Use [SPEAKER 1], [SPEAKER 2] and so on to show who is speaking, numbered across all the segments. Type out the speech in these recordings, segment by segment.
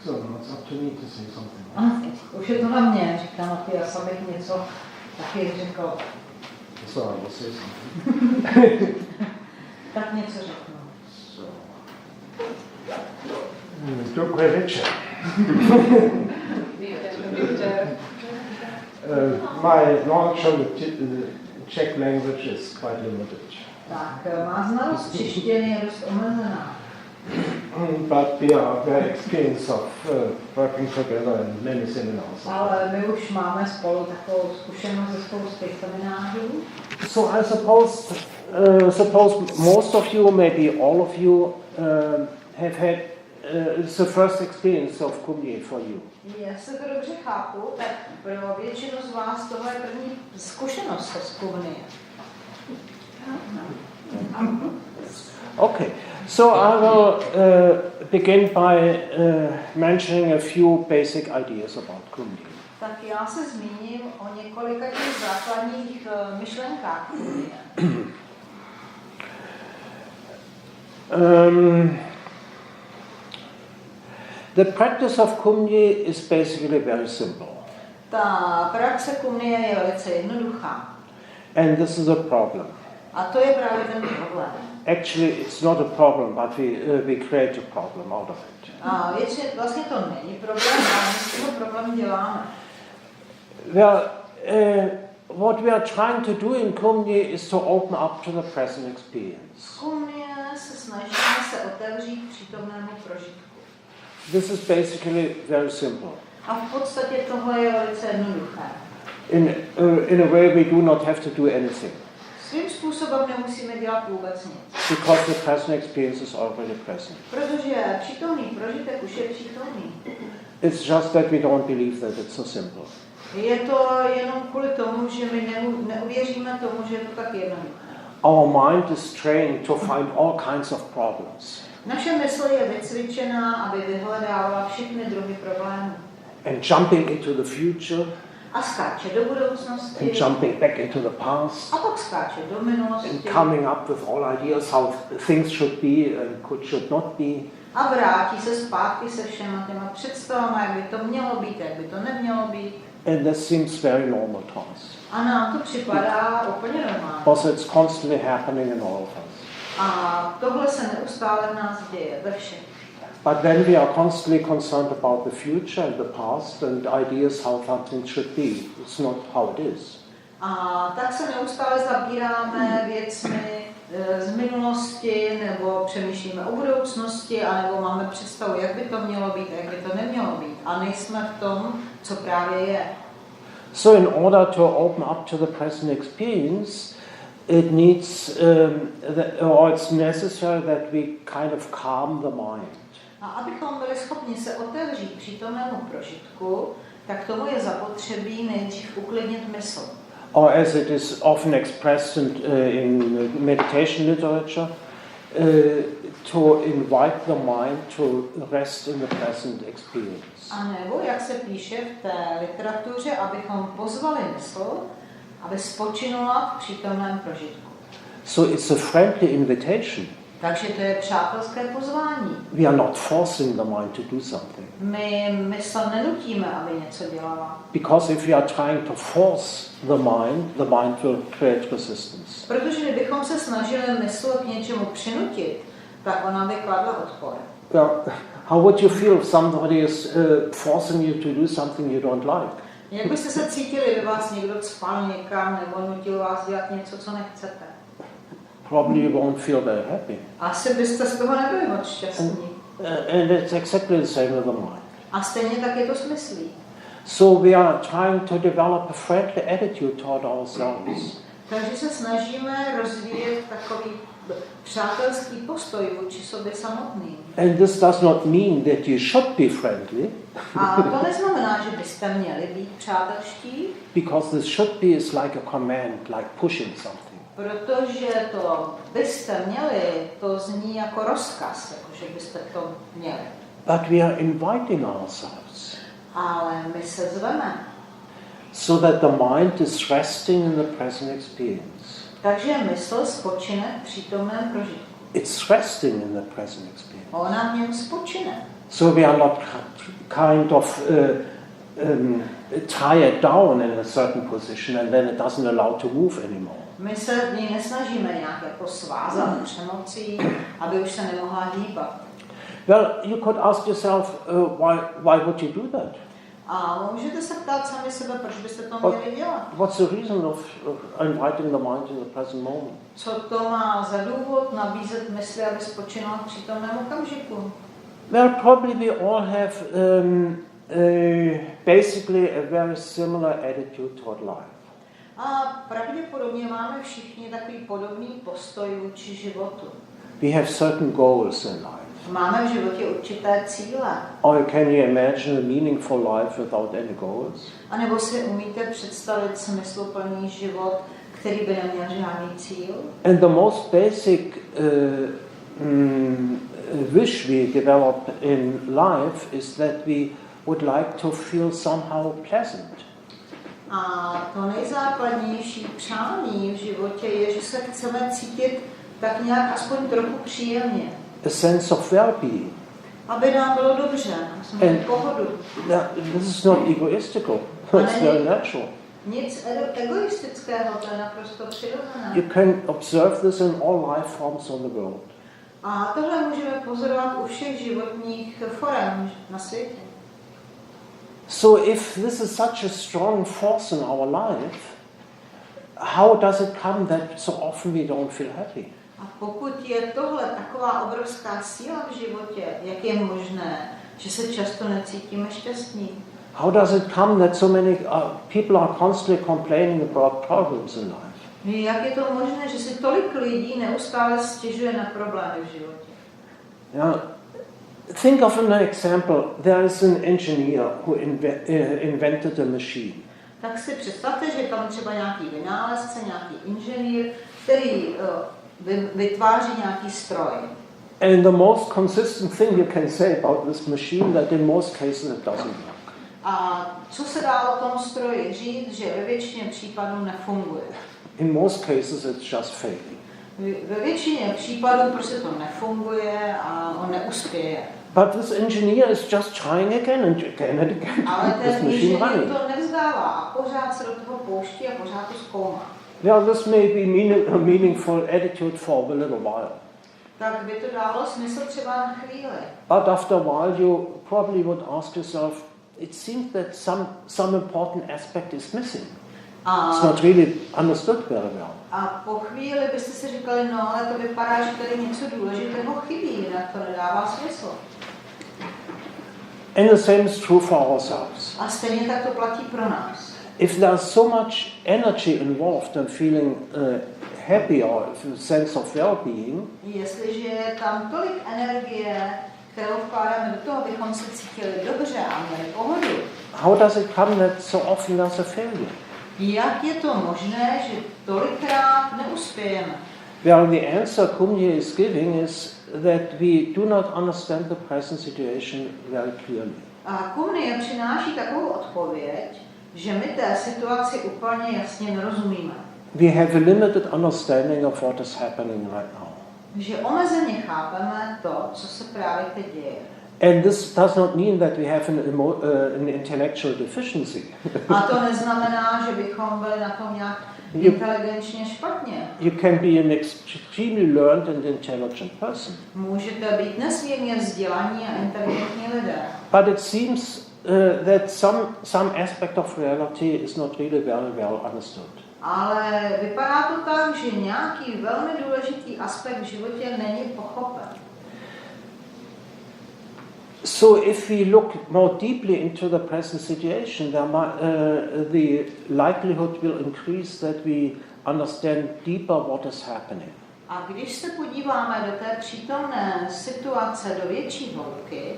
[SPEAKER 1] So, it's up to me to say something.
[SPEAKER 2] Už je to na mě, říká Matyas, abych něco taky řekl.
[SPEAKER 1] So, I will say something.
[SPEAKER 2] Tak něco řeknu.
[SPEAKER 1] So. Dobře večer. My knowledge of the Czech language is quite limited.
[SPEAKER 2] Tak, má znalost češtiny je dost omezená.
[SPEAKER 1] But we are very experienced of working together in many seminars.
[SPEAKER 2] Ale my už máme spolu takovou zkušenost ze spousty seminářů.
[SPEAKER 1] So I suppose most of you, maybe all of you, have had it's the first experience of Kumnye for you.
[SPEAKER 2] Jestli to dobře chápu, tak pro většinu z vás tohle je první zkušenost s Kumnye.
[SPEAKER 1] Okay, so I will begin by mentioning a few basic ideas about Kumnye.
[SPEAKER 2] Tak já se zmíním o několika těch základních myšlenkách Kumnye.
[SPEAKER 1] The practice of Kumnye is basically very simple.
[SPEAKER 2] Ta praxe Kumnye je velice jednoduchá.
[SPEAKER 1] And this is a problem.
[SPEAKER 2] A to je právě ten problém.
[SPEAKER 1] Actually, it's not a problem, but we create a problem out of it.
[SPEAKER 2] A vlastně to není problém, ale my z toho problém děláme.
[SPEAKER 1] Well, what we are trying to do in Kumnye is to open up to the present experience.
[SPEAKER 2] Kumnye se snažíme se otevřít přítomnému prožitku.
[SPEAKER 1] This is basically very simple.
[SPEAKER 2] A v podstatě tohle je velice jednoduché.
[SPEAKER 1] In a way, we do not have to do anything.
[SPEAKER 2] Svým způsobem nemusíme dělat vůbec nic.
[SPEAKER 1] Because the present experience is already present.
[SPEAKER 2] Protože přítomný prožitek už je přítomný.
[SPEAKER 1] It's just that we don't believe that it's so simple.
[SPEAKER 2] Je to jenom kvůli tomu, že my neuvěříme tomu, že je to tak jednoduché.
[SPEAKER 1] Our mind is trained to find all kinds of problems.
[SPEAKER 2] Naše mysl je vycvičená, aby vyhledávala všechny druhy problémů.
[SPEAKER 1] And jumping into the future.
[SPEAKER 2] A skáče do budoucnosti.
[SPEAKER 1] And jumping back into the past.
[SPEAKER 2] A pak skáče do minulosti.
[SPEAKER 1] And coming up with all ideas how things should be and should not be.
[SPEAKER 2] A vrátí se zpátky se všema těma představama, jak by to mělo být, jak by to nemělo být.
[SPEAKER 1] And this seems very normal to us.
[SPEAKER 2] A nám to připadá úplně normální.
[SPEAKER 1] Because it's constantly happening in all of us.
[SPEAKER 2] A tohle se neustále v nás děje, ve všech.
[SPEAKER 1] But then we are constantly concerned about the future and the past and ideas how something should be. It's not how it is.
[SPEAKER 2] A tak se neustále zabíráme věcmi z minulosti, nebo přemýšlíme o budoucnosti, anebo máme představu, jak by to mělo být, jak by to nemělo být. A nejsme v tom, co právě je.
[SPEAKER 1] So in order to open up to the present experience, it needs, or it's necessary that we kind of calm the mind.
[SPEAKER 2] A abychom byli schopni se otevřít přítomnému prožitku, tak tomu je zapotřebí nejdřív uklidnit mysl.
[SPEAKER 1] Or as it is often expressed in meditation literature, to invite the mind to rest in the present experience.
[SPEAKER 2] A nebo, jak se píše v té literatuře, abychom pozvali mysl, aby spočinula v přítomném prožitku.
[SPEAKER 1] So it's a friendly invitation.
[SPEAKER 2] Takže to je přátelské pozvání.
[SPEAKER 1] We are not forcing the mind to do something.
[SPEAKER 2] My mysl nenutíme, aby něco dělala.
[SPEAKER 1] Because if we are trying to force the mind will create resistance.
[SPEAKER 2] Protože kdybychom se snažili mysl k něčemu přinutit, tak ona by kladla odpor.
[SPEAKER 1] Well, how would you feel if somebody is forcing you to do something you don't like?
[SPEAKER 2] Jak byste se cítili, kdyby vás někdo cpal někam nebo nutil vás dělat něco, co nechcete?
[SPEAKER 1] Probably you won't feel very happy.
[SPEAKER 2] Asi byste z toho nebyli moc šťastní.
[SPEAKER 1] And it's exactly the same with the mind.
[SPEAKER 2] A stejně tak je to s myslí.
[SPEAKER 1] So we are trying to develop a friendly attitude toward ourselves.
[SPEAKER 2] Takže se snažíme rozvíjet takový přátelský postoj vůči sobě samotným.
[SPEAKER 1] And this does not mean that you should be friendly.
[SPEAKER 2] A to neznamená, že byste měli být přátelští.
[SPEAKER 1] Because this should be is like a command, like pushing something.
[SPEAKER 2] Protože to byste měli, to zní jako rozkaz, jako že byste to měli.
[SPEAKER 1] But we are inviting ourselves.
[SPEAKER 2] Ale my se zveme.
[SPEAKER 1] So that the mind is resting in the present experience.
[SPEAKER 2] Takže mysl spočine v přítomném prožitku.
[SPEAKER 1] It's resting in the present experience.
[SPEAKER 2] Ona v něm spočine.
[SPEAKER 1] So we are not kind of tied down in a certain position and then it doesn't allow to move anymore.
[SPEAKER 2] My se v ní nesnažíme nějak jako svázat přemocí, aby už se nemohla hýbat.
[SPEAKER 1] Well, you could ask yourself, why would you do that?
[SPEAKER 2] A můžete se ptát sami sebe, proč byste to měli dělat?
[SPEAKER 1] What's the reason of inviting the mind in the present moment?
[SPEAKER 2] Co to má za důvod nabízet mysli, aby spočinula v přítomném okamžiku?
[SPEAKER 1] Well, probably we all have basically a very similar attitude toward life.
[SPEAKER 2] A pravděpodobně máme všichni takový podobný postoj vůči životu.
[SPEAKER 1] We have certain goals in life.
[SPEAKER 2] Máme v životě určité cíle.
[SPEAKER 1] Or can you imagine a meaningful life without any goals?
[SPEAKER 2] A nebo si umíte představit smysluplný život, který by neměl žádný cíl?
[SPEAKER 1] And the most basic wish we develop in life is that we would like to feel somehow pleasant.
[SPEAKER 2] A to nejzákladnější přání v životě je, že se chceme cítit tak nějak aspoň trochu příjemně.
[SPEAKER 1] A sense of well-being.
[SPEAKER 2] Aby nám bylo dobře, jsme měli pohodu.
[SPEAKER 1] This is not egoistical. It's very natural.
[SPEAKER 2] Nic egoistického, to je naprosto přirozené.
[SPEAKER 1] You can observe this in all life forms on the world.
[SPEAKER 2] A tohle můžeme pozorovat u všech životních forem na světě.
[SPEAKER 1] So if this is such a strong force in our life, how does it come that so often we don't feel happy?
[SPEAKER 2] A pokud je tohle taková obrovská síla v životě, jak je možné, že se často necítíme šťastní?
[SPEAKER 1] How does it come that so many people are constantly complaining about problems in life?
[SPEAKER 2] Jak je to možné, že si tolik lidí neustále stěžuje na problémy v životě?
[SPEAKER 1] Yeah. Think of an example. There is an engineer who invented a machine.
[SPEAKER 2] Tak si představte, že tam třeba nějaký vynálezce, nějaký inženýr, který vytváří nějaký stroj.
[SPEAKER 1] And the most consistent thing you can say about this machine that in most cases it doesn't work.
[SPEAKER 2] A co se dá o tom stroji říct, že ve většině případů nefunguje?
[SPEAKER 1] In most cases it's just failing.
[SPEAKER 2] Ve většině případů prostě to nefunguje a on neuspěje.
[SPEAKER 1] But this engineer is just trying again and again and again to
[SPEAKER 2] Ale
[SPEAKER 1] keep this
[SPEAKER 2] ten
[SPEAKER 1] machine
[SPEAKER 2] inženýr
[SPEAKER 1] running.
[SPEAKER 2] to nevzdává a pořád se do toho pouští a pořád to zkoumá.
[SPEAKER 1] Yeah, this may be a meaningful attitude for a little while.
[SPEAKER 2] Tak by to dalo smysl třeba na chvíli.
[SPEAKER 1] But after a while you probably would ask yourself, it seems that some important aspect is missing. It's not really understood very well.
[SPEAKER 2] A po chvíli byste si říkali, no ale to vypadá, že tady něco důležitého chybí, jinak to nedává smysl.
[SPEAKER 1] And the same is true for ourselves.
[SPEAKER 2] A stejně tak to platí pro nás.
[SPEAKER 1] If there's so much energy involved in feeling happy or a sense of well-being,
[SPEAKER 2] Jestliže je tam tolik energie, kterou vkládáme do toho, abychom se cítili dobře a měli pohodu,
[SPEAKER 1] how does it come that so often there's a failure?
[SPEAKER 2] jak je to možné, že tolikrát neuspějeme?
[SPEAKER 1] Well, the answer Kumnye is giving is that we do not understand the present situation very clearly.
[SPEAKER 2] A Kumnye přináší takovou odpověď, že my té situaci úplně jasně nerozumíme.
[SPEAKER 1] We have a limited understanding of what is happening right now.
[SPEAKER 2] Že omezeně chápeme to, co se právě teď děje.
[SPEAKER 1] And this does not mean that we have an intellectual deficiency.
[SPEAKER 2] A to neznamená, že bychom byli na tom nějak inteligenčně špatně.
[SPEAKER 1] You can be an extremely learned and intelligent person.
[SPEAKER 2] Můžete být nesmírně vzdělaní a inteligentní lidé.
[SPEAKER 1] But it seems that some aspect of reality is not really very well understood.
[SPEAKER 2] Ale vypadá to tak, že nějaký velmi důležitý aspekt v životě není pochopen.
[SPEAKER 1] So if we look more deeply into the present situation, the likelihood will increase that we understand deeper what is happening.
[SPEAKER 2] A když se podíváme do té přítomné situace do větší hloubky,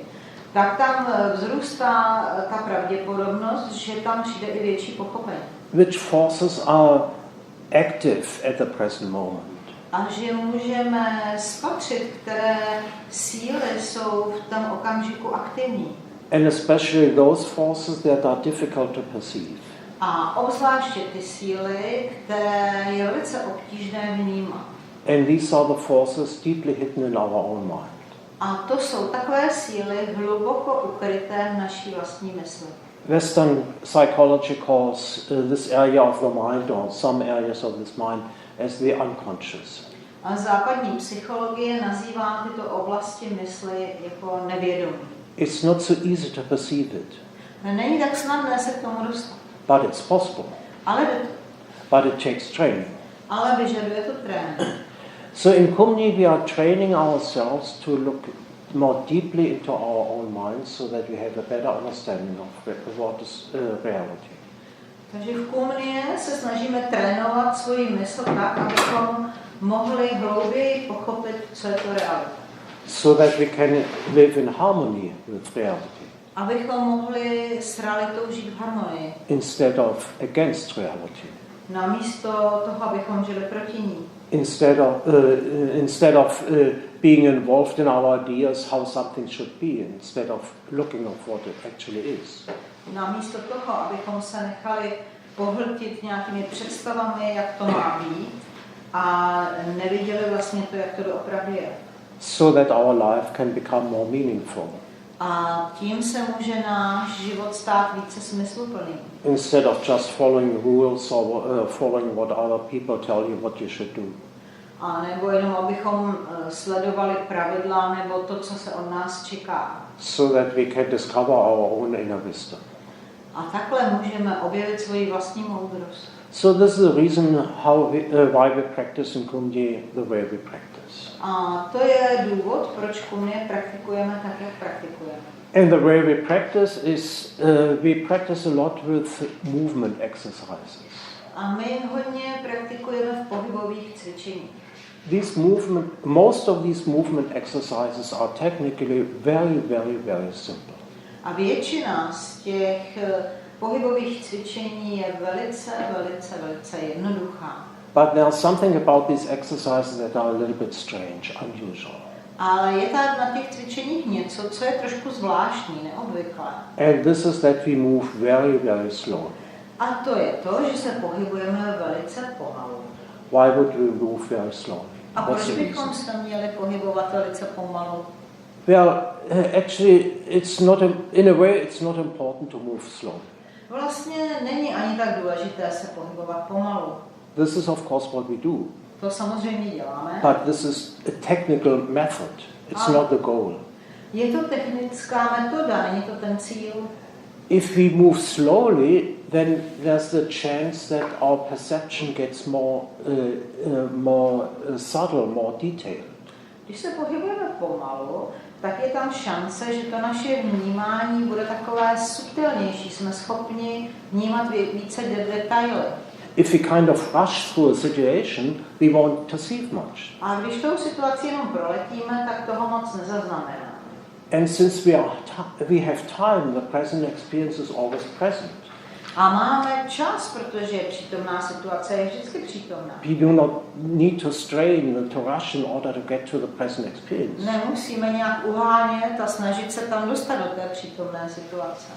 [SPEAKER 2] tak tam vzrůstá ta pravděpodobnost, že tam přijde i větší pochopení.
[SPEAKER 1] Which forces are active at the present moment.
[SPEAKER 2] A že můžeme spatřit, které síly jsou v tom okamžiku aktivní.
[SPEAKER 1] And especially those forces that are difficult to perceive.
[SPEAKER 2] A obzvláště ty síly, které je velice obtížné vnímat.
[SPEAKER 1] And these are the forces deeply hidden in our own mind.
[SPEAKER 2] A to jsou takové síly hluboko ukryté v naší vlastní mysli.
[SPEAKER 1] Western psychology calls this area of the mind, or some areas of this mind, as the unconscious.
[SPEAKER 2] A západní psychologie nazývá tyto oblasti mysli jako nevědomí.
[SPEAKER 1] It's not so easy to perceive it.
[SPEAKER 2] Není tak snadné se k tomu dostat.
[SPEAKER 1] But it's possible.
[SPEAKER 2] Ale jde to.
[SPEAKER 1] But it takes training.
[SPEAKER 2] Ale vyžaduje to trénink.
[SPEAKER 1] So in Kumnye we are training ourselves to look more deeply into our own minds so that we have a better understanding of what is reality.
[SPEAKER 2] Takže v Kumnie se snažíme trénovat svoji mysl tak, abychom mohli hlouběji pochopit, co je to realita.
[SPEAKER 1] So that we can live in harmony with reality.
[SPEAKER 2] Abychom mohli s realitou žít v harmonii.
[SPEAKER 1] Instead of against reality.
[SPEAKER 2] Namísto toho, abychom žili proti ní.
[SPEAKER 1] Instead of being involved in our ideas how something should be, instead of looking at what it actually is.
[SPEAKER 2] Namísto toho, abychom se nechali pohltit nějakými představami, jak to má být, a neviděli vlastně to, jak to doopravdy je.
[SPEAKER 1] So that our life can become more meaningful.
[SPEAKER 2] A tím se může náš život stát více smysluplným.
[SPEAKER 1] Instead of just following rules or following what other people tell you what you should do.
[SPEAKER 2] A nebo jenom abychom sledovali pravidla nebo to, co se od nás čeká.
[SPEAKER 1] So that we can discover our own inner wisdom.
[SPEAKER 2] A takhle můžeme objevit svoji vlastní moudrost.
[SPEAKER 1] So this is the reason why we practice in Kumnye the way we practice.
[SPEAKER 2] A to je důvod, proč Kumnye praktikujeme tak, jak praktikujeme.
[SPEAKER 1] And the way we practice is we practice a lot with movement exercises.
[SPEAKER 2] A my hodně praktikujeme v pohybových cvičeních.
[SPEAKER 1] Most of these movement exercises are technically very, very, very simple.
[SPEAKER 2] A většina z těch pohybových cvičení je velice, velice, velice jednoduchá.
[SPEAKER 1] But there's something about these exercises that are a little bit strange, unusual.
[SPEAKER 2] Ale je tady na těch cvičeních něco, co je trošku zvláštní, neobvyklé.
[SPEAKER 1] And this is that we move very, very slowly.
[SPEAKER 2] A to je to, že se pohybujeme velice pomalu.
[SPEAKER 1] Why would we move very slowly?
[SPEAKER 2] A proč bychom se měli pohybovat velice pomalu?
[SPEAKER 1] Well, actually, in a way, it's not important to move slowly.
[SPEAKER 2] Vlastně není ani tak důležité se pohybovat pomalu.
[SPEAKER 1] This is of course what we do.
[SPEAKER 2] To samozřejmě děláme.
[SPEAKER 1] But this is a technical method. It's not the goal.
[SPEAKER 2] Je to technická metoda, není to ten cíl.
[SPEAKER 1] If we move slowly, then there's the chance that our perception gets more subtle, more detailed.
[SPEAKER 2] Když se pohybujeme pomalu, tak je tam šance, že to naše vnímání bude takové subtilnější. Jsme schopni vnímat více detaily.
[SPEAKER 1] If we kind of rush through a situation, we won't perceive much.
[SPEAKER 2] A když tou situaci jenom proletíme, tak toho moc nezaznamenáme.
[SPEAKER 1] And since we have time, the present experience is always present.
[SPEAKER 2] A máme čas, protože přítomná situace je vždycky přítomná.
[SPEAKER 1] We do not need to strain, to rush in order to get to the present experience.
[SPEAKER 2] Nemusíme nějak uhánět a snažit se tam dostat do té přítomné situace.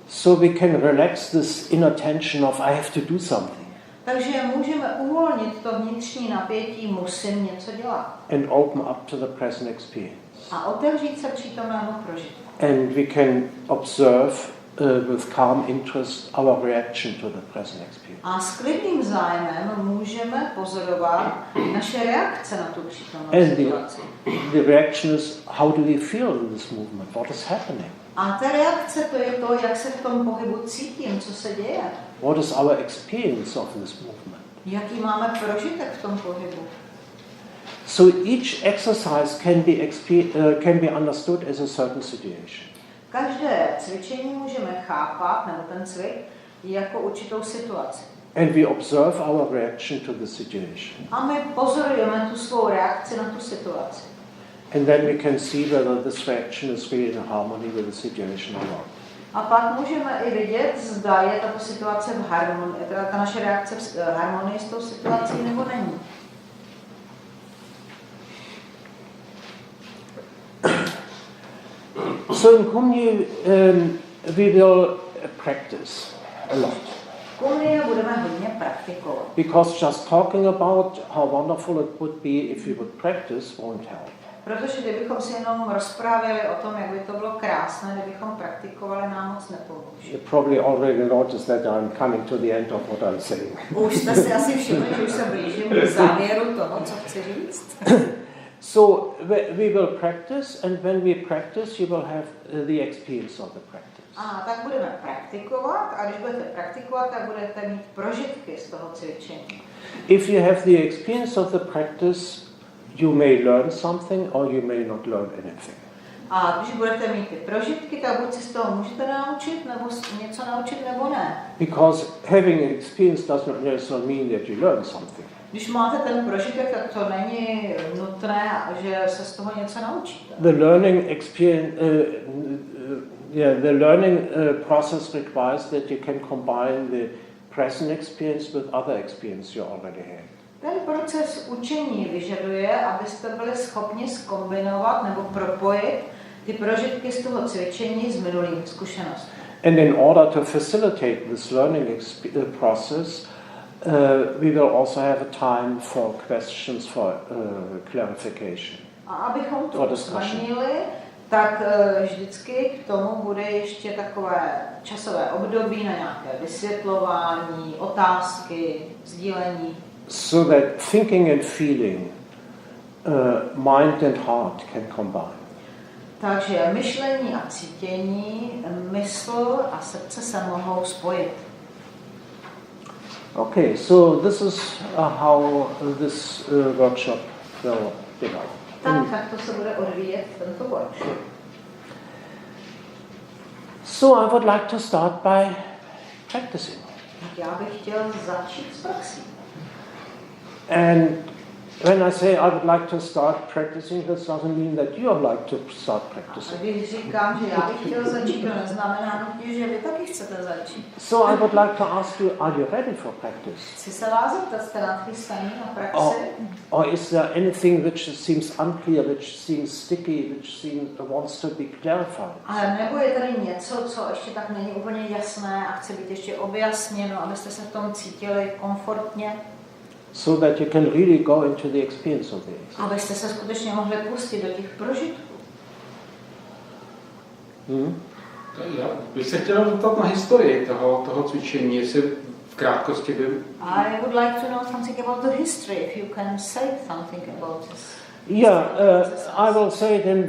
[SPEAKER 1] So we can relax this inner tension of I have to do something.
[SPEAKER 2] Takže můžeme uvolnit to vnitřní napětí, musím něco dělat.
[SPEAKER 1] And open up to the present experience.
[SPEAKER 2] A otevřít se přítomnému prožitku.
[SPEAKER 1] And we can observe with calm interest our reaction to the present experience.
[SPEAKER 2] A s klidným zájmem můžeme pozorovat naše reakce na tu přítomnou situaci.
[SPEAKER 1] The reaction is how do we feel in this movement? What is happening?
[SPEAKER 2] A ta reakce to je to, jak se v tom pohybu cítím, co se děje.
[SPEAKER 1] What is our experience of this movement?
[SPEAKER 2] Jaký máme prožitek v tom pohybu?
[SPEAKER 1] So each exercise can be understood as a certain situation.
[SPEAKER 2] Každé cvičení můžeme chápat, nebo ten cvik, jako určitou situaci.
[SPEAKER 1] And we observe our reaction to the situation.
[SPEAKER 2] A my pozorujeme tu svou reakci na tu situaci.
[SPEAKER 1] And then we can see whether this reaction is really in harmony with the situation or not.
[SPEAKER 2] A pak můžeme i vidět, zda je tato situace v harmonii, teda ta naše reakce v harmonii s tou situací nebo není.
[SPEAKER 1] So in Kumnye we will practice a lot.
[SPEAKER 2] Kumnye budeme hodně praktikovat.
[SPEAKER 1] Because just talking about how wonderful it would be if we would practice won't help.
[SPEAKER 2] Protože kdybychom si jenom rozprávěli o tom, jak by to bylo krásné, kdybychom praktikovali, nám moc nepomůže.
[SPEAKER 1] You probably already noticed that I'm coming to the end of what I'm saying.
[SPEAKER 2] Už jste si asi všimli, že už se blížím k závěru toho, co chci říct.
[SPEAKER 1] So we will practice, and when we practice, you will have the experience of the practice.
[SPEAKER 2] A tak budeme praktikovat, a když budete praktikovat, tak budete mít prožitky z toho cvičení.
[SPEAKER 1] If you have the experience of the practice, you may learn something or you may not learn anything.
[SPEAKER 2] A když budete mít ty prožitky, tak buď si z toho můžete naučit, nebo něco naučit, nebo ne.
[SPEAKER 1] Because having an experience does not necessarily mean that you learn something.
[SPEAKER 2] Když máte ten prožitek, tak to není nutné, že se z toho něco naučíte.
[SPEAKER 1] The learning experience, the learning process requires that you can combine the present experience with other experience you already had.
[SPEAKER 2] Ten proces učení vyžaduje, abyste byli schopni zkombinovat nebo propojit ty prožitky z toho cvičení s minulými zkušenostmi.
[SPEAKER 1] And in order to facilitate this learning process, we will also have a time for questions for clarification.
[SPEAKER 2] A abychom to usnadnili, tak vždycky k tomu bude ještě takové časové období na nějaké vysvětlování, otázky, sdílení.
[SPEAKER 1] So that thinking and feeling, mind and heart can combine.
[SPEAKER 2] Takže myšlení a cítění, mysl a srdce se mohou spojit.
[SPEAKER 1] Okay, so this is how this workshop will develop.
[SPEAKER 2] Tak to se bude odvíjet tento workshop.
[SPEAKER 1] So I would like to start by practicing.
[SPEAKER 2] Já bych chtěl začít s praxí.
[SPEAKER 1] And when I say I would like to start practicing, this doesn't mean that you would like to start practicing.
[SPEAKER 2] A když říkám, že já bych chtěl začít, to neznamená nutně, že vy taky chcete začít.
[SPEAKER 1] So I would like to ask you, are you ready for practice?
[SPEAKER 2] Chci se vás zeptat, jste nachystaní na praxi?
[SPEAKER 1] Or is there anything which seems unclear, which seems sticky, which wants to be clarified?
[SPEAKER 2] Ale nebo je tady něco, co ještě tak není úplně jasné a chce být ještě objasněno, abyste se v tom cítili komfortně?
[SPEAKER 1] So that you can really go into the experience of this.
[SPEAKER 2] Abyste se skutečně mohli pustit do těch prožitků.
[SPEAKER 3] Já bych se chtěl zeptat na historii toho cvičení, jestli v krátkosti by...
[SPEAKER 2] I would like to know something about the history, if you can say something about this.
[SPEAKER 1] Yeah, I will say it in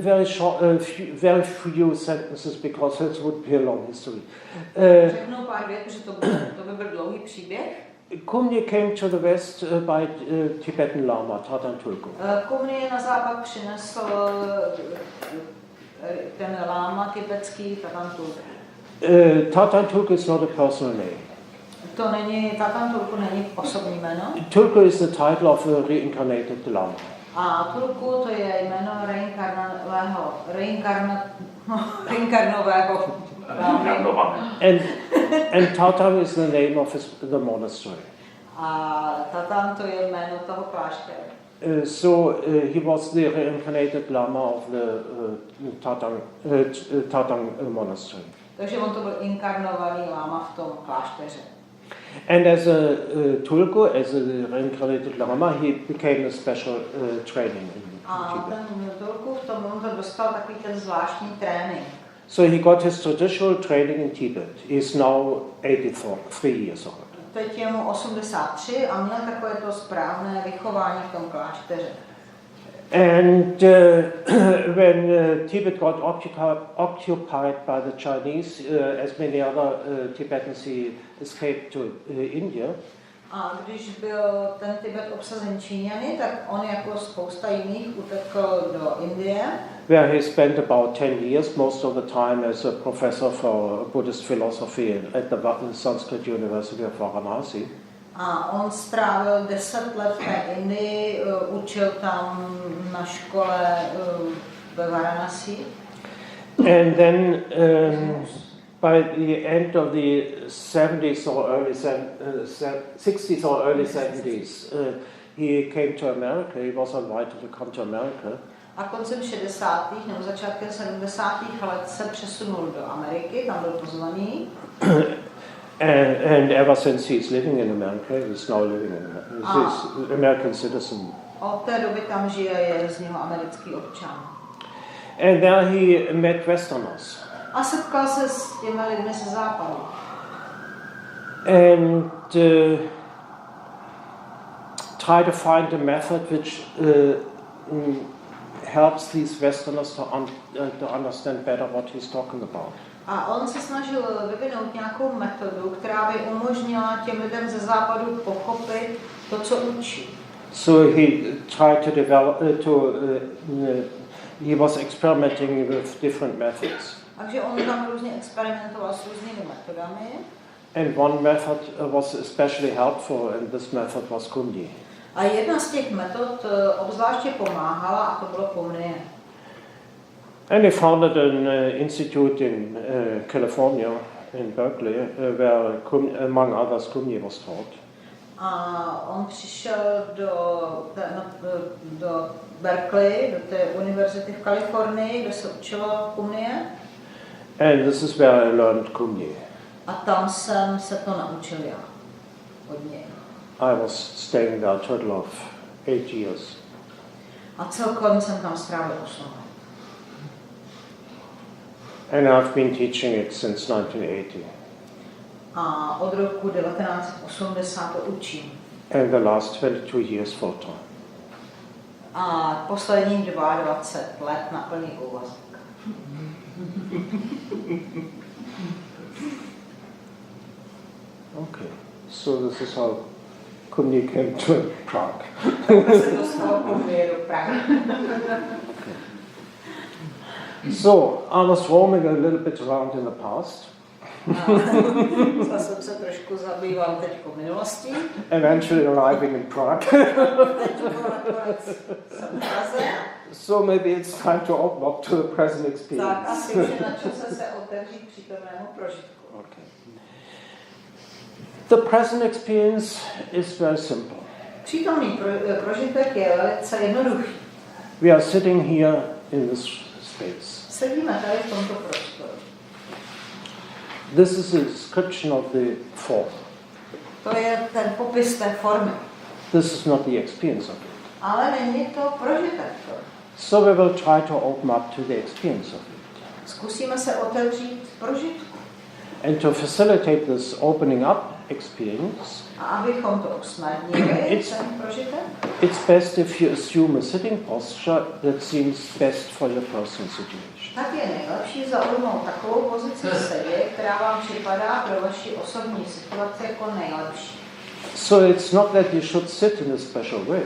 [SPEAKER 1] very few sentences because it would be a long history.
[SPEAKER 2] Řeknu pár vět, protože to by byl dlouhý příběh.
[SPEAKER 1] Kumnye came to the west by Tibetan Lama, Tatan Tulku.
[SPEAKER 2] Kumnye na západ přinesl ten láma tibetský Tatan Tulku.
[SPEAKER 1] Tatan Tulku is not a personal name.
[SPEAKER 2] To není, Tatan Tulku není osobní jméno.
[SPEAKER 1] Tulku is the title of a reincarnated Lama.
[SPEAKER 2] A Tulku to je jméno reinkarnového
[SPEAKER 1] And Tatan is the name of the monastery.
[SPEAKER 2] A Tatan to je jméno toho kláštera.
[SPEAKER 1] So he was the reincarnated Lama of the Tatan monastery.
[SPEAKER 2] Takže on to byl inkarnovaný láma v tom klášteře.
[SPEAKER 1] And as a Tulku, as a reincarnated Lama, he became a special training in
[SPEAKER 2] A
[SPEAKER 1] Tibet.
[SPEAKER 2] ten Tulku v tom on to dostal takový ten zvláštní trénink.
[SPEAKER 1] So he got his traditional training in Tibet. He's now 83 years old.
[SPEAKER 2] Teď je mu 83 a měl takové to správné vychování v tom klášteře.
[SPEAKER 1] And when Tibet got occupied by the Chinese, as many other Tibetans, he escaped to India.
[SPEAKER 2] A když byl ten Tibet obsazen Číňany, tak on jako spousta jiných utekl do Indie.
[SPEAKER 1] Where he spent about 10 years, most of the time as a professor for Buddhist philosophy at the Sanskrit University of Varanasi.
[SPEAKER 2] A on strávil 10 let v té Indii, učil tam na škole ve Varanasi.
[SPEAKER 1] And then by the end of the 70s or early 60s or early 70s, he came to America. He was invited to come to America.
[SPEAKER 2] A koncem 60. nebo začátkem 70. let se přesunul do Ameriky, tam byl pozvaný.
[SPEAKER 1] And ever since he's living in America, he's now living in America. He's an American citizen.
[SPEAKER 2] Od té doby tam žije, je z něho americký občan.
[SPEAKER 1] And there he met Westerners.
[SPEAKER 2] A setkal se s těmi lidmi ze západu.
[SPEAKER 1] And try to find a method which helps these Westerners to understand better what he's talking about.
[SPEAKER 2] A on se snažil vyvinout nějakou metodu, která by umožnila těm lidem ze západu pochopit to, co učí.
[SPEAKER 1] So he tried to develop, he was experimenting with different methods.
[SPEAKER 2] Takže on tam různě experimentoval s různými metodami.
[SPEAKER 1] And one method was especially helpful, and this method was Kumnye.
[SPEAKER 2] A jedna z těch metod obzvláště pomáhala, a to bylo Kumnye.
[SPEAKER 1] And he founded an institute in California, in Berkeley, where, among others, Kumnye was taught.
[SPEAKER 2] A on přišel do Berkeley, do té univerzity v Kalifornii, kde se učilo Kumnye.
[SPEAKER 1] And this is where I learned Kumnye.
[SPEAKER 2] A tam jsem se to naučil já. Od něj.
[SPEAKER 1] I was staying there a total of 8 years.
[SPEAKER 2] A celkově jsem tam strávil 8 let.
[SPEAKER 1] And I've been teaching it since 1980.
[SPEAKER 2] A od roku 1980 to učím.
[SPEAKER 1] And the last 22 years full time.
[SPEAKER 2] A posledních 22 let na plný úvazek.
[SPEAKER 1] Okay, so this is how Kumnye came to Prague.
[SPEAKER 2] Takhle se dostalo Kumnye do Prahy.
[SPEAKER 1] So, I was roaming a little bit around in the past.
[SPEAKER 2] Jsem se trošku zabýval teď po minulosti.
[SPEAKER 1] Eventually arriving in Prague. So maybe it's time to open up to the present experience.
[SPEAKER 2] Tak asi je na čase se otevřít přítomnému prožitku.
[SPEAKER 1] Okay. The present experience is very simple.
[SPEAKER 2] Přítomný prožitek je velice jednoduchý.
[SPEAKER 1] We are sitting here in this space.
[SPEAKER 2] Sedíme tady v tomto prostoru.
[SPEAKER 1] This is a description of the form.
[SPEAKER 2] To je ten popis té formy.
[SPEAKER 1] This is not the experience of it.
[SPEAKER 2] Ale není to prožitek.
[SPEAKER 1] So we will try to open up to the experience of it.
[SPEAKER 2] Zkusíme se otevřít prožitku.
[SPEAKER 1] And to facilitate this opening up experience,
[SPEAKER 2] A abychom to usnadnili, ten prožitek,
[SPEAKER 1] it's best if you assume a sitting posture that seems best for your personal situation.
[SPEAKER 2] tak je nejlepší zaujmout takovou pozici v sedě, která vám připadá pro vaši osobní situaci jako nejlepší.
[SPEAKER 1] So it's not that you should sit in a special way.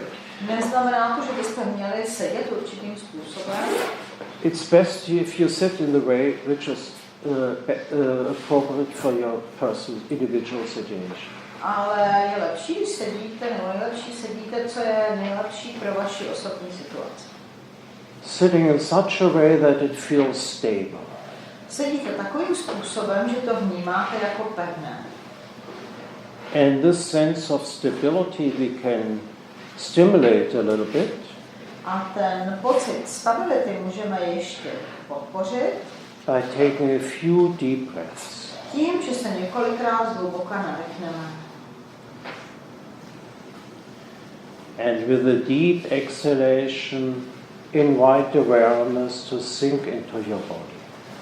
[SPEAKER 2] Neznamená to, že byste měli sedět určitým způsobem.
[SPEAKER 1] It's best if you sit in the way which is appropriate for your personal individual situation.
[SPEAKER 2] Ale je lepší, když sedíte, nebo nejlepší sedíte, co je nejlepší pro vaši osobní situaci.
[SPEAKER 1] Sitting in such a way that it feels stable.
[SPEAKER 2] Sedíte takovým způsobem, že to vnímáte jako pevné.
[SPEAKER 1] And this sense of stability we can stimulate a little bit.
[SPEAKER 2] A ten pocit stability můžeme ještě podpořit
[SPEAKER 1] By taking a few deep breaths.
[SPEAKER 2] tím, že se několikrát zhluboka nadechneme.
[SPEAKER 1] And with a deep exhalation, invite awareness to sink into your body.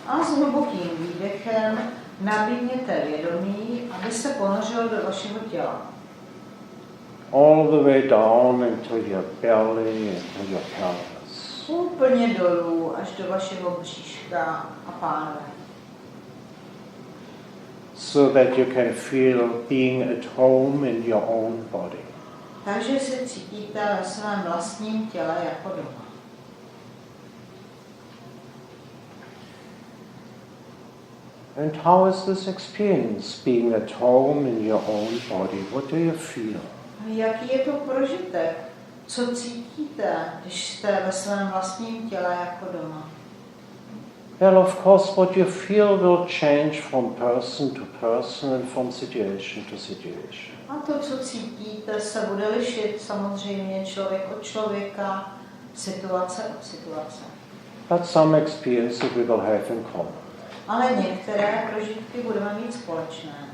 [SPEAKER 2] A s hlubokým výdechem nabídněte vědomí, aby se ponořil do vašeho těla.
[SPEAKER 1] All the way down into your belly, into your pelvis.
[SPEAKER 2] Úplně dolů, až do vašeho bříška a pánve.
[SPEAKER 1] So that you can feel being at home in your own body.
[SPEAKER 2] Takže se cítíte ve svém vlastním těle jako doma.
[SPEAKER 1] And how is this experience, being at home in your own body? What do you feel?
[SPEAKER 2] Jaký je to prožitek? Co cítíte, když jste ve svém vlastním těle jako doma?
[SPEAKER 1] Well, of course, what you feel will change from person to person and from situation to situation.
[SPEAKER 2] A to, co cítíte, se bude lišit samozřejmě člověk od člověka, situace od situace.
[SPEAKER 1] But some experiences we will have in common.
[SPEAKER 2] Ale některé prožitky budeme mít společné.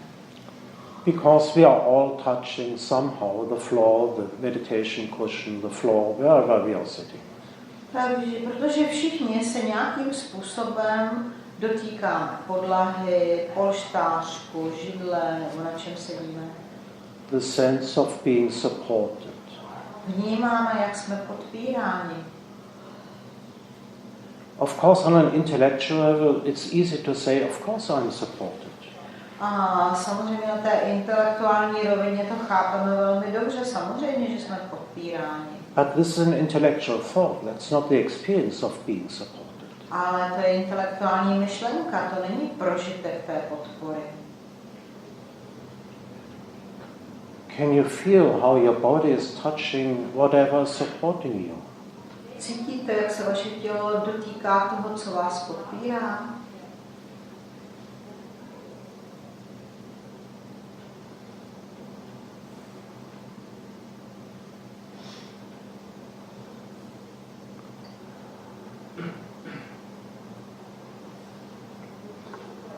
[SPEAKER 1] Because we are all touching somehow the floor, the meditation cushion, the floor, wherever we are sitting.
[SPEAKER 2] Takže, protože všichni se nějakým způsobem dotýkáme podlahy, polštářku, židle, nebo na čem sedíme.
[SPEAKER 1] The sense of being supported.
[SPEAKER 2] Vnímáme, jak jsme podpíráni.
[SPEAKER 1] Of course, on an intellectual level, it's easy to say, of course I'm supported.
[SPEAKER 2] A samozřejmě na té intelektuální rovině to chápeme velmi dobře, samozřejmě, že jsme podpíráni.
[SPEAKER 1] But this is an intellectual thought, that's not the experience of being supported.
[SPEAKER 2] Ale to je intelektuální myšlenka, to není prožitek té podpory.
[SPEAKER 1] Can you feel how your body is touching whatever is supporting you?
[SPEAKER 2] Cítíte, jak se vaše tělo dotýká toho, co vás podpírá?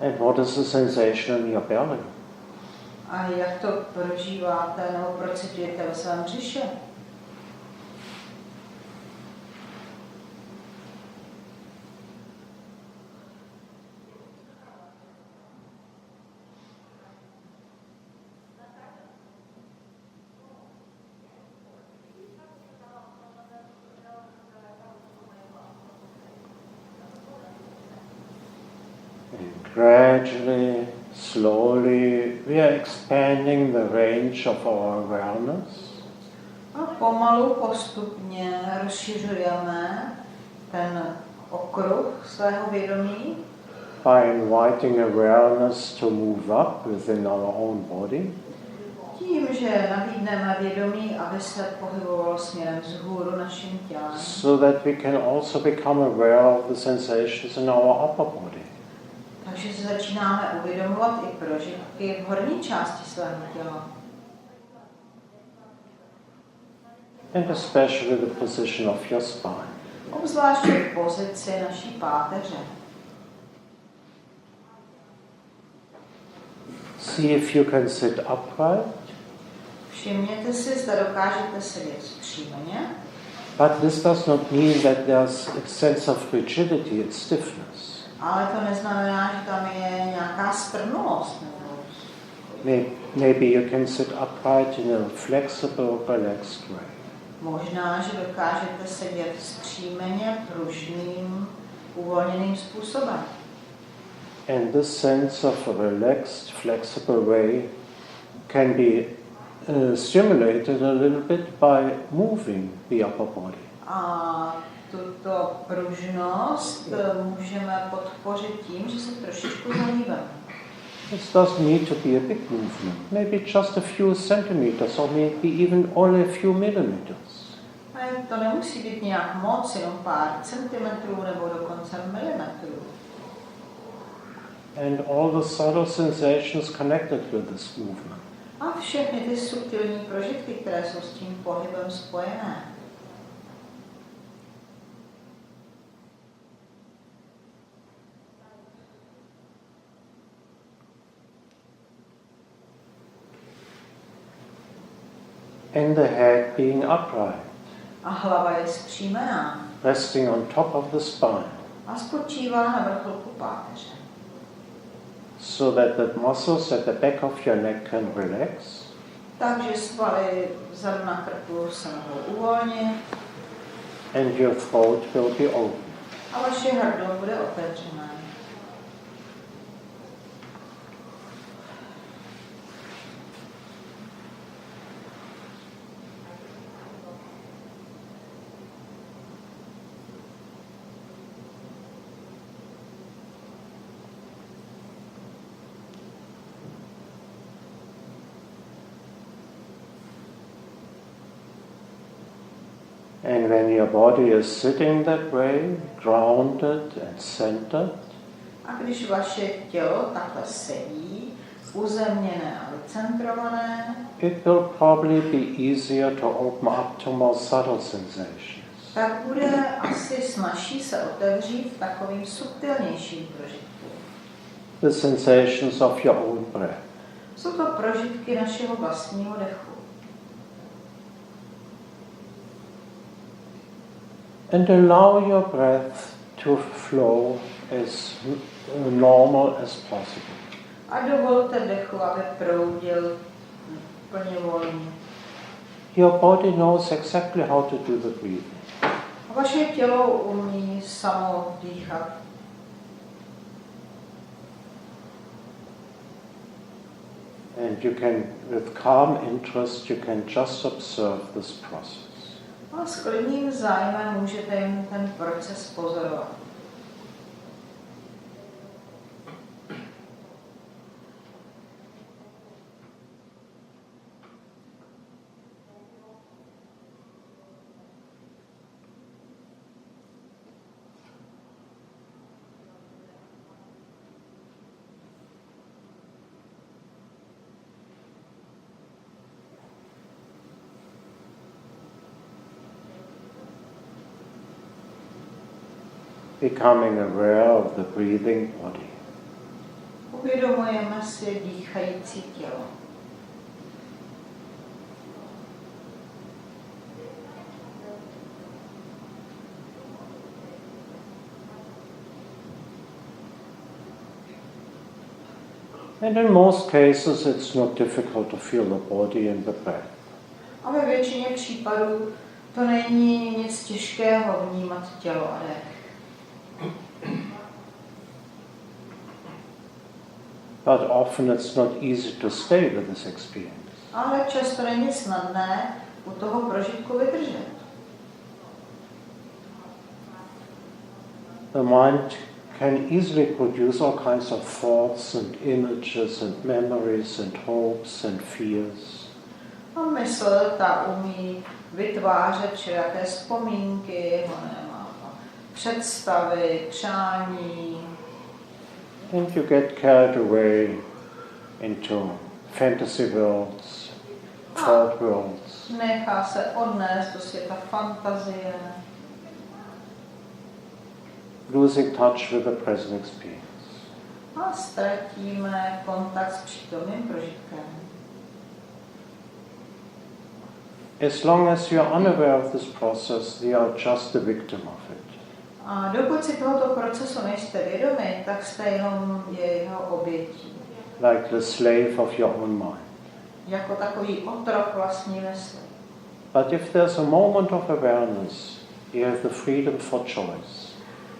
[SPEAKER 1] And what is the sensation in your belly?
[SPEAKER 2] A jak to prožíváte nebo procitujete ve svém břiše?
[SPEAKER 1] Gradually, slowly, we are expanding the range of our awareness.
[SPEAKER 2] A pomalu, postupně rozšiřujeme ten okruh svého vědomí.
[SPEAKER 1] By inviting awareness to move up within our own body.
[SPEAKER 2] Tím, že nabídneme vědomí, aby se pohybovalo směrem vzhůru naším tělem.
[SPEAKER 1] So that we can also become aware of the sensations in our upper body.
[SPEAKER 2] Takže se začínáme uvědomovat i prožitky v horní části svého těla.
[SPEAKER 1] And especially the position of your spine.
[SPEAKER 2] Obzvláště v pozici naší páteře.
[SPEAKER 1] See if you can sit upright.
[SPEAKER 2] Všimněte si, zda dokážete sedět vzpřímeně.
[SPEAKER 1] But this does not mean that there's a sense of rigidity and stiffness.
[SPEAKER 2] Ale to neznamená, že tam je nějaká strnulost.
[SPEAKER 1] Maybe you can sit upright in a flexible, relaxed way.
[SPEAKER 2] Možná, že dokážete sedět vzpřímeně, pružným, uvolněným způsobem.
[SPEAKER 1] And this sense of a relaxed, flexible way can be stimulated a little bit by moving the upper body.
[SPEAKER 2] A tuto pružnost můžeme podpořit tím, že se trošičku zahýbeme.
[SPEAKER 1] This doesn't need to be a big movement, maybe just a few centimeters or maybe even only a few millimeters.
[SPEAKER 2] A to nemusí být nějak moc, jenom pár centimetrů nebo dokonce milimetrů.
[SPEAKER 1] And all the subtle sensations connected with this movement.
[SPEAKER 2] A všechny ty subtilní prožitky, které jsou s tím pohybem spojené.
[SPEAKER 1] And the head being upright.
[SPEAKER 2] A hlava je zpřímená.
[SPEAKER 1] Resting on top of the spine.
[SPEAKER 2] A spočívá na vrcholku páteře.
[SPEAKER 1] So that the muscles at the back of your neck can relax.
[SPEAKER 2] Takže svaly vzadu na krku se mohou uvolnit.
[SPEAKER 1] And your throat will be open.
[SPEAKER 2] A vaše hrdlo bude otevřené.
[SPEAKER 1] And when your body is sitting that way, grounded and centered,
[SPEAKER 2] a když vaše tělo takhle sedí, uzemněné a vycentrované,
[SPEAKER 1] it will probably be easier to open up to more subtle sensations.
[SPEAKER 2] Tak bude asi snazší se otevřít takovým subtilnějším prožitkům.
[SPEAKER 1] The sensations of your own breath.
[SPEAKER 2] Jsou to prožitky našeho vlastního dechu.
[SPEAKER 1] And allow your breath to flow as normal as possible.
[SPEAKER 2] A dovolte dechu, aby proudil plně volně.
[SPEAKER 1] Your body knows exactly how to do the breathing.
[SPEAKER 2] A vaše tělo umí samo dýchat.
[SPEAKER 1] And you can, with calm interest, you can just observe this process.
[SPEAKER 2] A s klidným zájmem můžete jen ten proces pozorovat.
[SPEAKER 1] Becoming aware of the breathing body.
[SPEAKER 2] Uvědomujeme si dýchající tělo.
[SPEAKER 1] And in most cases it's not difficult to feel the body and the breath.
[SPEAKER 2] A ve většině případů to není nic těžkého vnímat tělo a dech.
[SPEAKER 1] But often it's not easy to stay with this experience.
[SPEAKER 2] Ale často není snadné u toho prožitku vydržet.
[SPEAKER 1] The mind can easily produce all kinds of thoughts and images and memories and hopes and fears.
[SPEAKER 2] A mysl ta umí vytvářet všelijaké vzpomínky, představy, přání.
[SPEAKER 1] And you get carried away into fantasy worlds, thought worlds.
[SPEAKER 2] Nechá se odnést do světa fantazie.
[SPEAKER 1] Losing touch with the present experience.
[SPEAKER 2] A ztratíme kontakt s přítomným prožitkem.
[SPEAKER 1] As long as you are unaware of this process, you are just a victim of it.
[SPEAKER 2] A dokud si tohoto procesu nejste vědomi, tak jste jenom jeho obětí.
[SPEAKER 1] Like the slave of your own mind.
[SPEAKER 2] Jako takový otrok vlastní mysli.
[SPEAKER 1] But if there's a moment of awareness, you have the freedom for choice.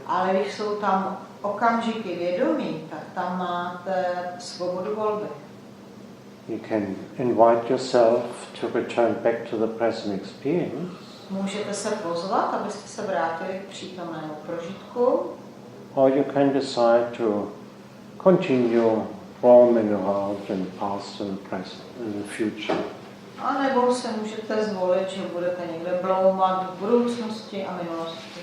[SPEAKER 2] Ale když jsou tam okamžiky vědomí, tak tam máte svobodu volby.
[SPEAKER 1] You can invite yourself to return back to the present experience.
[SPEAKER 2] Můžete se pozvat, abyste se vrátili k přítomnému prožitku.
[SPEAKER 1] Or you can decide to continue roaming around in the past and the present, in the future.
[SPEAKER 2] A nebo se můžete zvolit, že budete někde bloumat v budoucnosti a minulosti.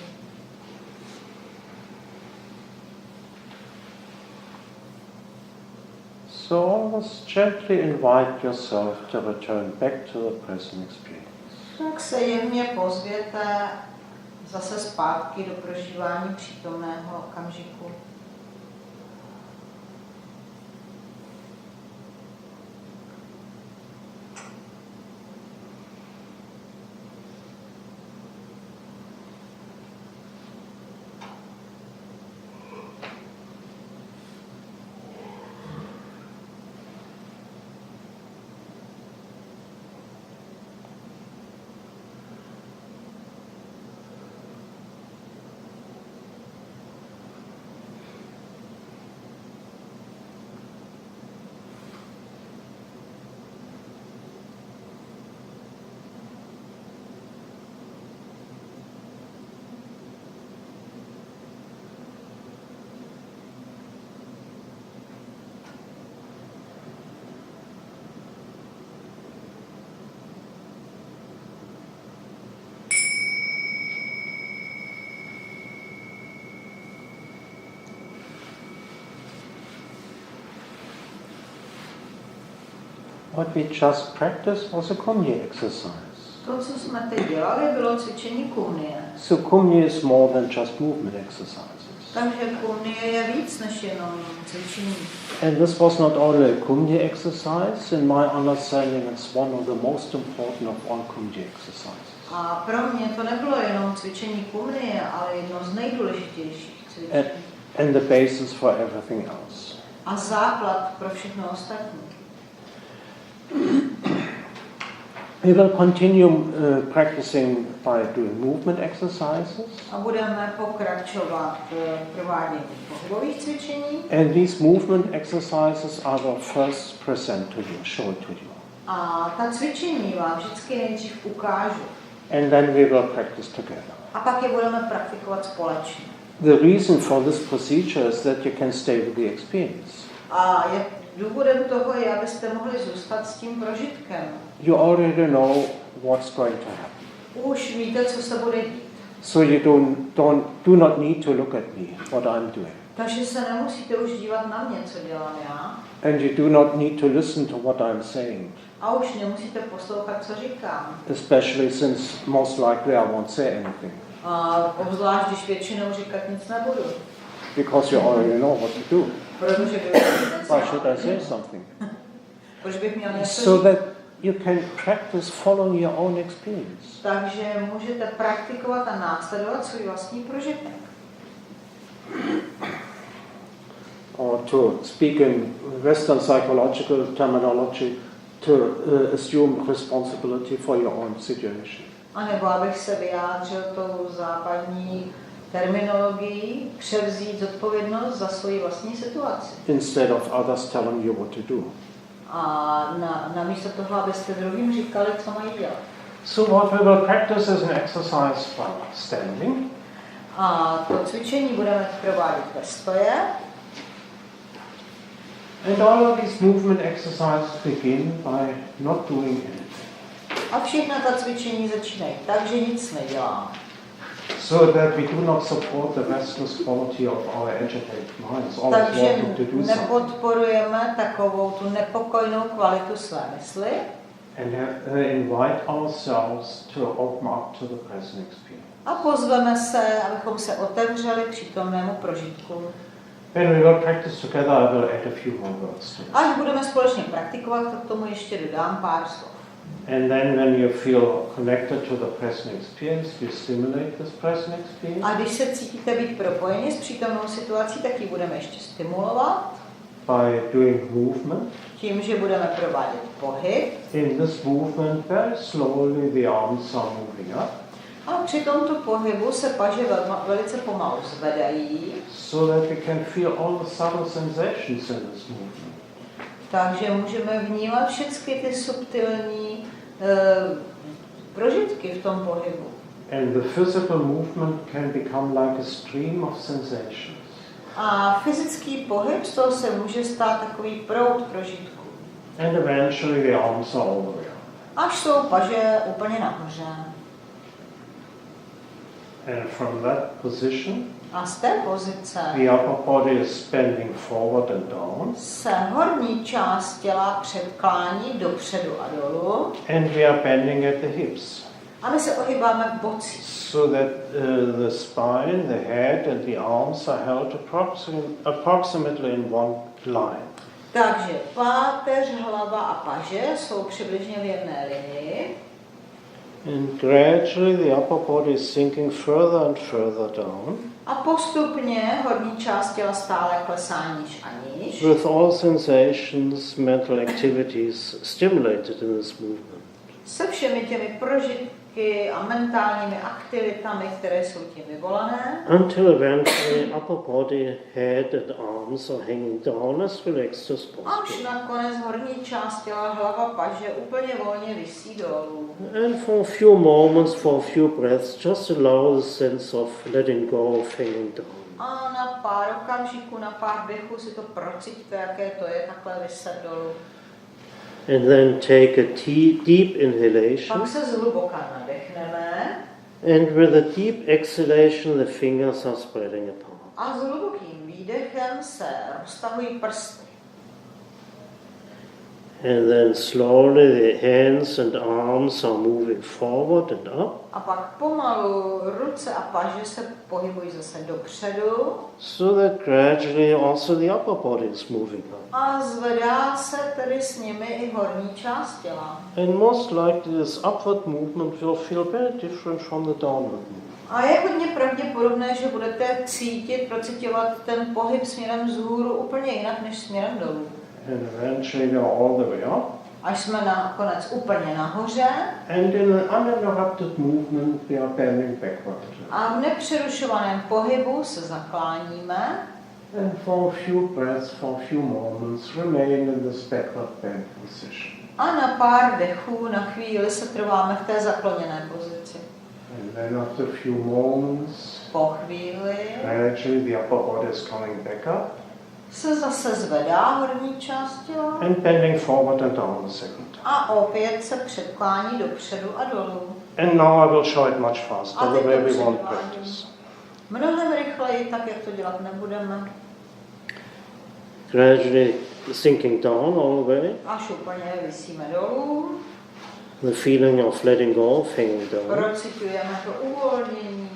[SPEAKER 1] So always gently invite yourself to return back to the present experience.
[SPEAKER 2] Tak se jemně pozvěte zase zpátky do prožívání přítomného okamžiku.
[SPEAKER 1] What we just practiced was a Kumnye exercise.
[SPEAKER 2] To, co jsme teď dělali, bylo cvičení kumnie.
[SPEAKER 1] So Kumnye is more than just movement exercises.
[SPEAKER 2] Takže kumnie je víc než jenom cvičení.
[SPEAKER 1] And this was not only a Kumnye exercise. In my understanding, it's one of the most important of all Kumnye exercises.
[SPEAKER 2] A pro mě to nebylo jenom cvičení kumnie, ale jedno z nejdůležitějších cvičení.
[SPEAKER 1] And the basis for everything else.
[SPEAKER 2] A základ pro všechno ostatní.
[SPEAKER 1] We will continue practicing by doing movement exercises.
[SPEAKER 2] A budeme pokračovat v provádění pohybových cvičení.
[SPEAKER 1] And these movement exercises I will first present to you, show it to you.
[SPEAKER 2] A ta cvičení vám vždycky nejdřív ukážu.
[SPEAKER 1] And then we will practice together.
[SPEAKER 2] A pak je budeme praktikovat společně.
[SPEAKER 1] The reason for this procedure is that you can stay with the experience.
[SPEAKER 2] A důvodem toho je, abyste mohli zůstat s tím prožitkem.
[SPEAKER 1] You already know what's going to happen.
[SPEAKER 2] Už víte, co se bude dít.
[SPEAKER 1] So you do not need to look at me, what I'm doing.
[SPEAKER 2] Takže se nemusíte už dívat na mě, co dělám já.
[SPEAKER 1] And you do not need to listen to what I'm saying.
[SPEAKER 2] A už nemusíte poslouchat, co říkám.
[SPEAKER 1] Especially since most likely I won't say anything.
[SPEAKER 2] A obzvlášť, když většinou říkat nic nebudu.
[SPEAKER 1] Because you already know what to do.
[SPEAKER 2] Protože
[SPEAKER 1] Why should I say something?
[SPEAKER 2] Proč bych měl něco
[SPEAKER 1] So
[SPEAKER 2] říct?
[SPEAKER 1] that you can practice following your own experience.
[SPEAKER 2] Takže můžete praktikovat a následovat svůj vlastní prožitek.
[SPEAKER 1] Or to speak in Western psychological terminology, to assume responsibility for your own situation.
[SPEAKER 2] A nebo abych se vyjádřil tou západní terminologií, převzít zodpovědnost za svoji vlastní situaci.
[SPEAKER 1] Instead of others telling you what to do.
[SPEAKER 2] A namísto toho, abyste druhým říkali, co mají dělat.
[SPEAKER 1] So what we will practice is an exercise by standing.
[SPEAKER 2] A to cvičení budeme provádět ve stoje.
[SPEAKER 1] And all of these movement exercises begin by not doing anything.
[SPEAKER 2] A všechna ta cvičení začínají tak, že nic neděláme.
[SPEAKER 1] So that we do not support the restless quality of our agitated minds, always
[SPEAKER 2] Takže
[SPEAKER 1] wanting to do something.
[SPEAKER 2] nepodporujeme takovou tu nepokojnou kvalitu své mysli.
[SPEAKER 1] And invite ourselves to open up to the present experience.
[SPEAKER 2] A pozveme se, abychom se otevřeli přítomnému prožitku.
[SPEAKER 1] When we will practice together, I will add a few more words to it.
[SPEAKER 2] Až budeme společně praktikovat, tak k tomu ještě dodám pár slov.
[SPEAKER 1] And then when you feel connected to the present experience, you stimulate this present experience.
[SPEAKER 2] A když se cítíte být propojeni s přítomnou situací, tak ji budeme ještě stimulovat.
[SPEAKER 1] By doing movement.
[SPEAKER 2] Tím, že budeme provádět pohyb.
[SPEAKER 1] In this movement, very slowly the arms are moving up.
[SPEAKER 2] A při tomto pohybu se paže velice pomalu zvedají.
[SPEAKER 1] So that we can feel all the subtle sensations in this movement.
[SPEAKER 2] Takže můžeme vnímat všechny ty subtilní prožitky v tom pohybu.
[SPEAKER 1] And the physical movement can become like a stream of sensations.
[SPEAKER 2] A fyzický pohyb, z toho se může stát takový proud prožitku.
[SPEAKER 1] And eventually the arms are all the way up.
[SPEAKER 2] Až jsou paže úplně nahoře.
[SPEAKER 1] And from that position,
[SPEAKER 2] a z té pozice
[SPEAKER 1] the upper body is bending forward and down.
[SPEAKER 2] Se horní část těla předklání dopředu a dolů.
[SPEAKER 1] And we are bending at the hips.
[SPEAKER 2] A my se ohýbáme v bocích.
[SPEAKER 1] So that the spine, the head and the arms are held approximately in one line.
[SPEAKER 2] Takže páteř, hlava a paže jsou přibližně v jedné linii.
[SPEAKER 1] And gradually the upper body is sinking further and further down.
[SPEAKER 2] A postupně horní část těla stále klesá níž a níž.
[SPEAKER 1] With all sensations, mental activities stimulated in this movement.
[SPEAKER 2] Se všemi těmi prožitky a mentálními aktivitami, které jsou tím vyvolané.
[SPEAKER 1] Until eventually upper body, head and arms are hanging down as relaxed as possible.
[SPEAKER 2] Až nakonec horní část těla, hlava, paže úplně volně visí dolů.
[SPEAKER 1] And for a few moments, for a few breaths, just allow the sense of letting go of hanging down.
[SPEAKER 2] A na pár okamžiků, na pár dechů si to prociťte, jaké to je takhle vyset dolů.
[SPEAKER 1] And then take a deep inhalation.
[SPEAKER 2] Pak se zhluboka nadechneme.
[SPEAKER 1] And with a deep exhalation, the fingers are spreading apart.
[SPEAKER 2] A s hlubokým výdechem se roztahují prsty.
[SPEAKER 1] And then slowly the hands and arms are moving forward and up.
[SPEAKER 2] A pak pomalu ruce a paže se pohybují zase dopředu.
[SPEAKER 1] So that gradually also the upper body is moving up.
[SPEAKER 2] A zvedá se tedy s nimi i horní část těla.
[SPEAKER 1] And most likely this upward movement will feel very different from the downward movement.
[SPEAKER 2] A je hodně pravděpodobné, že budete procitovat ten pohyb směrem vzhůru úplně jinak než směrem dolů.
[SPEAKER 1] And eventually we are all the way up.
[SPEAKER 2] Až jsme nakonec úplně nahoře.
[SPEAKER 1] And in an uninterrupted movement we are bending backward.
[SPEAKER 2] A v nepřerušovaném pohybu se zakláníme.
[SPEAKER 1] And for a few breaths, for a few moments, remain in this backward bend position.
[SPEAKER 2] A na pár dechů, na chvíli se trváme v té zakloněné pozici.
[SPEAKER 1] And then after a few moments,
[SPEAKER 2] po chvíli
[SPEAKER 1] gradually the upper body is coming back up.
[SPEAKER 2] Se zase zvedá horní část těla.
[SPEAKER 1] And bending forward and down the second time.
[SPEAKER 2] A opět se předklání dopředu a dolů.
[SPEAKER 1] And now I will show it much faster, the way we won't practice.
[SPEAKER 2] Mnohem rychleji, tak jak to dělat nebudeme.
[SPEAKER 1] Gradually sinking down all the way.
[SPEAKER 2] Až úplně visíme dolů.
[SPEAKER 1] The feeling of letting go, of hanging down.
[SPEAKER 2] Procitujeme to uvolnění.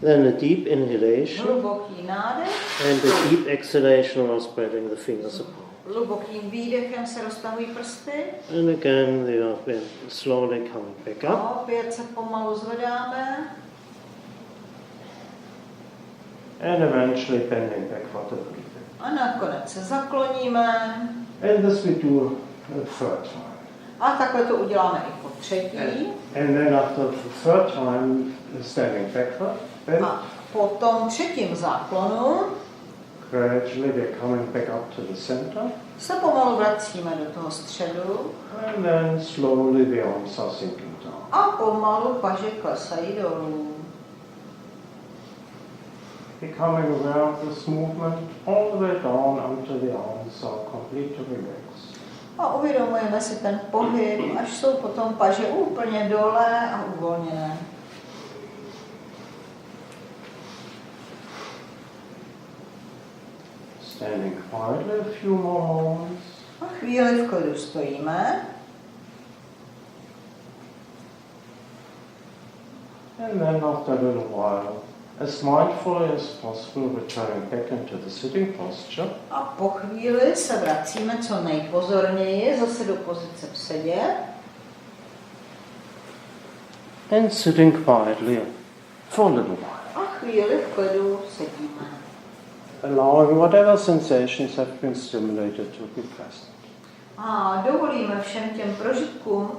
[SPEAKER 1] Then a deep inhalation.
[SPEAKER 2] Hluboký nádech.
[SPEAKER 1] And a deep exhalation while spreading the fingers apart.
[SPEAKER 2] Hlubokým výdechem se roztahují prsty.
[SPEAKER 1] And again they are slowly coming back up.
[SPEAKER 2] A opět se pomalu zvedáme.
[SPEAKER 1] And eventually bending backward a little bit.
[SPEAKER 2] A nakonec se zakloníme.
[SPEAKER 1] And this we do a third time.
[SPEAKER 2] A takhle to uděláme i po třetí.
[SPEAKER 1] And then after the third time, standing backward.
[SPEAKER 2] A po tom třetím záklonu
[SPEAKER 1] gradually we're coming back up to the center.
[SPEAKER 2] Se pomalu vracíme do toho středu.
[SPEAKER 1] And then slowly the arms are sinking down.
[SPEAKER 2] A pomalu paže klesají dolů.
[SPEAKER 1] Becoming aware of this movement all the way down until the arms are completely relaxed.
[SPEAKER 2] A uvědomujeme si ten pohyb, až jsou potom paže úplně dole a uvolněné.
[SPEAKER 1] Standing quietly a few more moments.
[SPEAKER 2] A chvíli v klidu stojíme.
[SPEAKER 1] And then after a little while, as mindfully as possible, returning back into the sitting posture.
[SPEAKER 2] A po chvíli se vracíme co nejpozorněji zase do pozice v sedě.
[SPEAKER 1] And sitting quietly for a little while.
[SPEAKER 2] A chvíli v klidu sedíme.
[SPEAKER 1] Allowing whatever sensations have been stimulated to be present.
[SPEAKER 2] A dovolíme všem těm prožitkům,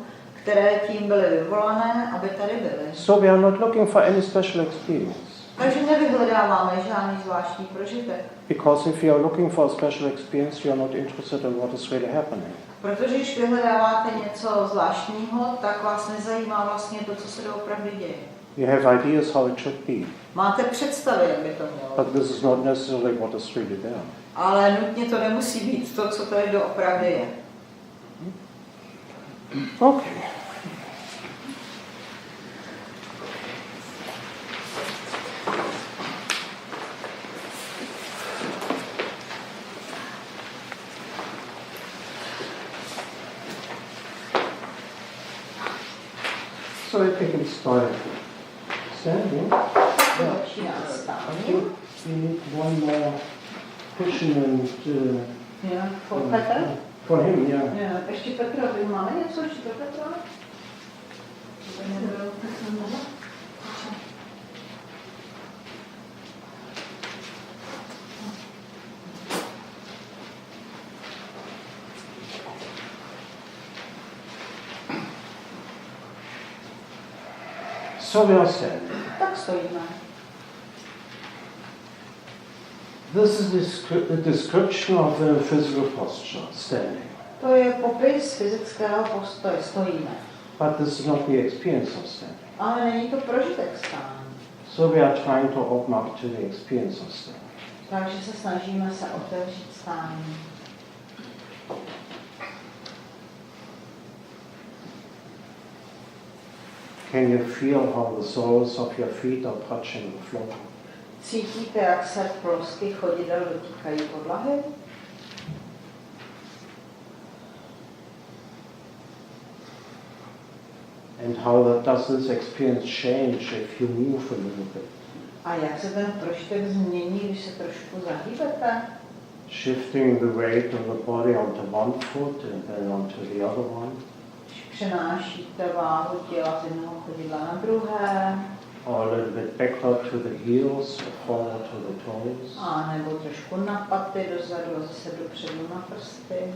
[SPEAKER 2] které tím byly vyvolané, aby tady byly.
[SPEAKER 1] So we are not looking for any special experience.
[SPEAKER 2] Takže nevyhledáváme žádný zvláštní prožitek.
[SPEAKER 1] Because if you are looking for a special experience, you are not interested in what is really happening.
[SPEAKER 2] Protože když vyhledáváte něco zvláštního, tak vás nezajímá vlastně to, co se doopravdy děje.
[SPEAKER 1] You have ideas how it should be.
[SPEAKER 2] Máte představy, jak by to mělo.
[SPEAKER 1] But this is not necessarily what is really there.
[SPEAKER 2] Ale nutně to nemusí být to, co tady doopravdy je.
[SPEAKER 1] Okay. So I think it's by standing.
[SPEAKER 2] Začíná stáním.
[SPEAKER 1] We need one more cushion and
[SPEAKER 2] Yeah, for Petr?
[SPEAKER 1] for him, yeah.
[SPEAKER 2] Yeah, ještě Petrovi. Máme něco ještě pro Petra?
[SPEAKER 1] So we are standing.
[SPEAKER 2] Tak stojíme.
[SPEAKER 1] This is a description of the physical posture, standing.
[SPEAKER 2] To je popis fyzického postoje, stojíme.
[SPEAKER 1] But this is not the experience of standing.
[SPEAKER 2] Ale není to prožitek stání.
[SPEAKER 1] So we are trying to open up to the experience of standing.
[SPEAKER 2] Takže se snažíme se otevřít stání.
[SPEAKER 1] Can you feel how the soles of your feet are touching the floor?
[SPEAKER 2] Cítíte, jak se plosky chodidel dotýkají podlahy?
[SPEAKER 1] And how does this experience change if you move a little bit?
[SPEAKER 2] A jak se ten prožitek změní, když se trošku zahýbete?
[SPEAKER 1] Shifting the weight of the body onto one foot and then onto the other one.
[SPEAKER 2] Když přenášíte váhu těla z jednoho chodidla na druhé.
[SPEAKER 1] Or a little bit backward to the heels, or forward to the toes.
[SPEAKER 2] A nebo trošku na paty dozadu a zase dopředu na prsty.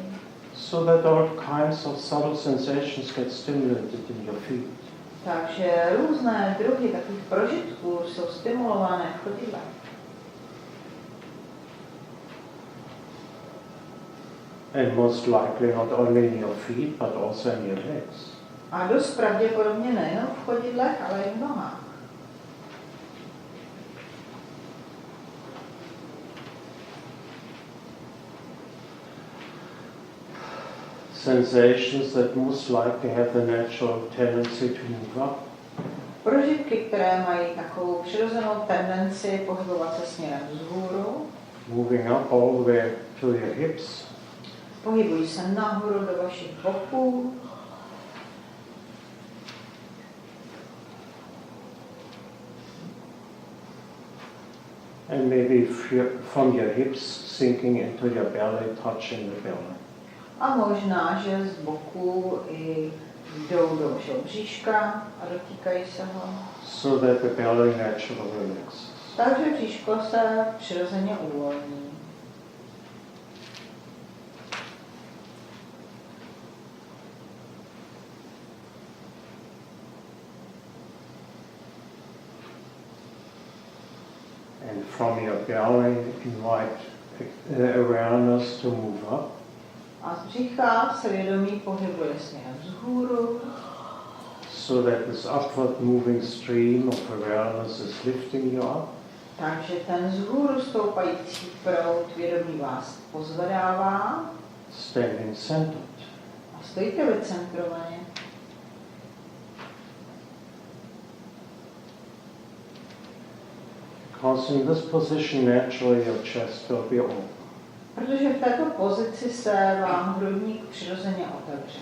[SPEAKER 1] So that all kinds of subtle sensations get stimulated in your feet.
[SPEAKER 2] Takže různé druhy takových prožitků jsou stimulované v chodidlech.
[SPEAKER 1] And most likely not only in your feet, but also in your legs.
[SPEAKER 2] A dost pravděpodobně nejen v chodidlech, ale i v nohách.
[SPEAKER 1] Sensations that most likely have the natural tendency to move up.
[SPEAKER 2] Prožitky, které mají takovou přirozenou tendenci pohybovat se směrem vzhůru.
[SPEAKER 1] Moving up all the way to your hips.
[SPEAKER 2] Pohybují se nahoru do vašich boků.
[SPEAKER 1] And maybe from your hips sinking into your belly, touching the belly.
[SPEAKER 2] A možná, že z boků i jdou do vašeho bříška a dotýkají se ho.
[SPEAKER 1] So that the belly naturally relaxes.
[SPEAKER 2] Takže bříško se přirozeně uvolní.
[SPEAKER 1] And from your belly, invite awareness to move up.
[SPEAKER 2] A z břicha se vědomí pohybuje směrem vzhůru.
[SPEAKER 1] So that this upward moving stream of awareness is lifting you up.
[SPEAKER 2] Takže ten vzhůru stoupající proud vědomí vás pozvedává.
[SPEAKER 1] Standing centered.
[SPEAKER 2] A stojíte vycentrovaně.
[SPEAKER 1] Because in this position naturally your chest will be open.
[SPEAKER 2] Protože v této pozici se vám hrudník přirozeně otevře.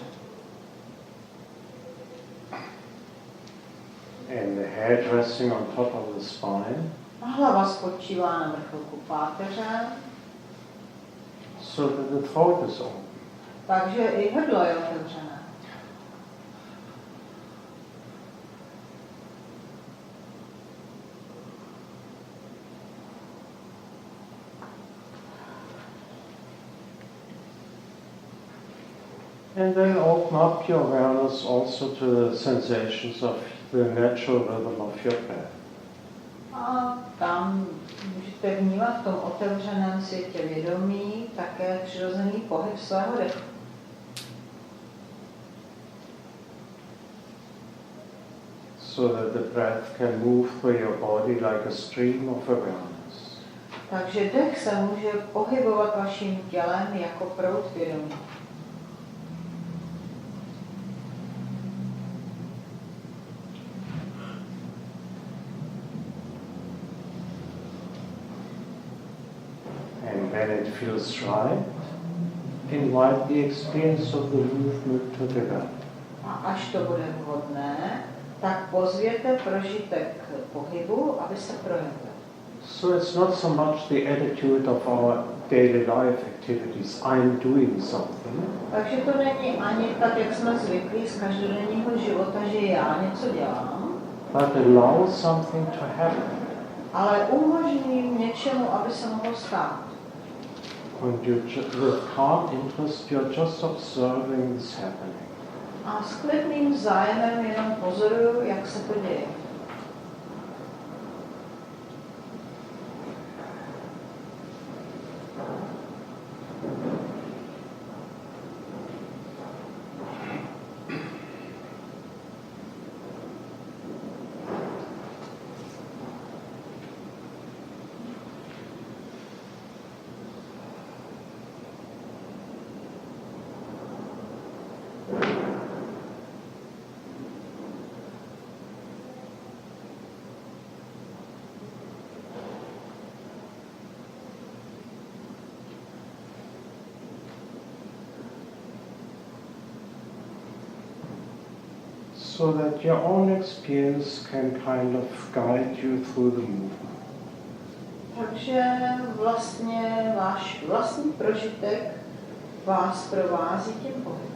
[SPEAKER 1] And the head resting on top of the spine.
[SPEAKER 2] A hlava spočívá na vrcholku páteře.
[SPEAKER 1] So that the throat is open.
[SPEAKER 2] Takže i hrdlo je otevřené.
[SPEAKER 1] And then open up your awareness also to the sensations of the natural rhythm of your breath.
[SPEAKER 2] A tam můžete vnímat v tom otevřeném světě vědomí také přirozený pohyb svého dechu.
[SPEAKER 1] So that the breath can move through your body like a stream of awareness.
[SPEAKER 2] Takže dech se může pohybovat vaším tělem jako proud vědomí.
[SPEAKER 1] And when it feels right, invite the experience of the movement to develop.
[SPEAKER 2] A až to bude vhodné, tak pozvěte prožitek pohybu, aby se projevil.
[SPEAKER 1] So it's not so much the attitude of our daily life activities, I'm doing something.
[SPEAKER 2] Takže to není ani tak, jak jsme zvyklí z každodenního života, že já něco dělám,
[SPEAKER 1] But allow something to happen.
[SPEAKER 2] ale umožním něčemu, aby se mohlo stát.
[SPEAKER 1] When you with calm interest, you're just observing this happening.
[SPEAKER 2] A s klidným zájemem jenom pozoruju, jak se to děje.
[SPEAKER 1] so that your own experience can kind of guide you through the movement.
[SPEAKER 2] Takže vlastně váš vlastní prožitek vás provází tím pohybem.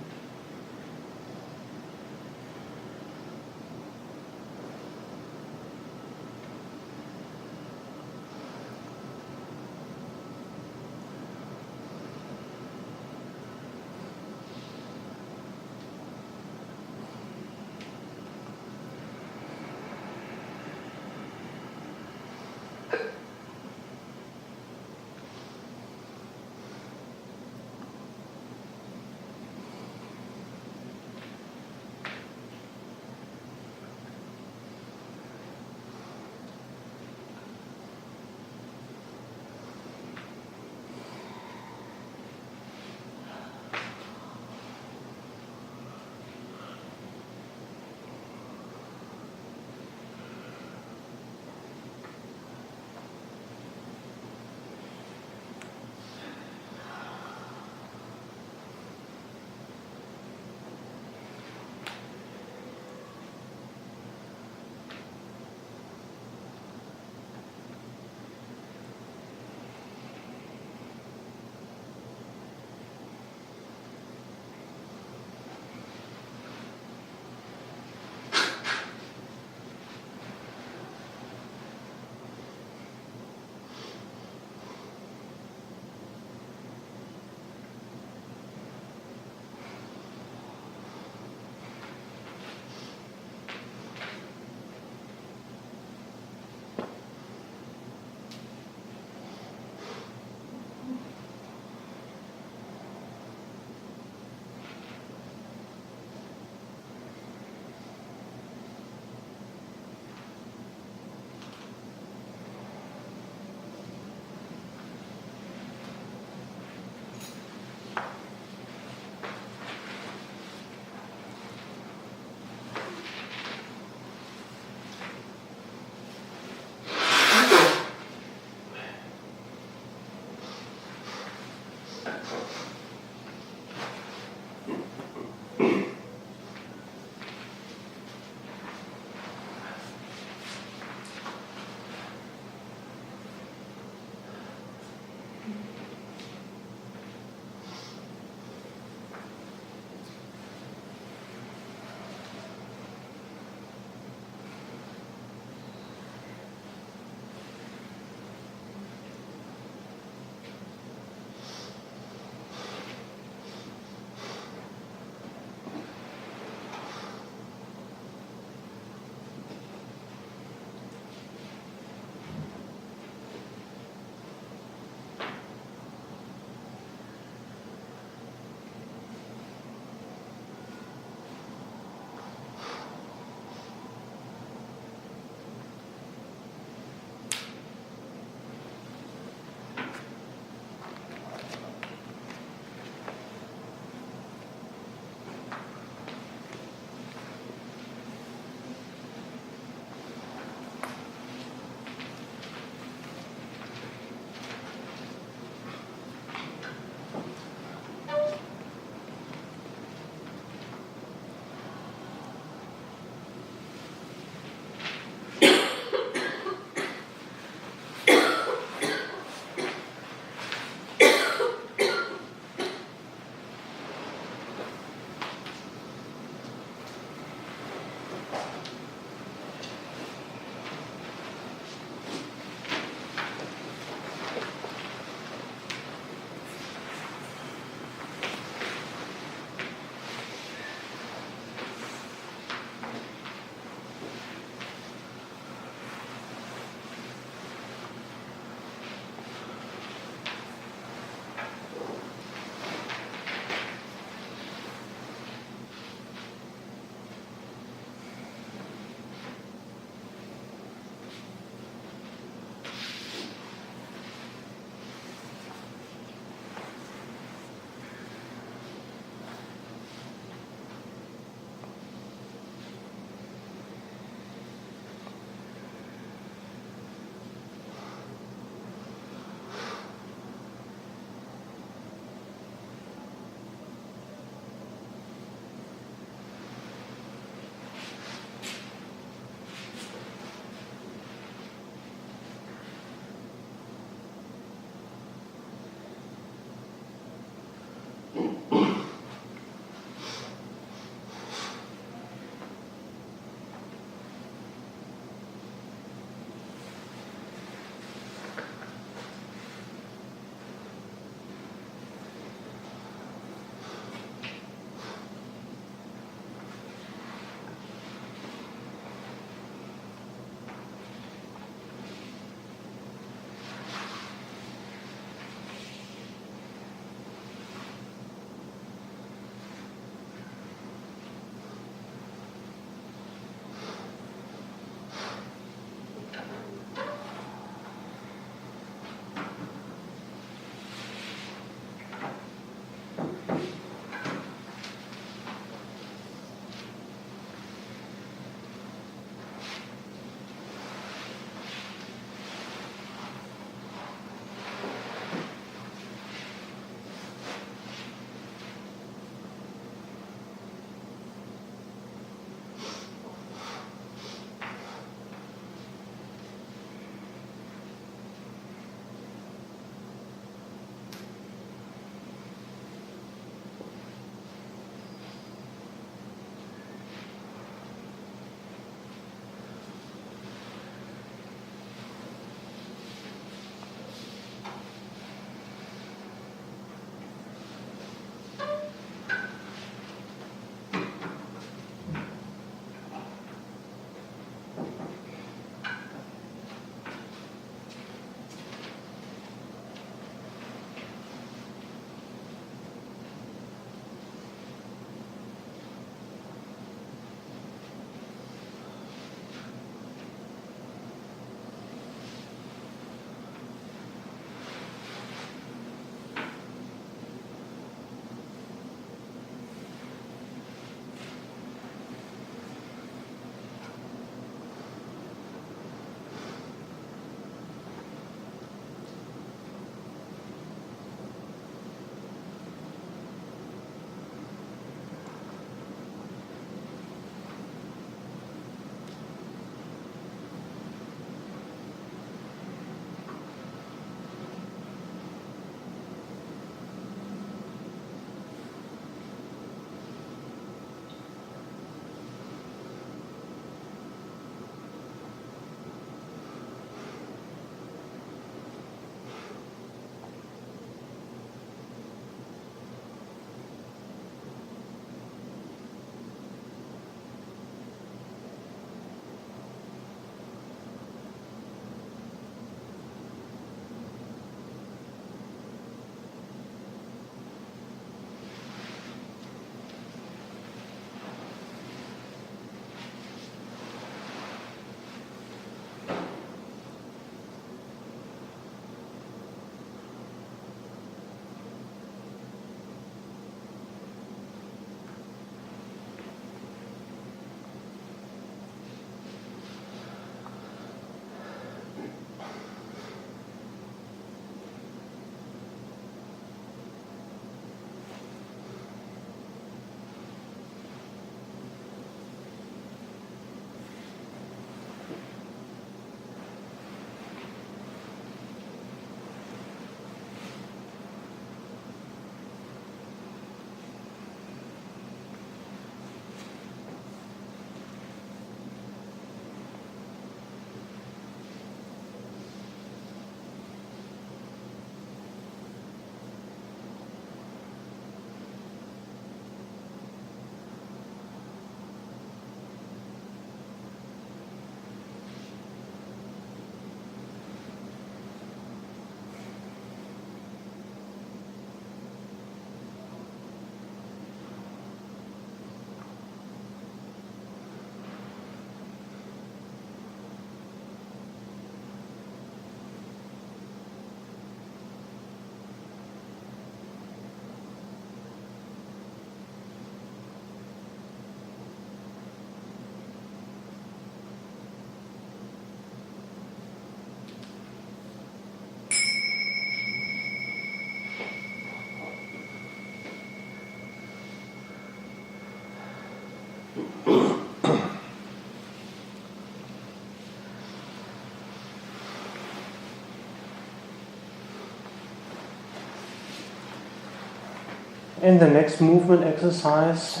[SPEAKER 1] In the next movement exercise,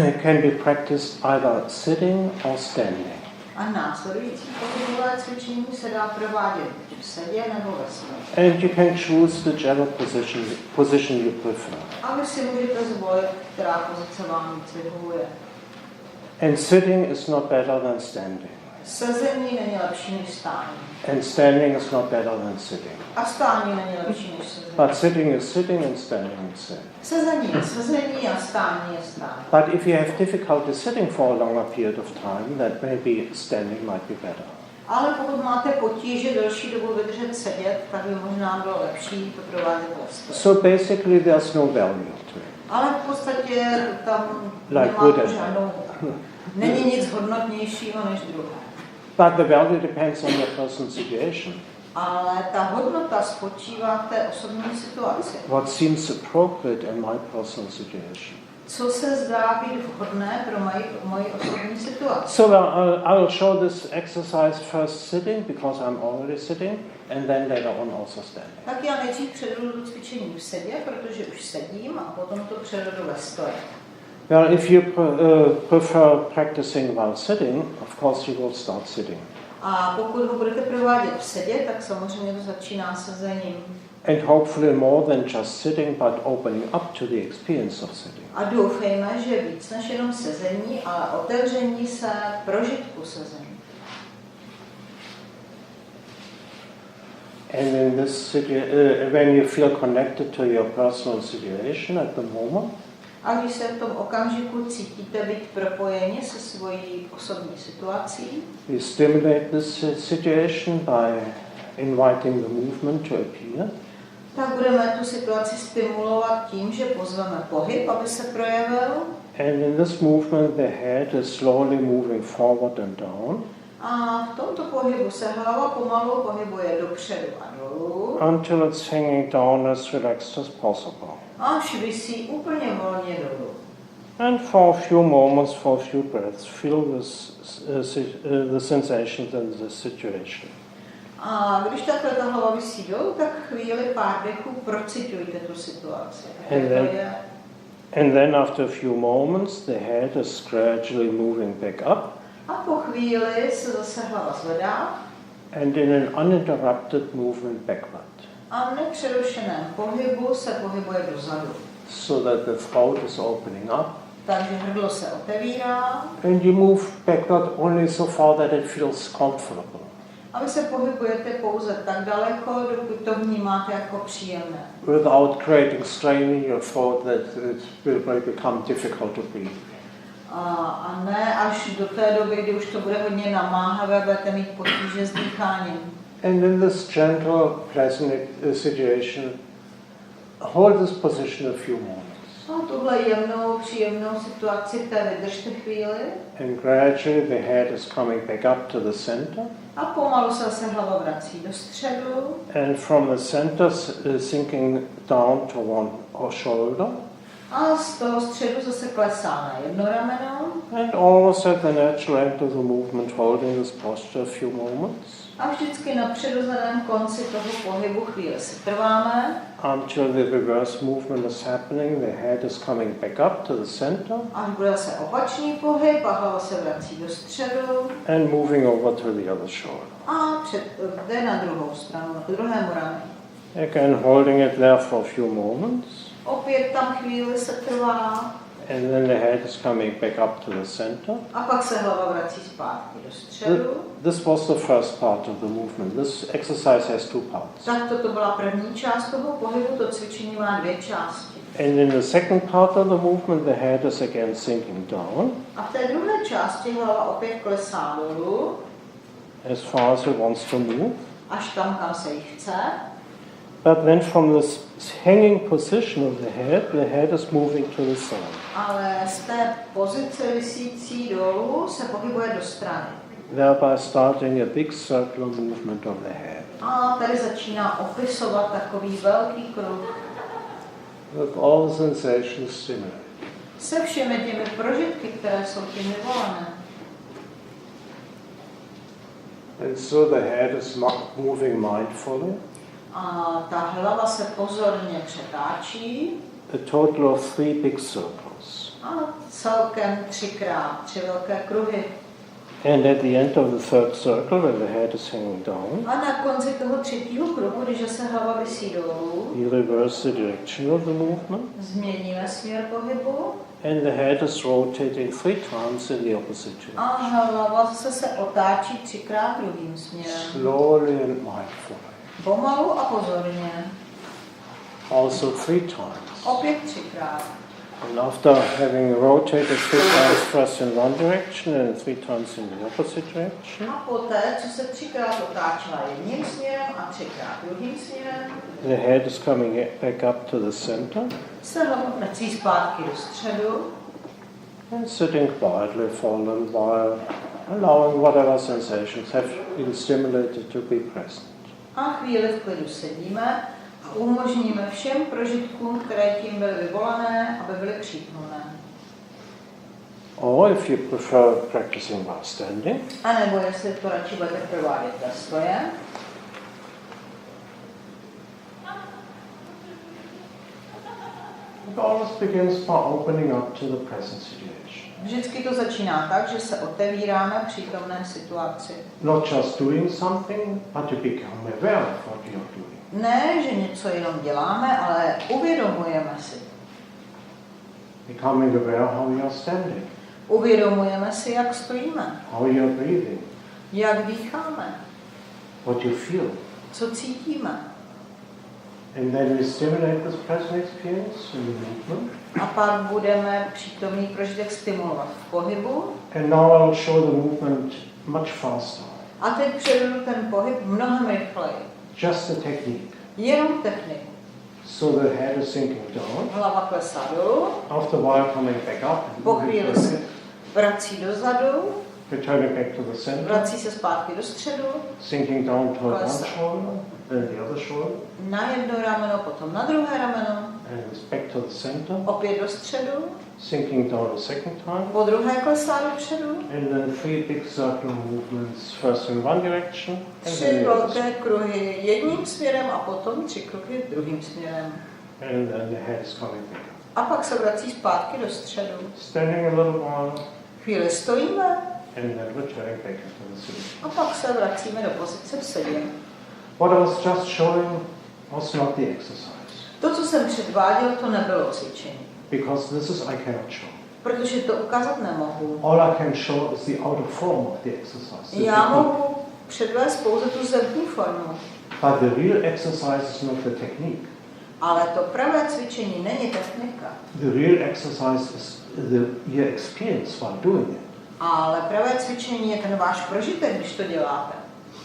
[SPEAKER 1] it can be practiced either sitting or standing.
[SPEAKER 2] A následující pohybové cvičení se dá provádět v sedě nebo ve stojí.
[SPEAKER 1] And you can choose whichever position you prefer.
[SPEAKER 2] A vy si můžete zvolit, která pozice vám víc vyhovuje.
[SPEAKER 1] And sitting is not better than standing.
[SPEAKER 2] Sezení není lepší než stání.
[SPEAKER 1] And standing is not better than sitting.
[SPEAKER 2] A stání není lepší než sezení.
[SPEAKER 1] But sitting is sitting and standing is sitting.
[SPEAKER 2] Sezení je sezení a stání je stání.
[SPEAKER 1] But if you have difficulty sitting for a longer period of time, then maybe standing might be better.
[SPEAKER 2] Ale pokud máte potíže delší dobu vydržet sedět, tak by možná bylo lepší to provádět ve stojí.
[SPEAKER 1] So basically there's no value to it.
[SPEAKER 2] Ale v podstatě tam
[SPEAKER 1] Like
[SPEAKER 2] nemá žádnou, není nic hodnotnějšího než druhé.
[SPEAKER 1] But the value depends on your personal situation.
[SPEAKER 2] Ale ta hodnota spočívá v té osobní situaci.
[SPEAKER 1] What seems appropriate in my personal situation.
[SPEAKER 2] Co se zdá být vhodné pro moji osobní situaci.
[SPEAKER 1] So I will show this exercise first sitting, because I'm already sitting, and then later on also standing.
[SPEAKER 2] Tak já nejdřív předvedu cvičení v sedě, protože už sedím, a potom to předvedu ve stoji.
[SPEAKER 1] Well, if you prefer practicing while sitting, of course you will start sitting.
[SPEAKER 2] A pokud ho budete provádět v sedě, tak samozřejmě to začíná sezením.
[SPEAKER 1] And hopefully more than just sitting, but opening up to the experience of sitting.
[SPEAKER 2] A doufejme, že víc než jenom sezení, ale otevření se prožitku sezení.
[SPEAKER 1] And in this when you feel connected to your personal situation at the moment,
[SPEAKER 2] A když se v tom okamžiku cítíte být propojeni se svojí osobní situací,
[SPEAKER 1] we stimulate this situation by inviting the movement to appear.
[SPEAKER 2] tak budeme tu situaci stimulovat tím, že pozveme pohyb, aby se projevil.
[SPEAKER 1] And in this movement the head is slowly moving forward and down.
[SPEAKER 2] A v tomto pohybu se hlava pomalu pohybuje dopředu a dolů.
[SPEAKER 1] Until it's hanging down as relaxed as possible.
[SPEAKER 2] Až visí úplně volně dolů.
[SPEAKER 1] And for a few moments, for a few breaths, feel the sensations in the situation.
[SPEAKER 2] A když takhle ta hlava visí dolů, tak chvíli, pár dechů procitujte tu situaci.
[SPEAKER 1] And then after a few moments, the head is gradually moving back up.
[SPEAKER 2] A po chvíli se zase hlava zvedá.
[SPEAKER 1] And in an uninterrupted movement backward.
[SPEAKER 2] A v nepřerušeném pohybu se pohybuje dozadu.
[SPEAKER 1] So that the throat is opening up.
[SPEAKER 2] Takže hrdlo se otevírá.
[SPEAKER 1] And you move backward only so far that it feels comfortable.
[SPEAKER 2] A vy se pohybujete pouze tak daleko, dokud to vnímáte jako příjemné.
[SPEAKER 1] Without creating strain in your throat that it will become difficult to breathe.
[SPEAKER 2] A ne až do té doby, kdy už to bude hodně namáhavé, budete mít potíže s dýcháním.
[SPEAKER 1] And in this gentle, pleasant situation, hold this position a few moments.
[SPEAKER 2] No, tuhle jemnou, příjemnou situaci v té vydržte chvíli.
[SPEAKER 1] And gradually the head is coming back up to the center.
[SPEAKER 2] A pomalu se zase hlava vrací do středu.
[SPEAKER 1] And from the center sinking down to one shoulder.
[SPEAKER 2] A z toho středu zase klesá na jedno rameno.
[SPEAKER 1] And almost at the natural end of the movement, holding this posture a few moments.
[SPEAKER 2] A vždycky na přirozeném konci toho pohybu chvíli si trváme.
[SPEAKER 1] Until the reverse movement is happening, the head is coming back up to the center.
[SPEAKER 2] Až bude zase opačný pohyb a hlava se vrací do středu.
[SPEAKER 1] And moving over to the other shoulder.
[SPEAKER 2] A jde na druhou stranu, k druhému ramenu.
[SPEAKER 1] Again, holding it there for a few moments.
[SPEAKER 2] Opět tam chvíli se trvá.
[SPEAKER 1] And then the head is coming back up to the center.
[SPEAKER 2] A pak se hlava vrací zpátky do středu.
[SPEAKER 1] This was the first part of the movement. This exercise has two parts.
[SPEAKER 2] Tak toto byla první část toho pohybu, to cvičení má dvě části.
[SPEAKER 1] And in the second part of the movement, the head is again sinking down.
[SPEAKER 2] A v té druhé části hlava opět klesá dolů.
[SPEAKER 1] As far as it wants to move.
[SPEAKER 2] Až tam, kam se jí chce.
[SPEAKER 1] But then from the hanging position of the head is moving to the side.
[SPEAKER 2] Ale z té pozice visící dolů se pohybuje do strany.
[SPEAKER 1] Thereby starting a big circular movement of the head.
[SPEAKER 2] A tady začíná opisovat takový velký kruh.
[SPEAKER 1] With all the sensations stimulated.
[SPEAKER 2] Se všemi těmi prožitky, které jsou tím vyvolané.
[SPEAKER 1] And so the head is moving mindfully.
[SPEAKER 2] A ta hlava se pozorně přetáčí.
[SPEAKER 1] A total of 3 big circles.
[SPEAKER 2] A celkem 3 velké kruhy.
[SPEAKER 1] And at the end of the third circle, when the head is hanging down,
[SPEAKER 2] A na konci toho 3. kruhu, když se hlava visí dolů,
[SPEAKER 1] you reverse the direction of the movement.
[SPEAKER 2] změníme směr pohybu.
[SPEAKER 1] And the head is rotating 3 times in the opposite direction.
[SPEAKER 2] A hlava se otáčí 3krát druhým směrem.
[SPEAKER 1] Slowly and mindfully.
[SPEAKER 2] Pomalu a pozorně.
[SPEAKER 1] Also 3 times.
[SPEAKER 2] Opět 3krát.
[SPEAKER 1] And after having rotated 3 times first in one direction and 3 times in the opposite direction,
[SPEAKER 2] A poté, co se 3krát otáčela jedním směrem a 3krát druhým směrem,
[SPEAKER 1] the head is coming back up to the center
[SPEAKER 2] se hlava vrací zpátky do středu
[SPEAKER 1] and sitting quietly for a little while, allowing whatever sensations have been stimulated to be present.
[SPEAKER 2] a chvíli v klidu sedíme a umožníme všem prožitkům, které tím byly vyvolané, aby byly přítomné.
[SPEAKER 1] Or if you prefer practicing while standing,
[SPEAKER 2] A nebo jestli to radši budete provádět ve stoje,
[SPEAKER 1] it always begins by opening up to the present situation.
[SPEAKER 2] vždycky to začíná tak, že se otevíráme přítomné situaci.
[SPEAKER 1] Not just doing something, but to become aware of what you're doing.
[SPEAKER 2] Ne, že něco jenom děláme, ale uvědomujeme si.
[SPEAKER 1] Becoming aware how you're standing,
[SPEAKER 2] Uvědomujeme si, jak stojíme,
[SPEAKER 1] how you're breathing,
[SPEAKER 2] jak dýcháme,
[SPEAKER 1] what you feel.
[SPEAKER 2] co cítíme.
[SPEAKER 1] And then we stimulate this present experience in the movement.
[SPEAKER 2] A pak budeme přítomný prožitek stimulovat v pohybu.
[SPEAKER 1] And now I'll show the movement much faster.
[SPEAKER 2] A teď předvedu ten pohyb mnohem rychleji.
[SPEAKER 1] Just a technique.
[SPEAKER 2] Jenom techniku.
[SPEAKER 1] So the head is sinking down.
[SPEAKER 2] Hlava klesá dolů,
[SPEAKER 1] After a while coming back up.
[SPEAKER 2] po chvíli se vrací dozadu,
[SPEAKER 1] Returning back to the center.
[SPEAKER 2] vrací se zpátky do středu,
[SPEAKER 1] Sinking down to one
[SPEAKER 2] Klesá.
[SPEAKER 1] shoulder, then the other shoulder.
[SPEAKER 2] na jedno rameno, potom na druhé rameno,
[SPEAKER 1] And it's back to the center.
[SPEAKER 2] opět do středu,
[SPEAKER 1] Sinking down a second time.
[SPEAKER 2] po druhé klesá dopředu.
[SPEAKER 1] And then 3 big circle movements, first in one direction, and
[SPEAKER 2] 3
[SPEAKER 1] then the other.
[SPEAKER 2] velké kruhy jedním směrem a potom 3 kruhy druhým směrem.
[SPEAKER 1] And then the head is coming back up.
[SPEAKER 2] A pak se vrací zpátky do středu.
[SPEAKER 1] Standing a little while,
[SPEAKER 2] Chvíli stojíme
[SPEAKER 1] and then returning back into the seat.
[SPEAKER 2] a pak se vracíme do pozice v sedě.
[SPEAKER 1] What I was just showing was not the exercise,
[SPEAKER 2] To, co jsem předváděl, to nebylo cvičení,
[SPEAKER 1] because this is I cannot show.
[SPEAKER 2] protože to ukázat nemohu.
[SPEAKER 1] All I can show is the outer form of the exercise. the
[SPEAKER 2] Já
[SPEAKER 1] technique.
[SPEAKER 2] mohu předvést pouze tu zevní formu,
[SPEAKER 1] But the real exercise is not the technique.
[SPEAKER 2] ale to pravé cvičení není technika,
[SPEAKER 1] The real exercise is your experience while doing it.
[SPEAKER 2] ale pravé cvičení je ten váš prožitek, když to děláte.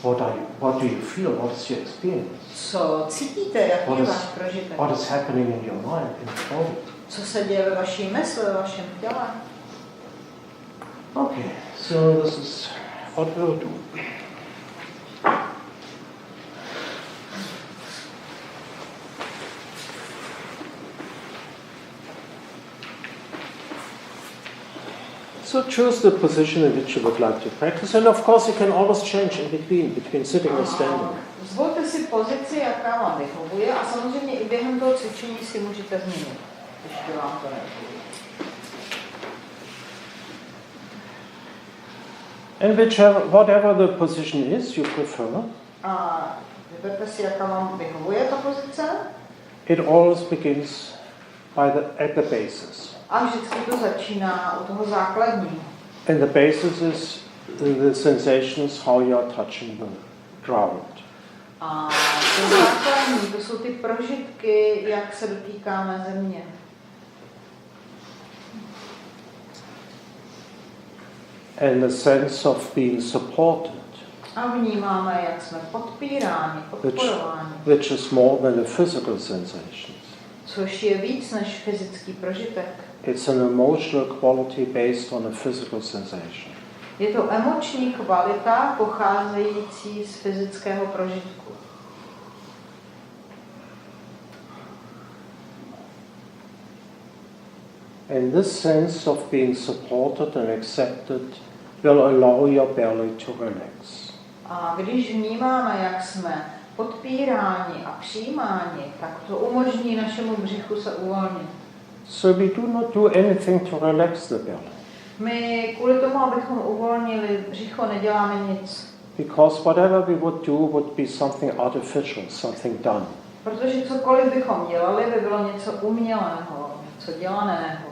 [SPEAKER 1] What do you feel? What is your experience?
[SPEAKER 2] Co cítíte, jaký je váš prožitek?
[SPEAKER 1] What is happening in your mind, in the body?
[SPEAKER 2] Co se děje ve vaší mysli, ve vašem těle?
[SPEAKER 1] Okay, so this is what we'll do. So choose the position in which you would like to practice, and of course you can always change in between sitting and standing.
[SPEAKER 2] Zvolte si pozici, jaká vám vyhovuje, a samozřejmě i během toho cvičení si můžete změnit, když vám to nevyhovuje.
[SPEAKER 1] And whatever the position is you prefer,
[SPEAKER 2] A vyberte si, jaká vám vyhovuje ta pozice,
[SPEAKER 1] it always begins at the basis.
[SPEAKER 2] a vždycky to začíná u toho základního.
[SPEAKER 1] And the basis is the sensations how you are touching the ground.
[SPEAKER 2] A to základní, to jsou ty prožitky, jak se dotýkáme země.
[SPEAKER 1] And the sense of being supported,
[SPEAKER 2] A vnímáme, jak jsme podpíráni, podporováni,
[SPEAKER 1] which is more than a physical sensation.
[SPEAKER 2] což je víc než fyzický prožitek.
[SPEAKER 1] It's an emotional quality based on a physical sensation.
[SPEAKER 2] Je to emoční kvalita pocházející z fyzického prožitku.
[SPEAKER 1] And this sense of being supported and accepted will allow your belly to relax.
[SPEAKER 2] A když vnímáme, jak jsme podpíráni a přijímáni, tak to umožní našemu břichu se uvolnit.
[SPEAKER 1] So we do not do anything to relax the belly.
[SPEAKER 2] My kvůli tomu, abychom uvolnili břicho, neděláme nic.
[SPEAKER 1] Because whatever we would do would be something artificial, something done.
[SPEAKER 2] Protože cokoliv bychom dělali, by bylo něco umělého, něco dělaného.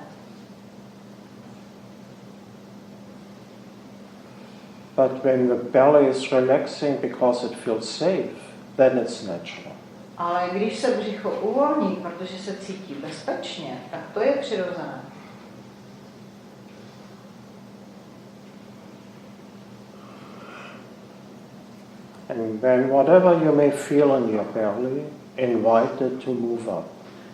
[SPEAKER 1] But when the belly is relaxing because it feels safe, then it's natural.
[SPEAKER 2] Ale když se břicho uvolní, protože se cítí bezpečně, tak to je přirozené.
[SPEAKER 1] And then whatever you may feel in your belly, invite it to move up.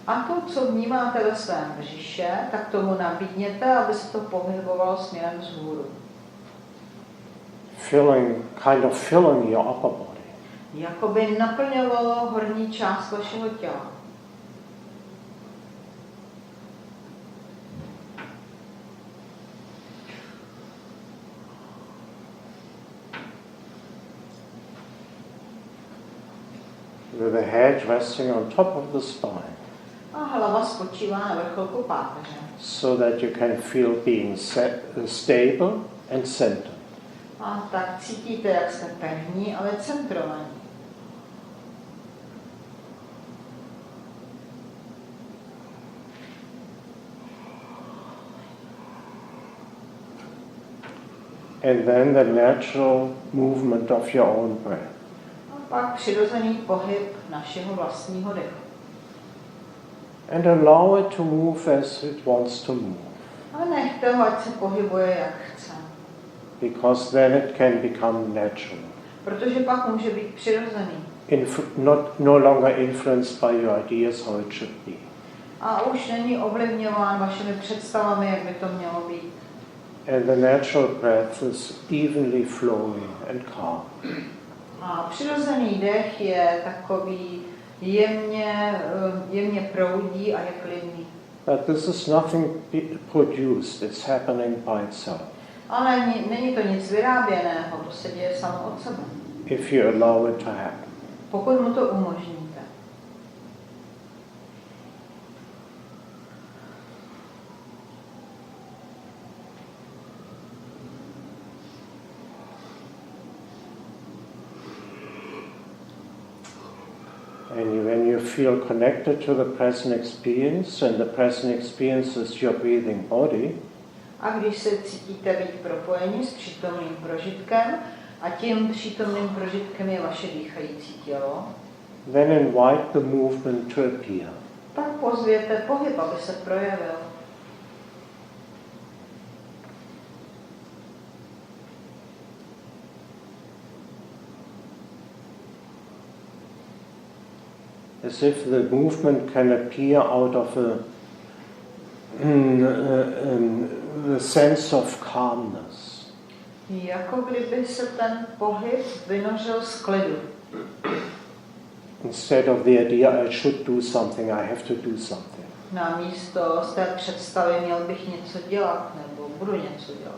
[SPEAKER 2] A to, co vnímáte ve svém břiše, tak tomu nabídněte, aby se to pohybovalo směrem vzhůru.
[SPEAKER 1] Kind of filling your upper body.
[SPEAKER 2] Jakoby naplňovalo horní část vašeho těla.
[SPEAKER 1] With the head resting on top of the spine.
[SPEAKER 2] A hlava spočívá na vrcholku páteře.
[SPEAKER 1] So that you can feel being stable and centered.
[SPEAKER 2] A tak cítíte, jak jste pevní, ale centrovaní.
[SPEAKER 1] And then the natural movement of your own breath.
[SPEAKER 2] A pak přirozený pohyb našeho vlastního dechu.
[SPEAKER 1] And allow it to move as it wants to move.
[SPEAKER 2] A nechte ho, ať se pohybuje, jak chce.
[SPEAKER 1] Because then it can become natural.
[SPEAKER 2] Protože pak může být přirozený.
[SPEAKER 1] No longer influenced by your ideas how it should be.
[SPEAKER 2] A už není ovlivňován vašimi představami, jak by to mělo být.
[SPEAKER 1] And the natural breath is evenly flowing and calm.
[SPEAKER 2] A přirozený dech je takový jemně proudí a je klidný.
[SPEAKER 1] But this is nothing produced, it's happening by itself.
[SPEAKER 2] Ale není to nic vyráběného, to se děje samo od sebe.
[SPEAKER 1] If you allow it to happen.
[SPEAKER 2] Pokud mu to umožníte.
[SPEAKER 1] And when you feel connected to the present experience, and the present experience is your breathing body,
[SPEAKER 2] A když se cítíte být propojeni s přítomným prožitkem, a tím přítomným prožitkem je vaše dýchající tělo,
[SPEAKER 1] then invite the movement to appear.
[SPEAKER 2] tak pozvěte pohyb, aby se projevil.
[SPEAKER 1] As if the movement can appear out of the sense of calmness.
[SPEAKER 2] Jako kdyby se ten pohyb vynořil z klidu.
[SPEAKER 1] Instead of the idea I should do something, I have to do something.
[SPEAKER 2] Namísto z té představy měl bych něco dělat nebo budu něco dělat.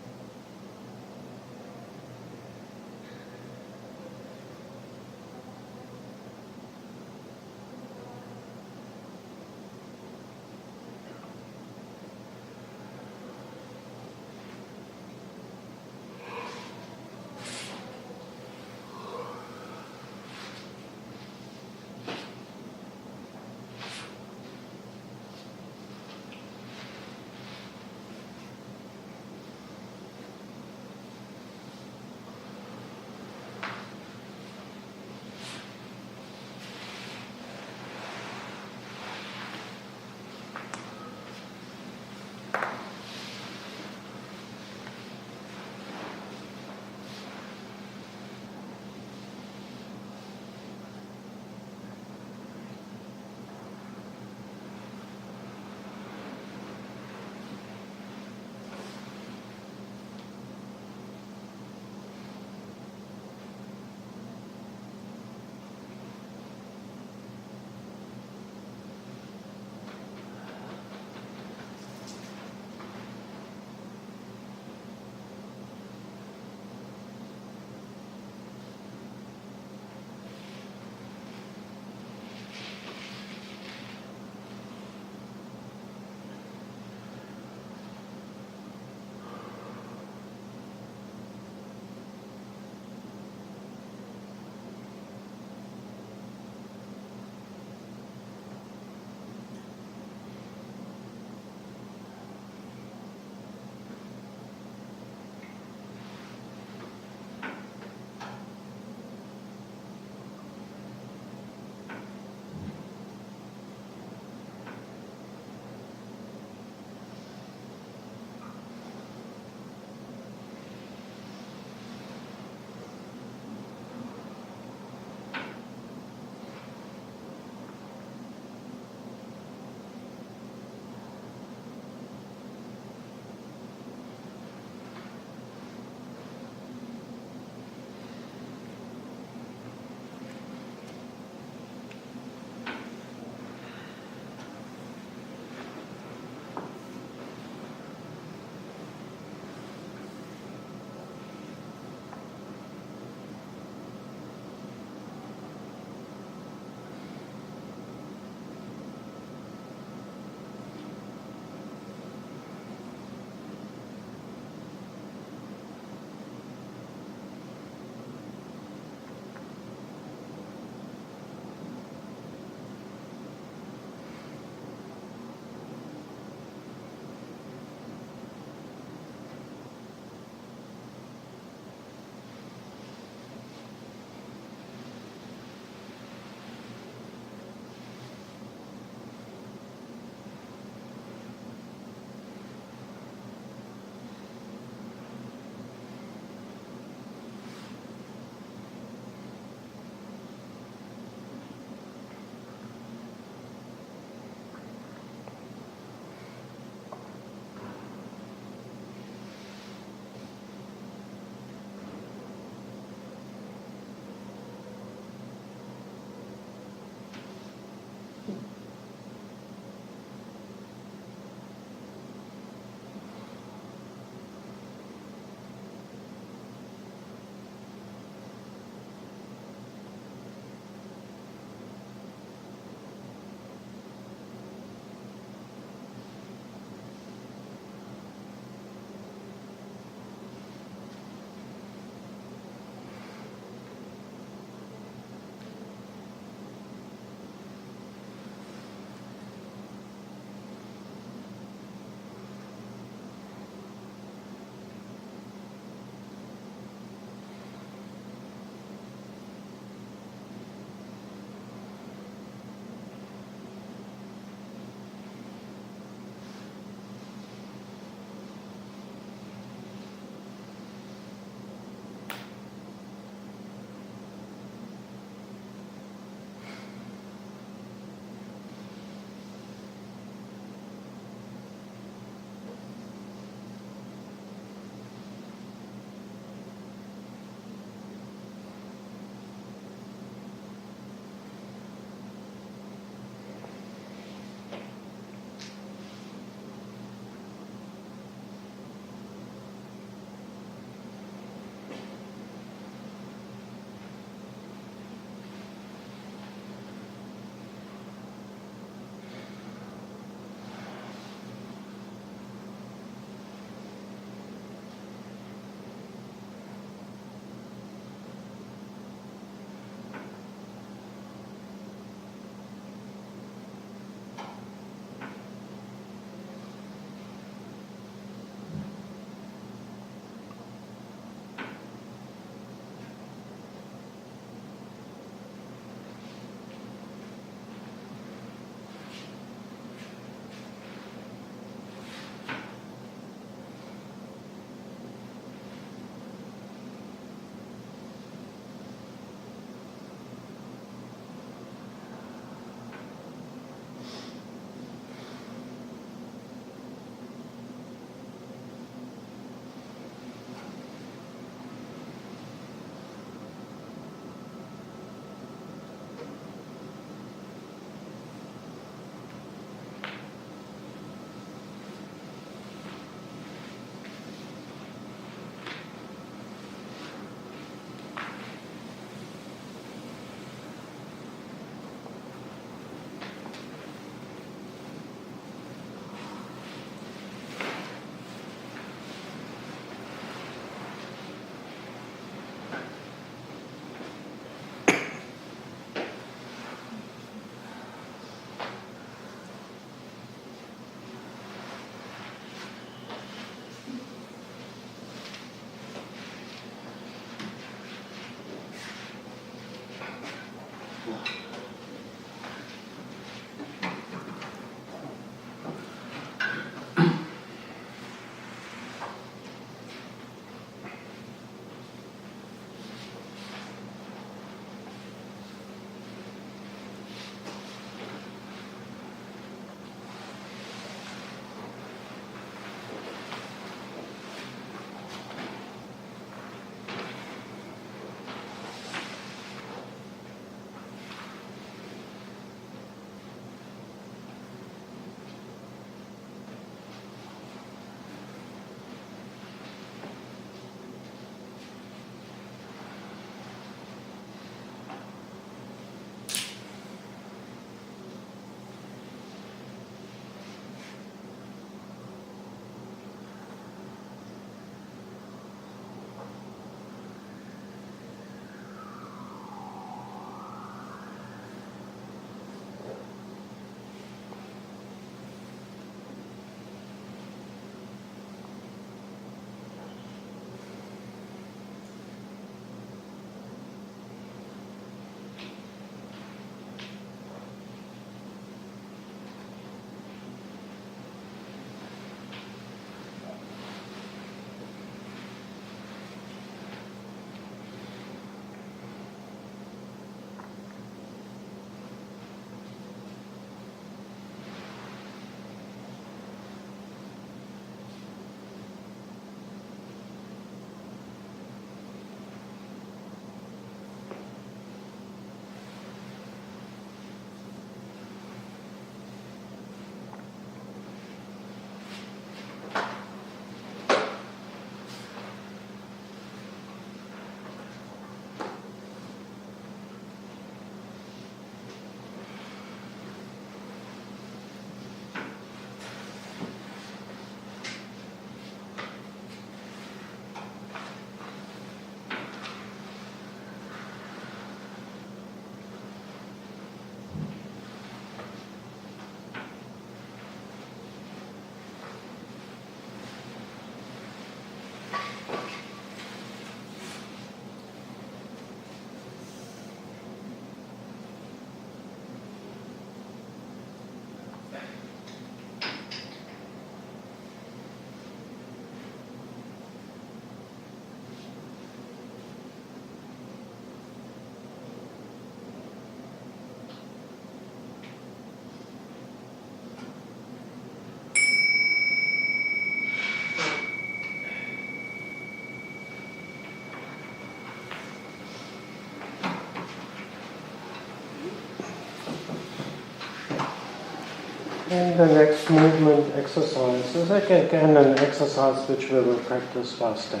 [SPEAKER 1] And the next movement exercise is again an exercise which we will practice by step.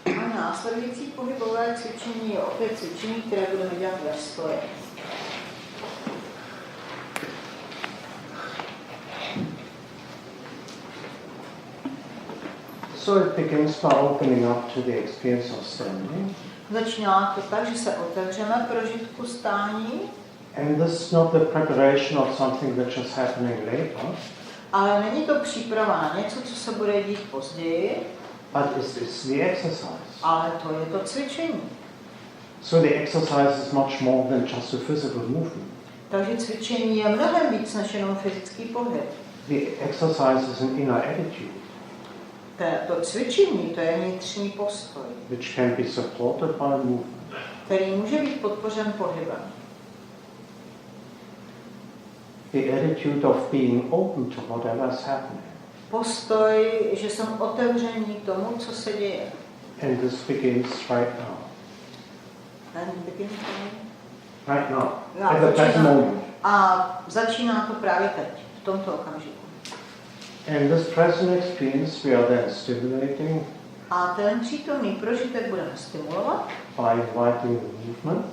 [SPEAKER 2] A následující pohybové cvičení je opět cvičení, které budeme dělat ve stoje.
[SPEAKER 1] So it begins by opening up to the experience of standing.
[SPEAKER 2] Začíná to tak, že se otevřeme prožitku stání.
[SPEAKER 1] And this is not the preparation of something which is happening later.
[SPEAKER 2] Ale není to příprava na něco, co se bude dít později.
[SPEAKER 1] But it's the exercise.
[SPEAKER 2] Ale to je to cvičení.
[SPEAKER 1] So the exercise is much more than just a physical movement.
[SPEAKER 2] Takže cvičení je mnohem víc než jenom fyzický pohyb.
[SPEAKER 1] The exercise is an inner attitude.
[SPEAKER 2] To cvičení, to je vnitřní postoj,
[SPEAKER 1] which can be supported by movement.
[SPEAKER 2] Který může být podpořen pohybem.
[SPEAKER 1] The attitude of being open to whatever is happening.
[SPEAKER 2] Postoj, že jsem otevřený tomu, co se děje.
[SPEAKER 1] And this begins right now. Right now. At the present moment.
[SPEAKER 2] A začíná to právě teď, v tomto okamžiku.
[SPEAKER 1] And this present experience we are then stimulating.
[SPEAKER 2] A ten přítomný prožitek budeme stimulovat.
[SPEAKER 1] By inviting the movement.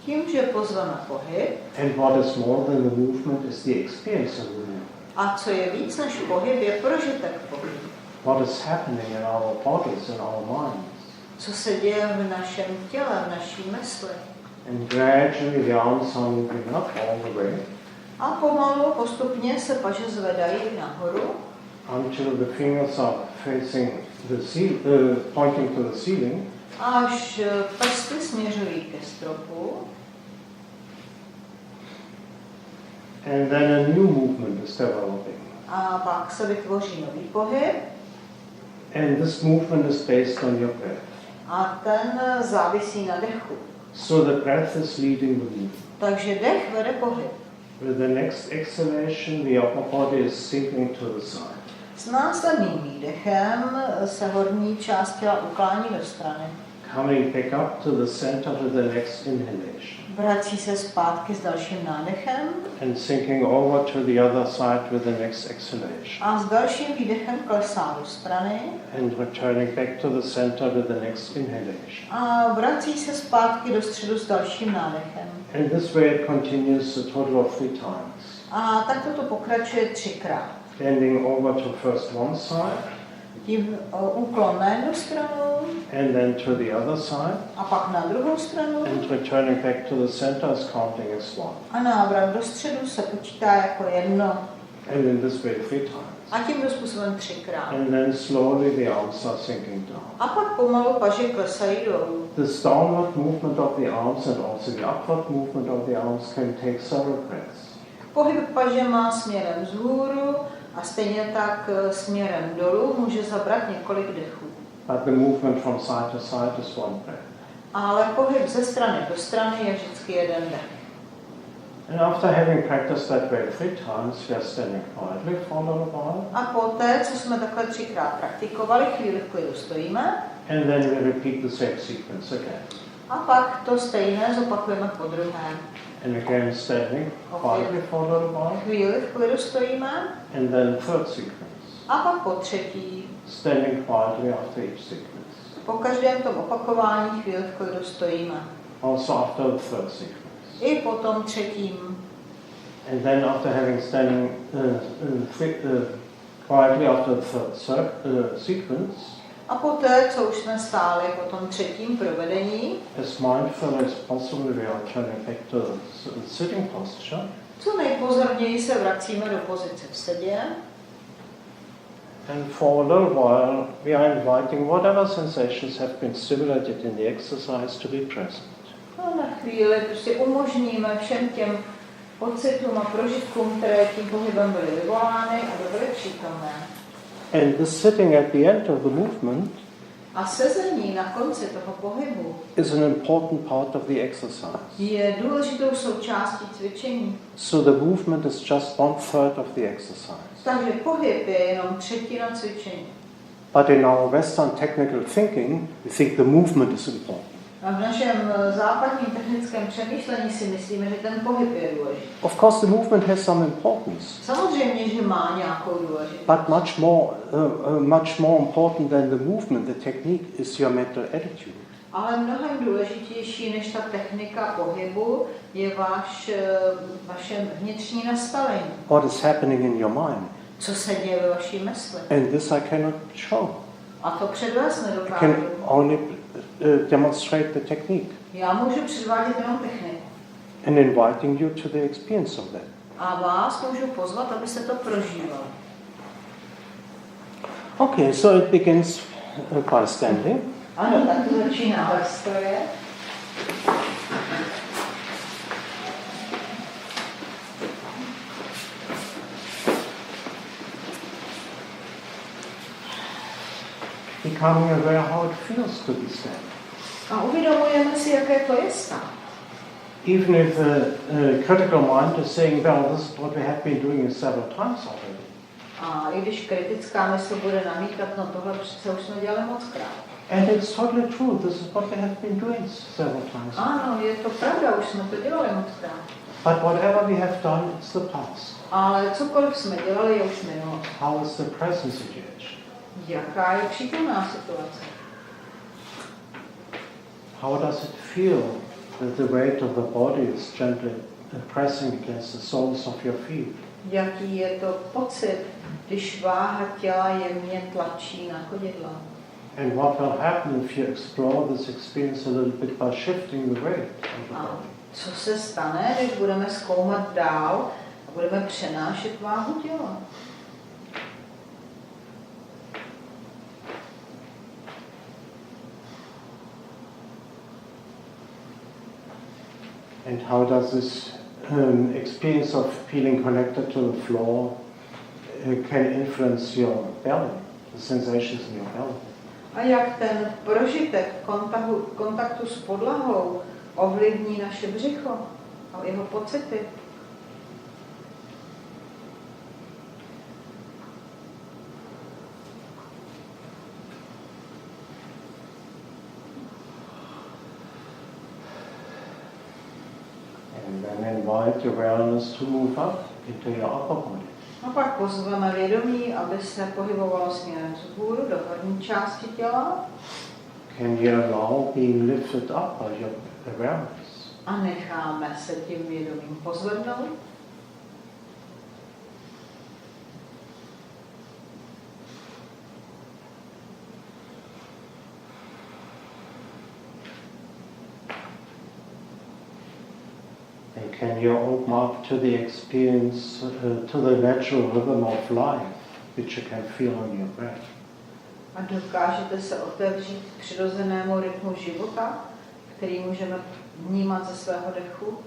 [SPEAKER 2] Tím, že pozveme pohyb.
[SPEAKER 1] And what is more than the movement is the experience of the movement.
[SPEAKER 2] A co je víc než pohyb, je prožitek pohybu.
[SPEAKER 1] What is happening in our bodies, in our minds.
[SPEAKER 2] Co se děje v našem těle, v naší mysli.
[SPEAKER 1] And gradually the arms are moving up all the way.
[SPEAKER 2] A pomalu, postupně se paže zvedají nahoru.
[SPEAKER 1] Until the fingers are facing the pointing to the ceiling.
[SPEAKER 2] Až prsty směřují ke stropu.
[SPEAKER 1] And then a new movement is developing.
[SPEAKER 2] A pak se vytvoří nový pohyb.
[SPEAKER 1] And this movement is based on your breath.
[SPEAKER 2] A ten závisí na dechu.
[SPEAKER 1] So the breath is leading the movement.
[SPEAKER 2] Takže dech vede pohyb.
[SPEAKER 1] With the next exhalation, the upper body is sinking to the side.
[SPEAKER 2] S následným výdechem se horní část těla uklání do strany.
[SPEAKER 1] Coming back up to the center with the next inhalation.
[SPEAKER 2] Vrací se zpátky s dalším nádechem.
[SPEAKER 1] And sinking over to the other side with the next exhalation.
[SPEAKER 2] A s dalším výdechem klesá do strany.
[SPEAKER 1] And returning back to the center with the next inhalation.
[SPEAKER 2] A vrací se zpátky do středu s dalším nádechem.
[SPEAKER 1] And this way it continues a total of 3 times.
[SPEAKER 2] A tak to pokračuje 3krát.
[SPEAKER 1] Bending over to first one side.
[SPEAKER 2] Tím úklon na jednu stranu.
[SPEAKER 1] And then to the other side.
[SPEAKER 2] A pak na druhou stranu.
[SPEAKER 1] And returning back to the center is counting as one.
[SPEAKER 2] A návrat do středu se počítá jako jedno.
[SPEAKER 1] And in this way 3 times.
[SPEAKER 2] A tímto způsobem 3krát.
[SPEAKER 1] And then slowly the arms are sinking down.
[SPEAKER 2] A pak pomalu paže klesají dolů.
[SPEAKER 1] This downward movement of the arms and also the upward movement of the arms can take several breaths.
[SPEAKER 2] Pohyb paže má směrem vzhůru a stejně tak směrem dolů může zabrat několik dechů.
[SPEAKER 1] But the movement from side to side is one breath.
[SPEAKER 2] Ale pohyb ze strany do strany je vždycky jeden dech.
[SPEAKER 1] And after having practiced that way 3 times, we are standing quietly for a little while.
[SPEAKER 2] A poté, co jsme takhle 3krát praktikovali, chvíli v klidu stojíme.
[SPEAKER 1] And then we repeat the same sequence again.
[SPEAKER 2] A pak to stejné zopakujeme po druhé.
[SPEAKER 1] And again standing quietly for a little while.
[SPEAKER 2] Chvíli v klidu stojíme.
[SPEAKER 1] And then third sequence.
[SPEAKER 2] A pak po třetí.
[SPEAKER 1] Standing quietly after each sequence.
[SPEAKER 2] Po každém tom opakování chvíli v klidu stojíme.
[SPEAKER 1] Also after the third sequence.
[SPEAKER 2] I po tom třetím.
[SPEAKER 1] And then after having standing quietly after the third sequence.
[SPEAKER 2] A poté, co už jsme stáli po tom třetím provedení,
[SPEAKER 1] as mindful as possible, we are turning back to the sitting posture.
[SPEAKER 2] Co nejpozorněji se vracíme do pozice v sedě.
[SPEAKER 1] And for a little while, we are inviting whatever sensations have been stimulated in the exercise to be present.
[SPEAKER 2] A na chvíli prostě umožníme všem těm pocitům a prožitkům, které tím pohybem byly vyvolány, aby byly přítomné.
[SPEAKER 1] And the sitting at the end of the movement
[SPEAKER 2] A sezení na konci toho pohybu
[SPEAKER 1] is an important part of the exercise.
[SPEAKER 2] je důležitou součástí cvičení.
[SPEAKER 1] So the movement is just 1/3 of the exercise.
[SPEAKER 2] Takže pohyb je jenom třetina cvičení.
[SPEAKER 1] But in our Western technical thinking, we think the movement is important.
[SPEAKER 2] A v našem západním technickém přemýšlení si myslíme, že ten pohyb je důležitý.
[SPEAKER 1] Of course, the movement has some importance.
[SPEAKER 2] Samozřejmě, že má nějakou důležitost.
[SPEAKER 1] But much more important than the movement, the technique, is your mental attitude.
[SPEAKER 2] Ale mnohem důležitější než ta technika pohybu je vaše vnitřní nastavení.
[SPEAKER 1] What is happening in your mind?
[SPEAKER 2] Co se děje ve vaší mysli?
[SPEAKER 1] And this I cannot show.
[SPEAKER 2] A to předvést
[SPEAKER 1] I
[SPEAKER 2] nedokážu.
[SPEAKER 1] can only demonstrate the technique
[SPEAKER 2] Já můžu předvádět jenom techniku.
[SPEAKER 1] and inviting you to the experience of that.
[SPEAKER 2] A vás můžu pozvat, abyste to prožívali.
[SPEAKER 1] Okay, so it begins by standing.
[SPEAKER 2] Ano, tak to začíná ve stoje.
[SPEAKER 1] Becoming aware how it feels to be standing.
[SPEAKER 2] A uvědomujeme si, jaké to je stát.
[SPEAKER 1] Even if the critical mind is saying, well, this is what we have been doing several times already.
[SPEAKER 2] A i když kritická mysl bude namítat, no tohle přece už jsme dělali mockrát.
[SPEAKER 1] And it's totally true, this is what we have been doing several times.
[SPEAKER 2] Ano, je to pravda, už jsme to dělali mockrát.
[SPEAKER 1] But whatever we have done, it's the past.
[SPEAKER 2] Ale cokoliv jsme dělali, je už minulost.
[SPEAKER 1] How is the present situation?
[SPEAKER 2] Jaká je přítomná situace?
[SPEAKER 1] How does it feel that the weight of the body is gently pressing against the soles of your feet?
[SPEAKER 2] Jaký je to pocit, když váha těla jemně tlačí na chodidla?
[SPEAKER 1] And what will happen if you explore this experience a little bit by shifting the weight of the
[SPEAKER 2] A
[SPEAKER 1] body?
[SPEAKER 2] co se stane, když budeme zkoumat dál a budeme přenášet váhu těla?
[SPEAKER 1] And how does this experience of feeling connected to the floor can influence your belly, the sensations in your belly?
[SPEAKER 2] A jak ten prožitek kontaktu s podlahou ovlivní naše břicho a jeho pocity?
[SPEAKER 1] And then invite your awareness to move up into your upper body.
[SPEAKER 2] A pak pozveme vědomí, aby se pohybovalo směrem vzhůru do horní části těla
[SPEAKER 1] Can you allow being lifted up by your awareness?
[SPEAKER 2] a necháme se tím vědomím pozvednout.
[SPEAKER 1] And can you open up to the experience, to the natural rhythm of life, which you can feel on your breath?
[SPEAKER 2] A dokážete se otevřít přirozenému rytmu života, který můžeme vnímat ze svého dechu?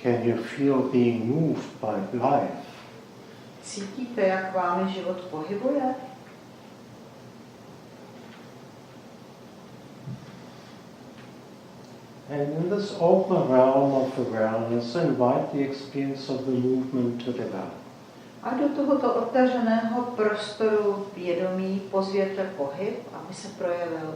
[SPEAKER 1] Can you feel being moved by life?
[SPEAKER 2] Cítíte, jak vámi život pohybuje?
[SPEAKER 1] And in this open realm of awareness, invite the experience of the movement to develop.
[SPEAKER 2] A do tohoto otevřeného prostoru vědomí pozvěte pohyb, aby se projevil.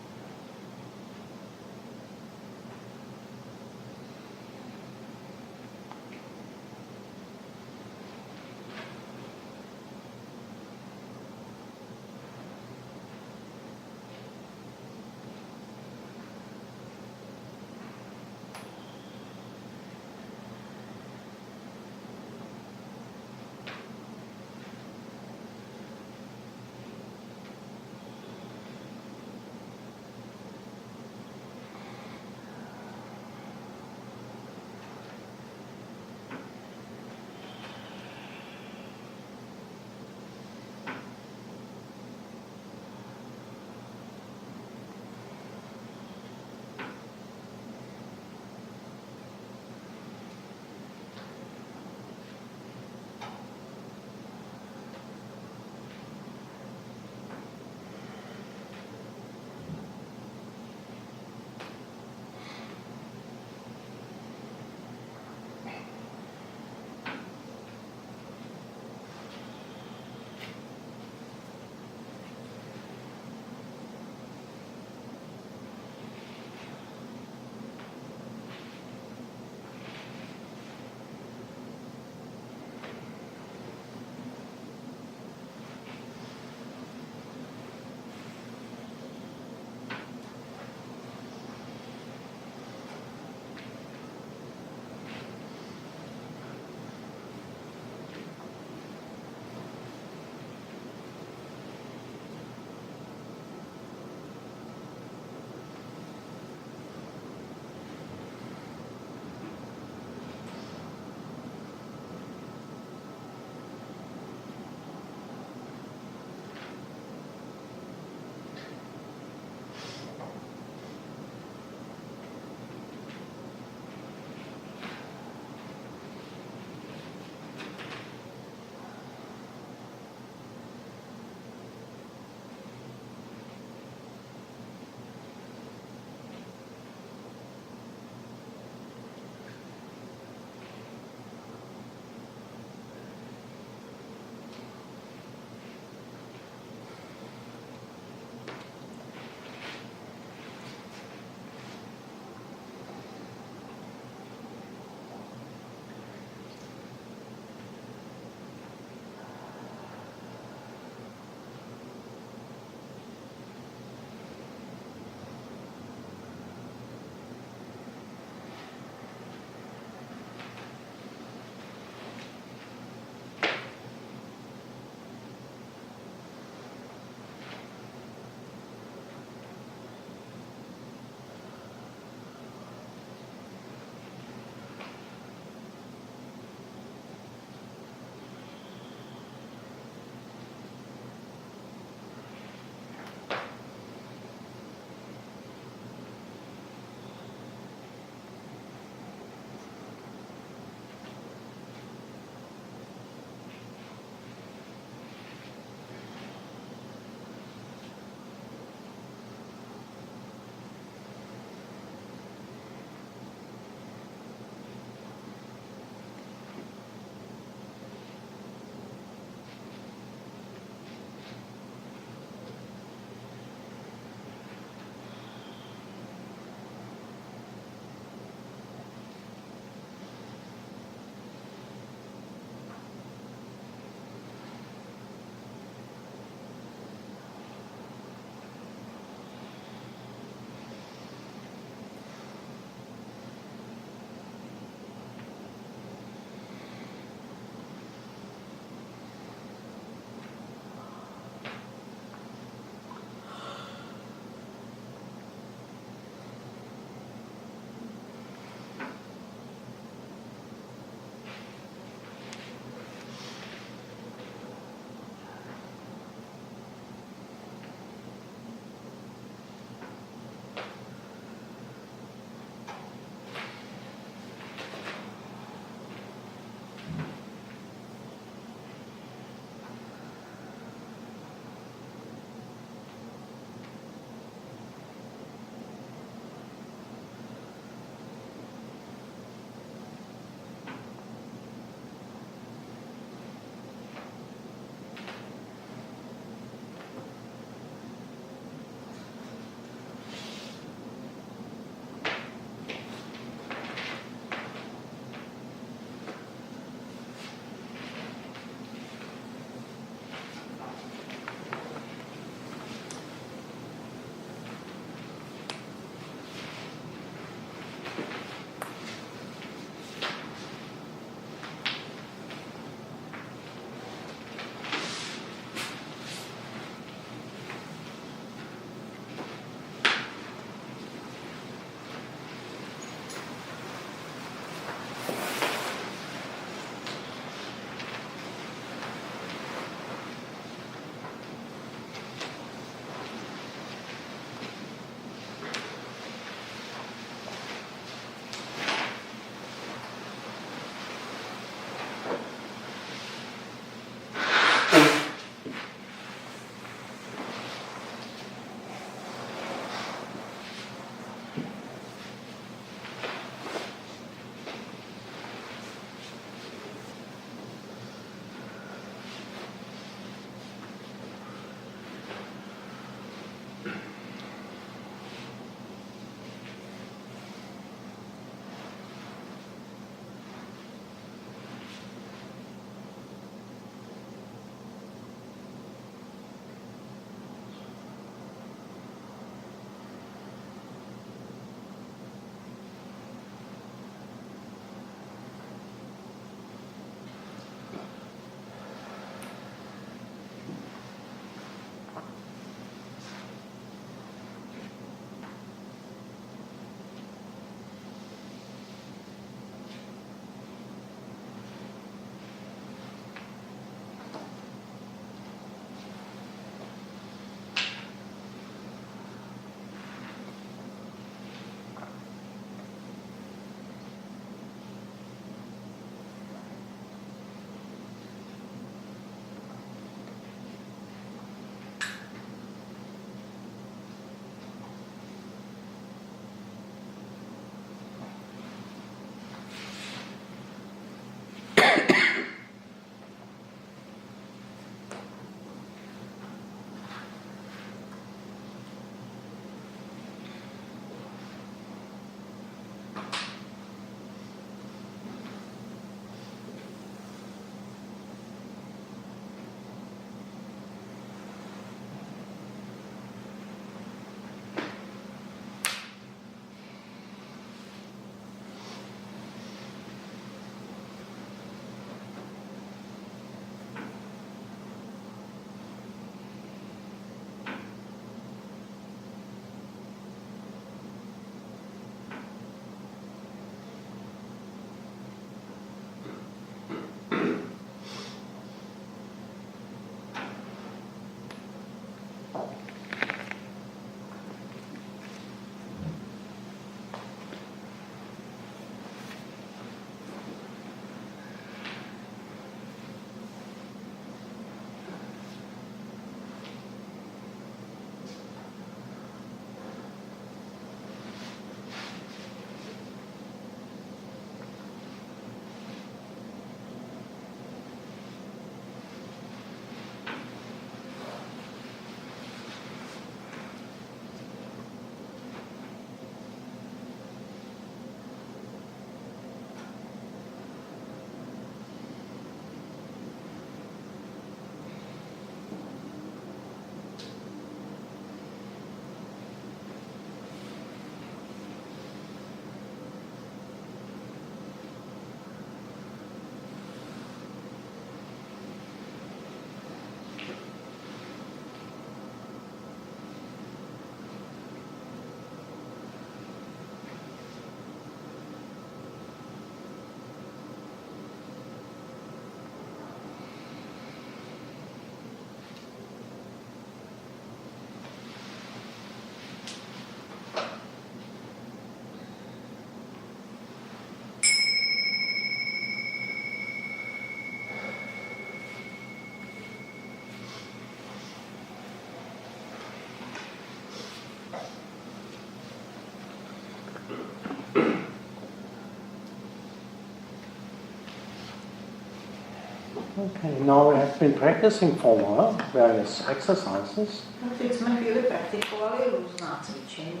[SPEAKER 1] Okay, now we have been practicing for a while, various exercises,
[SPEAKER 2] Teď jsme chvíli praktikovali různá cvičení,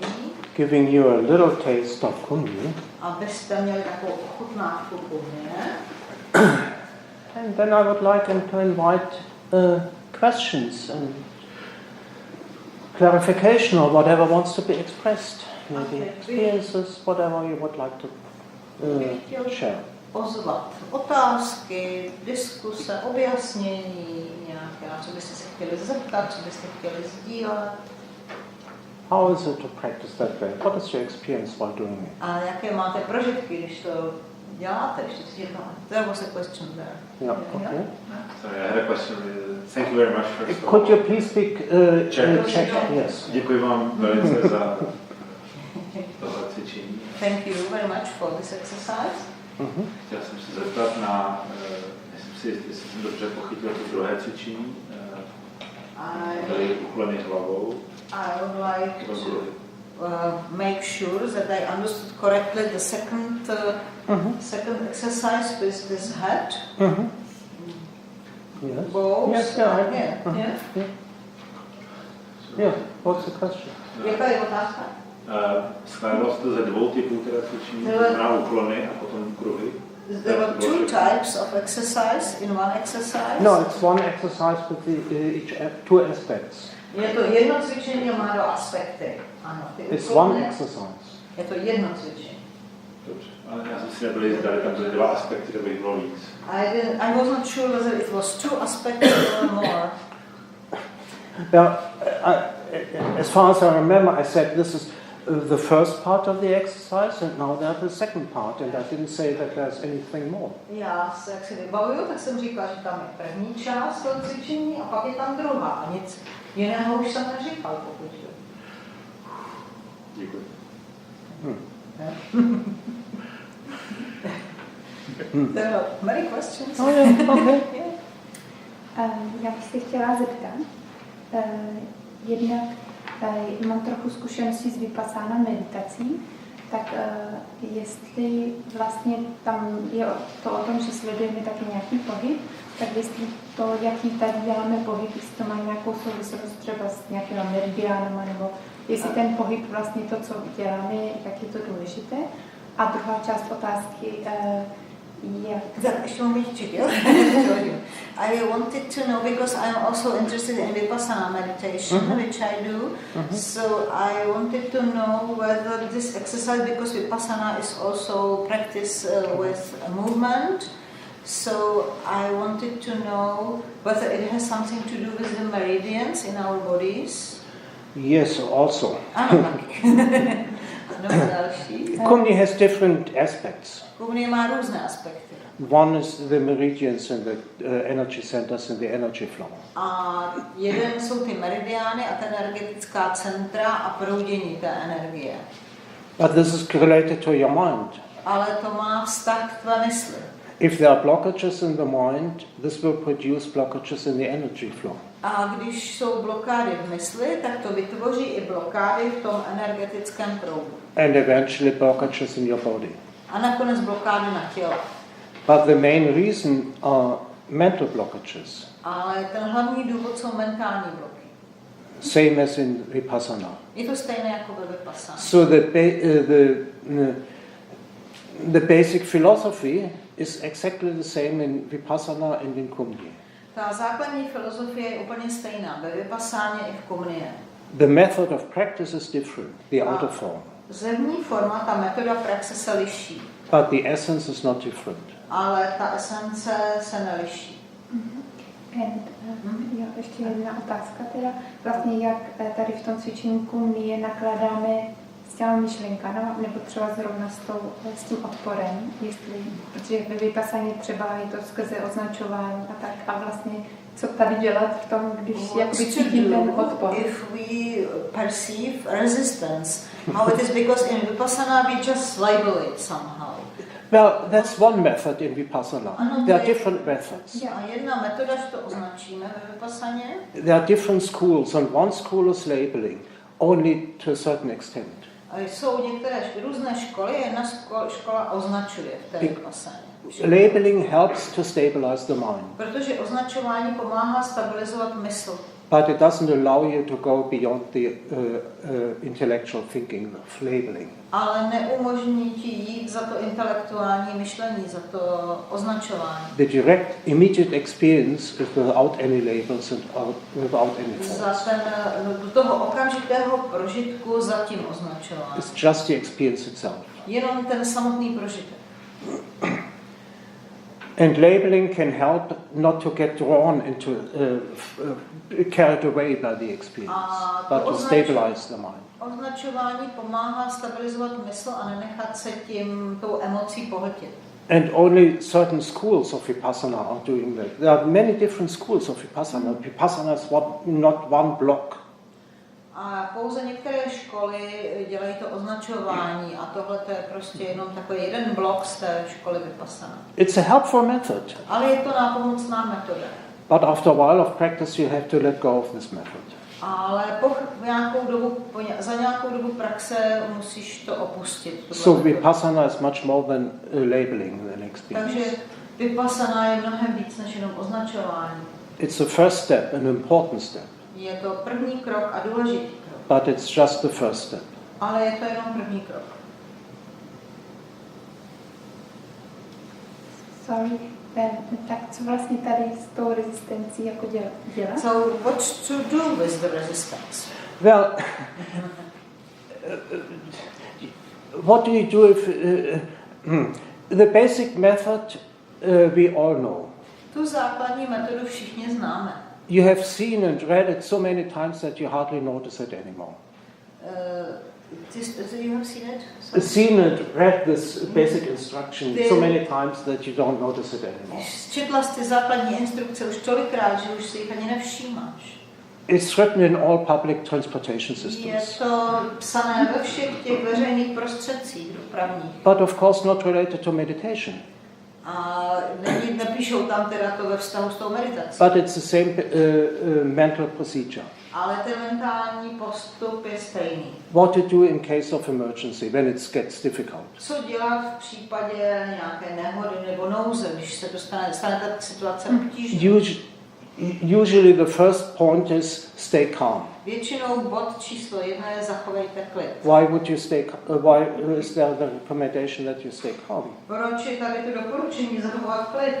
[SPEAKER 1] giving you a little taste of Kumnye.
[SPEAKER 2] Abyste měli takovou ochutnávku Kumnye.
[SPEAKER 1] And then I would like to invite questions and clarification or whatever wants to be expressed. Maybe experiences, whatever you would like to share.
[SPEAKER 2] Ozvat otázky, diskuse, objasnění, nějaké, co byste se chtěli zeptat, co byste chtěli sdílet.
[SPEAKER 1] How is it to practice that way? What is your experience while doing it?
[SPEAKER 2] A jaké máte prožitky, když to děláte, když to si děláte? There was a question there.
[SPEAKER 1] Yeah, okay.
[SPEAKER 4] Sorry, I had a question. Thank you very much for.
[SPEAKER 1] Could you please speak Czech? Yes.
[SPEAKER 4] Děkuji vám velice za tohle cvičení.
[SPEAKER 2] Thank you very much for this exercise.
[SPEAKER 4] Chtěl jsem se zeptat na, jestli jsem dobře pochytil to druhé cvičení, tady uchlený hlavou.
[SPEAKER 2] I would like to make sure that I understood correctly the second exercise with this head.
[SPEAKER 1] Yes.
[SPEAKER 2] Both.
[SPEAKER 1] Yes, yeah.
[SPEAKER 4] So
[SPEAKER 1] Yeah, what's the question?
[SPEAKER 2] Jaká je otázka?
[SPEAKER 4] Skládalo se to ze dvou typů teda cvičení, znamená úklony a potom kruhy.
[SPEAKER 2] There were two types of exercise in one exercise.
[SPEAKER 1] No, it's one exercise with two aspects.
[SPEAKER 2] Je to jedno cvičení a má dva aspekty. Ano,
[SPEAKER 1] it's one exercise.
[SPEAKER 2] Je to jedno cvičení.
[SPEAKER 4] Dobře, ale já jsem si nebyl jistý, tam byly dva aspekty, to bych bylo víc.
[SPEAKER 2] I was not sure whether it was two aspects or more.
[SPEAKER 1] Well, as far as I remember, I said this is the first part of the exercise, and now there's the second part, and I didn't say that there's anything more.
[SPEAKER 2] Já se, jak si vybavuju, tak jsem říkala, že tam je první část toho cvičení a pak je tam druhá. A nic jiného už jsem neříkal, pokud to.
[SPEAKER 4] Děkuji.
[SPEAKER 2] There are many questions.
[SPEAKER 1] Oh, yeah, okay.
[SPEAKER 5] Já bych se chtěla zeptat, jednak mám trochu zkušeností s vypasána meditací, tak jestli vlastně tam je to o tom, že sledujeme taky nějaký pohyb, tak jestli to, jaký tady děláme pohyb, jestli to má nějakou souvislost třeba s nějakými meridiánama, nebo jestli ten pohyb vlastně to, co děláme, jak je to důležité. A druhá část otázky
[SPEAKER 2] Ještě mám být čekil. I wanted to know, because I'm also interested in Vipassana meditation, which I do. So I wanted to know whether this exercise, because Vipassana is also practice with movement, so I wanted to know whether it has something to do with the meridians in our bodies.
[SPEAKER 1] Yes, also.
[SPEAKER 2] Další.
[SPEAKER 1] Kumnye has different aspects.
[SPEAKER 2] Kumnye má různé aspekty.
[SPEAKER 1] One is the meridians and the energy centers and the energy flow.
[SPEAKER 2] A jeden jsou ty meridiány a ta energetická centra a proudění té energie.
[SPEAKER 1] But this is related to your mind.
[SPEAKER 2] Ale to má vztah k tvé mysli.
[SPEAKER 1] If there are blockages in the mind, this will produce blockages in the energy flow.
[SPEAKER 2] A když jsou blokády v mysli, tak to vytvoří i blokády v tom energetickém proudu.
[SPEAKER 1] And eventually blockages in your body.
[SPEAKER 2] A nakonec blokády na tělo.
[SPEAKER 1] But the main reason are mental blockages.
[SPEAKER 2] Ale ten hlavní důvod jsou mentální bloky.
[SPEAKER 1] Same as in Vipassana.
[SPEAKER 2] Je to stejné jako ve Vipassana.
[SPEAKER 1] So the basic philosophy is exactly the same in Vipassana and in Kumnye.
[SPEAKER 2] Ta základní filozofie je úplně stejná ve Vipassáně i v Kumnye.
[SPEAKER 1] The method of practice is different, the outer form.
[SPEAKER 2] Zevní forma, ta metoda praxe se liší.
[SPEAKER 1] But the essence is not different.
[SPEAKER 2] Ale ta esence se neliší.
[SPEAKER 5] Ještě jedna otázka teda. Vlastně jak tady v tom cvičení Kumnye nakládáme s těma myšlenkama, nebo třeba zrovna s tím odporem, protože ve Vipassaně třeba je to skrze označování a tak, a vlastně co tady dělat v tom, když jakoby cítím ten odpor.
[SPEAKER 2] If we perceive resistance, how it is, because in Vipassana we just label it somehow.
[SPEAKER 1] Well, that's one method in Vipassana. There are different methods.
[SPEAKER 2] A jedna metoda, že to označíme ve Vipassaně.
[SPEAKER 1] There are different schools, and one school is labeling, only to a certain extent.
[SPEAKER 2] A jsou některé různé školy, jedna škola označuje v té Vipassaně.
[SPEAKER 1] Labeling helps to stabilize the mind.
[SPEAKER 2] Protože označování pomáhá stabilizovat mysl.
[SPEAKER 1] But it doesn't allow you to go beyond the intellectual thinking of labeling.
[SPEAKER 2] Ale neumožní ti jít za to intelektuální myšlení, za to označování.
[SPEAKER 1] The direct, immediate experience is without any labels and without any thoughts.
[SPEAKER 2] Do toho okamžitého prožitku za tím označováním.
[SPEAKER 1] It's just the experience itself.
[SPEAKER 2] Jenom ten samotný prožitek.
[SPEAKER 1] And labeling can help not to get drawn into, carried away by the experience, but to stabilize the mind.
[SPEAKER 2] Označování pomáhá stabilizovat mysl a nenechat se tou emocí pohltit.
[SPEAKER 1] And only certain schools of Vipassana are doing that. There are many different schools of Vipassana. Vipassana is not one block.
[SPEAKER 2] A pouze některé školy dělají to označování a tohle to je prostě jenom takový jeden blok z té školy Vipassana.
[SPEAKER 1] It's a helpful method.
[SPEAKER 2] Ale je to nápomocná metoda.
[SPEAKER 1] But after a while of practice you have to let go of this method.
[SPEAKER 2] Ale za nějakou dobu praxe musíš to opustit.
[SPEAKER 1] So Vipassana is much more than labeling than experience.
[SPEAKER 2] Takže Vipassana je mnohem víc než jenom označování.
[SPEAKER 1] It's the first step, an important step.
[SPEAKER 2] Je to první krok a důležitý krok.
[SPEAKER 1] But it's just the first step.
[SPEAKER 2] Ale je to jenom první krok.
[SPEAKER 5] Sorry. Tak co vlastně tady s tou rezistencí jako dělat?
[SPEAKER 2] So what to do with the resistance?
[SPEAKER 1] Well, what do you do if the basic method we all know?
[SPEAKER 2] Tu základní metodu všichni známe.
[SPEAKER 1] You have seen and read it so many times that you hardly notice it anymore.
[SPEAKER 2] You have seen it?
[SPEAKER 1] Seen and read this basic instruction so many times that you don't notice it anymore.
[SPEAKER 2] Četla jsi ty základní instrukce už tolikrát, že už si jich ani nevšímáš.
[SPEAKER 1] It's written in all public transportation
[SPEAKER 2] Je
[SPEAKER 1] systems.
[SPEAKER 2] to psané ve všech těch veřejných prostředcích dopravních.
[SPEAKER 1] But of course not related to meditation.
[SPEAKER 2] A nepíšou tam teda to ve vztahu s tou meditací.
[SPEAKER 1] But it's the same mental procedure.
[SPEAKER 2] Ale ten mentální postup je stejný.
[SPEAKER 1] What to do in case of emergency, when it gets difficult.
[SPEAKER 2] Co dělat v případě nějaké nehody nebo nouze, když se stane ta situace obtížná?
[SPEAKER 1] Usually the first point is stay calm.
[SPEAKER 2] Většinou bod číslo 1 je zachovejte klid.
[SPEAKER 1] Why would you stay? Why is there the recommendation that you stay calm?
[SPEAKER 2] Proč je tady to doporučení zachovat klid?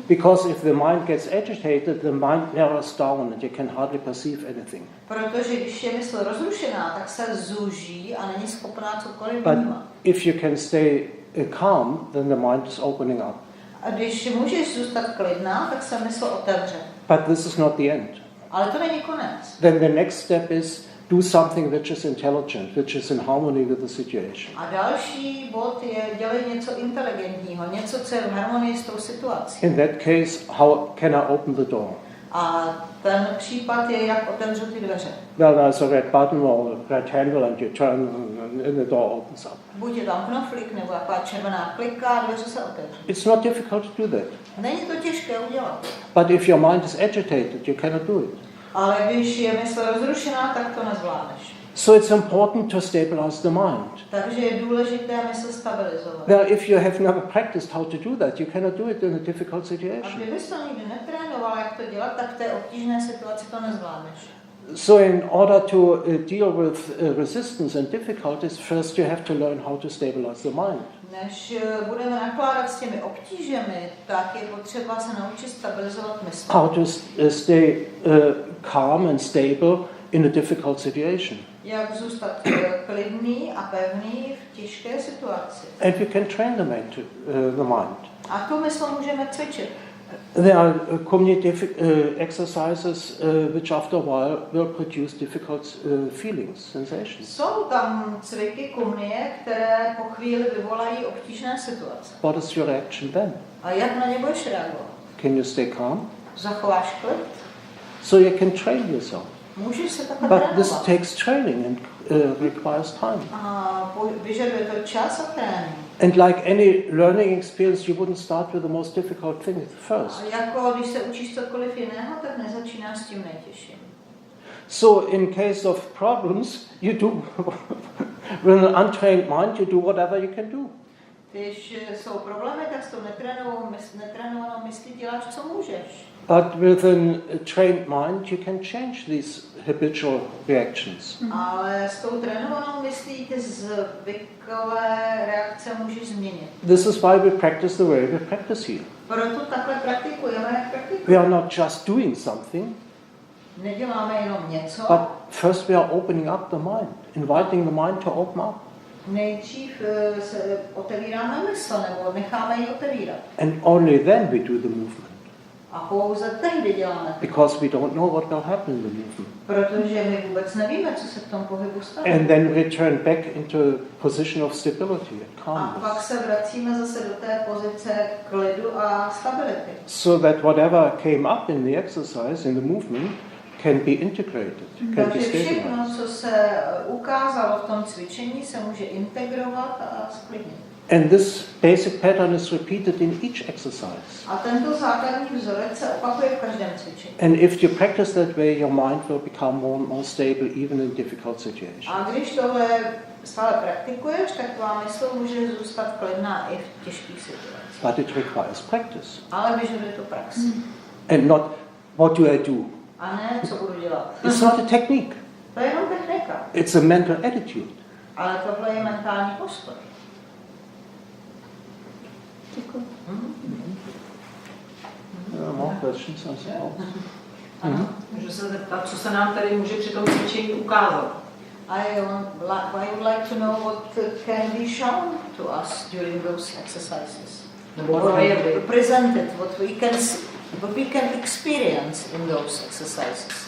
[SPEAKER 1] Because if the mind gets agitated, the mind narrows down and you can hardly perceive anything.
[SPEAKER 2] Protože když je mysl rozrušená, tak se zúží a není schopná cokoliv
[SPEAKER 1] But
[SPEAKER 2] vnímat.
[SPEAKER 1] if you can stay calm, then the mind is opening up.
[SPEAKER 2] A když můžeš zůstat klidná, tak se mysl otevře.
[SPEAKER 1] But this is not the end.
[SPEAKER 2] Ale to není konec.
[SPEAKER 1] Then the next step is do something which is intelligent, which is in harmony with the situation.
[SPEAKER 2] A další bod je dělej něco inteligentního, něco, co je v harmonii s tou situací.
[SPEAKER 1] In that case, how can I open the door?
[SPEAKER 2] A ten případ je, jak otevřu ty dveře.
[SPEAKER 1] Well, there's a red button or a red handle and you turn and the door opens up.
[SPEAKER 2] Buď je tam knoflík, nebo taková červená klika a dveře se otevřou.
[SPEAKER 1] It's not difficult to do that.
[SPEAKER 2] Není to těžké udělat.
[SPEAKER 1] But if your mind is agitated, you cannot do it.
[SPEAKER 2] Ale když je mysl rozrušená, tak to nezvládneš.
[SPEAKER 1] So it's important to stabilize the mind.
[SPEAKER 2] Takže je důležité mysl stabilizovat.
[SPEAKER 1] Well, if you have never practiced how to do that, you cannot do it in a difficult
[SPEAKER 2] A
[SPEAKER 1] situation.
[SPEAKER 2] kdybys to nikdy netrénoval, jak to dělat, tak v té obtížné situaci to nezvládneš.
[SPEAKER 1] So in order to deal with resistance and difficulties, first you have to learn how to stabilize the mind.
[SPEAKER 2] Než budeme nakládat s těmi obtížemi, tak je potřeba se naučit stabilizovat mysl.
[SPEAKER 1] How to stay calm and stable in a difficult situation.
[SPEAKER 2] Jak zůstat klidný a pevný v těžké situaci.
[SPEAKER 1] And we can train the mind.
[SPEAKER 2] A tu mysl můžeme cvičit.
[SPEAKER 1] There are cognitive exercises which after a while will produce difficult feelings, sensations.
[SPEAKER 2] Jsou tam cviky kumnie, které po chvíli vyvolají obtížné situace.
[SPEAKER 1] What is your reaction then?
[SPEAKER 2] A jak na ně budeš reagovat?
[SPEAKER 1] Can you stay calm?
[SPEAKER 2] Zachováš klid?
[SPEAKER 1] So you can train yourself.
[SPEAKER 2] Můžeš se takhle
[SPEAKER 1] But this
[SPEAKER 2] trénovat.
[SPEAKER 1] takes training and requires time.
[SPEAKER 2] A vyžaduje to čas a trénink.
[SPEAKER 1] And like any learning experience, you wouldn't start with the most difficult thing first.
[SPEAKER 2] A jako když se učíš cokoliv jiného, tak nezačínáš s tím nejtěžším.
[SPEAKER 1] So in case of problems, you do, with an untrained mind, you do whatever you can do.
[SPEAKER 2] Když jsou problémy, tak s tou netrénovanou myslí děláš, co můžeš.
[SPEAKER 1] But with a trained mind, you can change these habitual reactions.
[SPEAKER 2] Ale s tou trénovanou myslí ty zvyklé reakce můžeš změnit.
[SPEAKER 1] This is why we practice the way we practice here.
[SPEAKER 2] Proto takhle praktikujeme, jak
[SPEAKER 1] We
[SPEAKER 2] praktikujeme.
[SPEAKER 1] are not just doing something,
[SPEAKER 2] Neděláme jenom něco,
[SPEAKER 1] but first we are opening up the mind, inviting the mind to open up.
[SPEAKER 2] nejdřív se otevíráme mysl, nebo necháme ji otevírat.
[SPEAKER 1] And only then we do the movement.
[SPEAKER 2] A pouze tehdy děláme to.
[SPEAKER 1] Because we don't know what will happen in the movement.
[SPEAKER 2] Protože my vůbec nevíme, co se v tom pohybu stane.
[SPEAKER 1] And then return back into a position of stability and
[SPEAKER 2] A pak
[SPEAKER 1] calmness.
[SPEAKER 2] se vracíme zase do té pozice klidu a stability.
[SPEAKER 1] So that whatever came up in the exercise, in the movement, can be integrated, can be
[SPEAKER 2] Takže všechno,
[SPEAKER 1] stabilized.
[SPEAKER 2] co se ukázalo v tom cvičení, se může integrovat a sklidnit.
[SPEAKER 1] And this basic pattern is repeated in each exercise.
[SPEAKER 2] A tento základní vzorec se opakuje v každém cvičení.
[SPEAKER 1] And if you practice that way, your mind will become more and more stable even in difficult situations.
[SPEAKER 2] A když tohle stále praktikuješ, tak tvá mysl může zůstat klidná i v těžkých situacích.
[SPEAKER 1] But it requires practice.
[SPEAKER 2] Ale vyžaduje to praxi.
[SPEAKER 1] And not, what do I do?
[SPEAKER 2] A ne, co budu dělat.
[SPEAKER 1] It's not a technique.
[SPEAKER 2] To je jenom technika.
[SPEAKER 1] It's a mental attitude.
[SPEAKER 2] Ale tohle je mentální postoj.
[SPEAKER 5] Děkuji.
[SPEAKER 1] More questions, I suppose.
[SPEAKER 6] Ano, můžu se zeptat, co se nám tady může při tom cvičení ukázat?
[SPEAKER 2] I would like to know what can be shown to us during those exercises.
[SPEAKER 6] Nebo
[SPEAKER 2] presented, what we can experience in those exercises.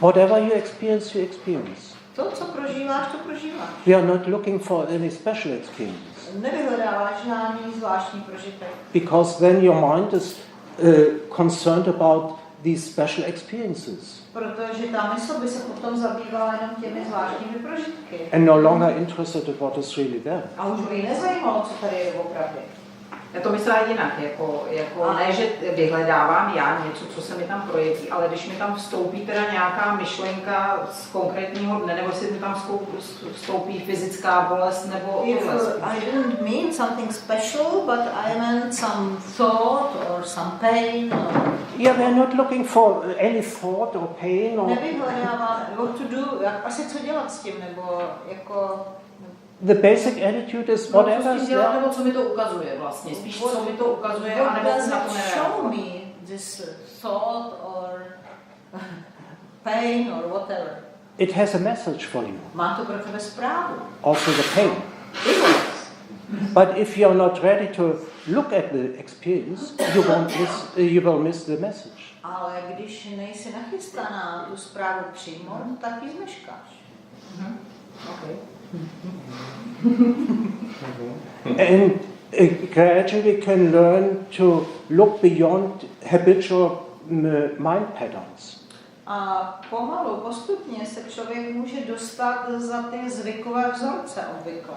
[SPEAKER 1] Whatever you experience, you experience.
[SPEAKER 2] To, co prožíváš, to prožíváš.
[SPEAKER 1] We are not looking for any special experience.
[SPEAKER 2] Nevyhledáváš žádný zvláštní prožitek.
[SPEAKER 1] Because then your mind is concerned about these special experiences.
[SPEAKER 2] Protože ta mysl by se potom zabývala jenom těmi zvláštními prožitky.
[SPEAKER 1] And no longer interested in what is really there.
[SPEAKER 2] A už by jí nezajímalo, co tady je opravdu.
[SPEAKER 6] Já to myslela jinak, jako ne, že vyhledávám já něco, co se mi tam projeví, ale když mi tam vstoupí teda nějaká myšlenka z konkrétního dne, nebo jestli mi tam vstoupí fyzická bolest, nebo
[SPEAKER 2] I didn't mean something special, but I meant some thought or some pain. Or...
[SPEAKER 1] Yeah, we are not looking for any thought or pain or...
[SPEAKER 2] Nevyhledávám, what to do, asi co dělat s tím, nebo jako...
[SPEAKER 1] The basic attitude is whatever is there.
[SPEAKER 6] Nebo co mi to ukazuje vlastně, spíš co mi to ukazuje, a nebo na to
[SPEAKER 2] show me this thought or pain or whatever.
[SPEAKER 1] It has a message for you.
[SPEAKER 2] Má to pro tebe zprávu.
[SPEAKER 1] Also the pain. But if you are not ready to look at the experience, you will miss the message.
[SPEAKER 2] Ale když nejsi nachystaná tu zprávu přijmout, tak ji zmeškáš. Okay.
[SPEAKER 1] And gradually can learn to look beyond habitual mind patterns.
[SPEAKER 2] A pomalu, postupně se člověk může dostat za ty zvykové vzorce obvykle.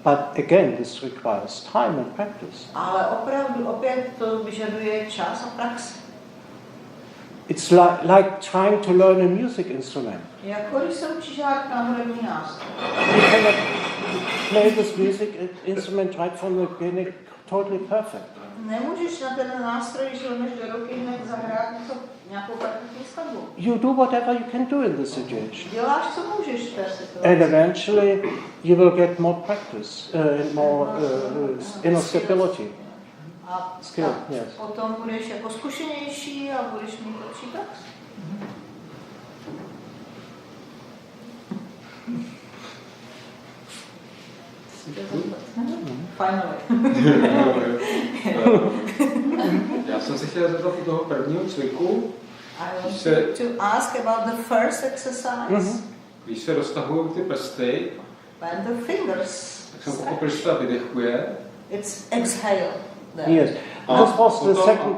[SPEAKER 1] But again, this requires time and practice.
[SPEAKER 2] Ale opravdu opět to vyžaduje čas a praxi.
[SPEAKER 1] It's like trying to learn a music instrument.
[SPEAKER 2] Jako když se učíš hrát na hudební nástroj.
[SPEAKER 1] You cannot play this music instrument right from the beginning totally perfect.
[SPEAKER 2] Nemůžeš na ten nástroj, když ho do ruky, hned zahrát nějakou perfektní skladbu.
[SPEAKER 1] You do whatever you can do in this situation.
[SPEAKER 2] Děláš, co můžeš v té situaci.
[SPEAKER 1] And eventually you will get more practice, more inner stability.
[SPEAKER 2] A
[SPEAKER 1] skill, yes.
[SPEAKER 2] Potom budeš jako zkušenější a budeš mít lepší prax. Finally.
[SPEAKER 3] Já jsem se chtěl zeptat u toho prvního cviku.
[SPEAKER 2] I want to ask about the first exercise.
[SPEAKER 3] Když se roztahují ty prsty,
[SPEAKER 2] when the fingers,
[SPEAKER 3] tak jsem pochopil, že ta vydechuje.
[SPEAKER 2] It's exhale. There.
[SPEAKER 1] Yes. This was the second.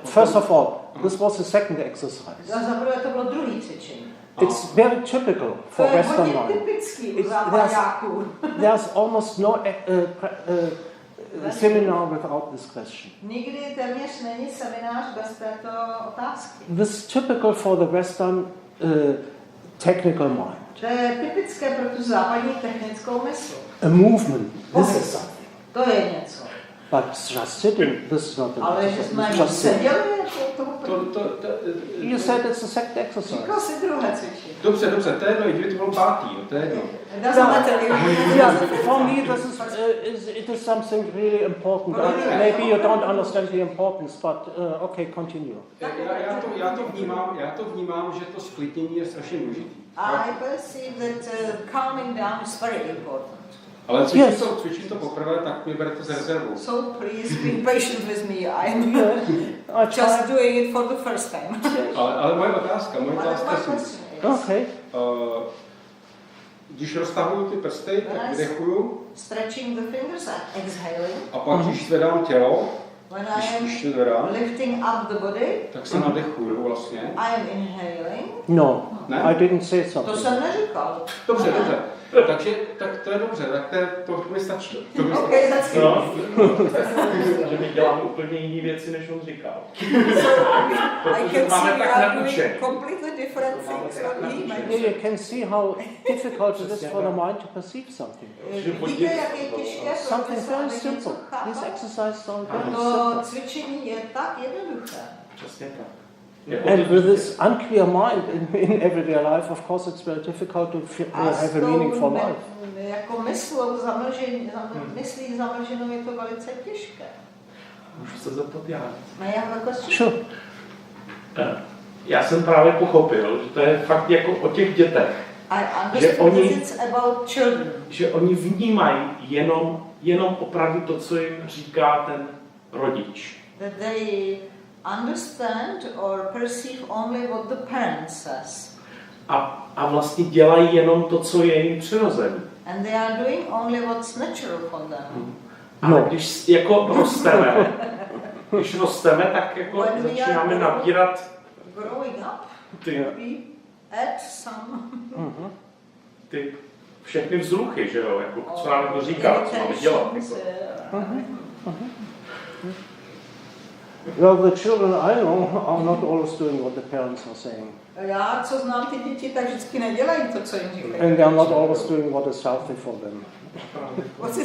[SPEAKER 1] First of all, this was the second exercise.
[SPEAKER 2] Zaprvé to bylo druhý cvičení.
[SPEAKER 1] It's very typical for Western mind. There's almost no seminar without this question.
[SPEAKER 2] Nikdy téměř není seminář bez této otázky.
[SPEAKER 1] This is typical for the Western technical mind.
[SPEAKER 2] To je typické pro tu západní technickou mysl.
[SPEAKER 1] A movement. This is something.
[SPEAKER 2] To je něco.
[SPEAKER 1] But just sitting, this is not an
[SPEAKER 2] ale že jsme seděli
[SPEAKER 1] You said it's the second exercise.
[SPEAKER 2] Říkal si druhé cvičení.
[SPEAKER 3] Dobře, to je jedno, kdyby to bylo pátý, to je jedno.
[SPEAKER 1] For me, it is something really important. Maybe you don't understand the importance, but okay, continue.
[SPEAKER 3] Já to vnímám, že to sklidnění je strašně důležitý.
[SPEAKER 2] I perceive that calming down is very important.
[SPEAKER 3] Ale cvičím to poprvé, tak mi berte z rezervu.
[SPEAKER 2] So please be patient with me. I'm just doing it for the first time.
[SPEAKER 3] ale moje otázka je
[SPEAKER 1] okay.
[SPEAKER 3] Když roztahuju ty prsty, tak vydechuju.
[SPEAKER 2] Stretching the fingers and exhaling.
[SPEAKER 3] A pak, když zvedám tělo,
[SPEAKER 2] when I am lifting up the body,
[SPEAKER 3] tak se nadechuju vlastně.
[SPEAKER 2] I am inhaling.
[SPEAKER 1] No, I didn't say something.
[SPEAKER 2] To jsem neříkal.
[SPEAKER 3] Dobře. Takže to je dobře, tak to mi stačí.
[SPEAKER 2] Okay, that's good.
[SPEAKER 7] Že my děláme úplně jiné věci, než on říkal.
[SPEAKER 2] I can see we are doing completely different things what he mentioned.
[SPEAKER 1] You can see how difficult it is for the mind to perceive something.
[SPEAKER 2] Víte, jak je těžké
[SPEAKER 1] something very simple. These exercises are very simple.
[SPEAKER 2] To cvičení je tak jednoduché.
[SPEAKER 7] Přesně tak.
[SPEAKER 1] And with this unclear mind in everyday life, of course, it's very difficult to have a meaningful life.
[SPEAKER 2] Jako myslí zamlženou je to velice těžké.
[SPEAKER 7] Můžu se zeptat já?
[SPEAKER 2] May I have a question?
[SPEAKER 1] Sure.
[SPEAKER 7] Já jsem právě pochopil, že to je fakt jako o těch dětech. Že oni vnímají jenom opravdu to, co jim říká ten rodič.
[SPEAKER 2] That they understand or perceive only what the parent says.
[SPEAKER 7] A vlastně dělají jenom to, co je jim přirozené.
[SPEAKER 2] And they are doing only what's natural for them.
[SPEAKER 7] Ale když jako rosteme, tak jako začínáme nabírat
[SPEAKER 2] growing up,
[SPEAKER 7] ty,
[SPEAKER 2] we add some
[SPEAKER 7] ty všechny vzruchy, že jo, jako co nám to říká, co máme dělat.
[SPEAKER 1] Well, the children I know are not always doing what the parents are saying.
[SPEAKER 2] Já, co znám ty děti, tak vždycky nedělají to, co jim říkají.
[SPEAKER 1] And they are not always doing what is healthy for them. What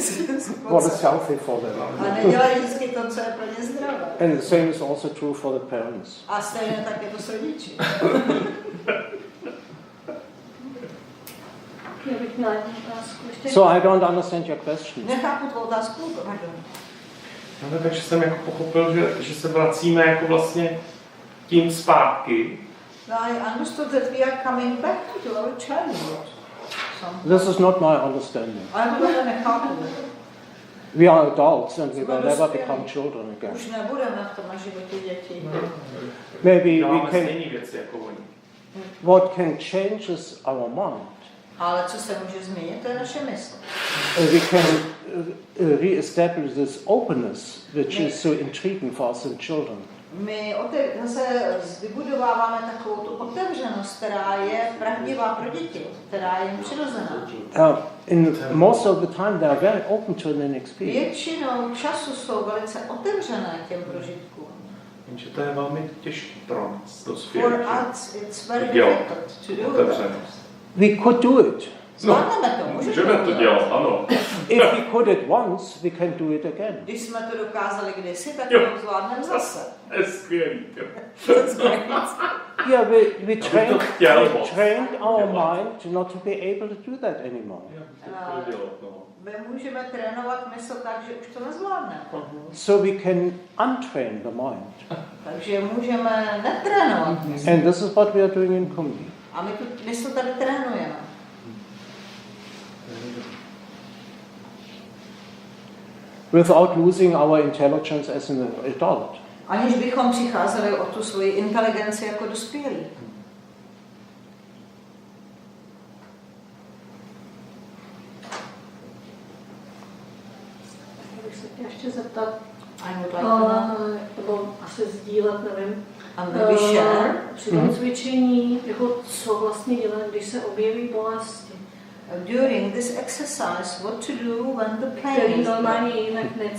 [SPEAKER 1] is healthy for them.
[SPEAKER 2] A nedělají vždycky to, co je pro ně zdravé.
[SPEAKER 1] And the same is also true for the parents.
[SPEAKER 2] A stejně tak je to s rodiči.
[SPEAKER 1] So I don't understand your question.
[SPEAKER 2] Nechápu tvou otázku, pardon.
[SPEAKER 7] No, takže jsem jako pochopil, že se vracíme jako vlastně tím zpátky.
[SPEAKER 2] No, I understood that we are coming back to our childhood.
[SPEAKER 1] This is not my understanding.
[SPEAKER 2] Ale to nechápu.
[SPEAKER 1] We are adults and we will never become children again.
[SPEAKER 2] Už nebudeme v tom životě děti.
[SPEAKER 1] Maybe we can.
[SPEAKER 7] Stejné věci jako oni.
[SPEAKER 1] What can change is our mind.
[SPEAKER 2] Ale co se může změnit, to je naše mysl.
[SPEAKER 1] We can re-establish this openness, which is so intriguing for us and children.
[SPEAKER 2] My zase vybudováváme takovou tu otevřenost, která je pravdivá pro děti, která je jim přirozená.
[SPEAKER 1] In most of the time they are very open to an experience.
[SPEAKER 2] Většinou času jsou velice otevřené těm prožitkům.
[SPEAKER 7] Jenže to je velmi těžké pro nás,
[SPEAKER 2] For us it's very difficult to do that.
[SPEAKER 1] We could do it.
[SPEAKER 2] Zvládneme to,
[SPEAKER 7] můžeme to dělat, ano.
[SPEAKER 1] If we could it once, we can do it again.
[SPEAKER 2] Když jsme to dokázali kdysi, tak to zvládneme zase.
[SPEAKER 7] To je skvělý.
[SPEAKER 1] Yeah, we trained our mind not to be able to do that anymore.
[SPEAKER 2] My můžeme trénovat mysl tak, že už to nezvládneme.
[SPEAKER 1] So we can untrain the mind.
[SPEAKER 2] Takže můžeme netrénovat mysl.
[SPEAKER 1] And this is what we are doing in Kumnye.
[SPEAKER 2] A my tu mysl tady trénujeme.
[SPEAKER 1] Without losing our intelligence as an adult.
[SPEAKER 2] Aniž bychom přicházeli o tu svoji inteligenci jako dospělí.
[SPEAKER 8] Bych se chtěla ještě zeptat, nebo asi sdílet, nevím, při tom cvičení, jako co vlastně dělat, když se objeví bolesti.
[SPEAKER 2] During this exercise, what to do when the pain is